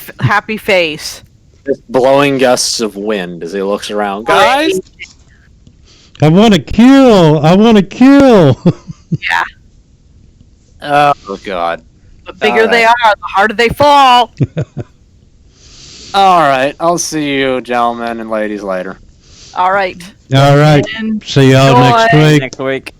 face. Just blowing gusts of wind as he looks around. Guys, I want to kill. I want to kill. Yeah. oh god. The bigger All they right. are, the harder they fall. All right, I'll see you, gentlemen and ladies, later. All right. All right. And See y'all next Enjoy. week. Next week.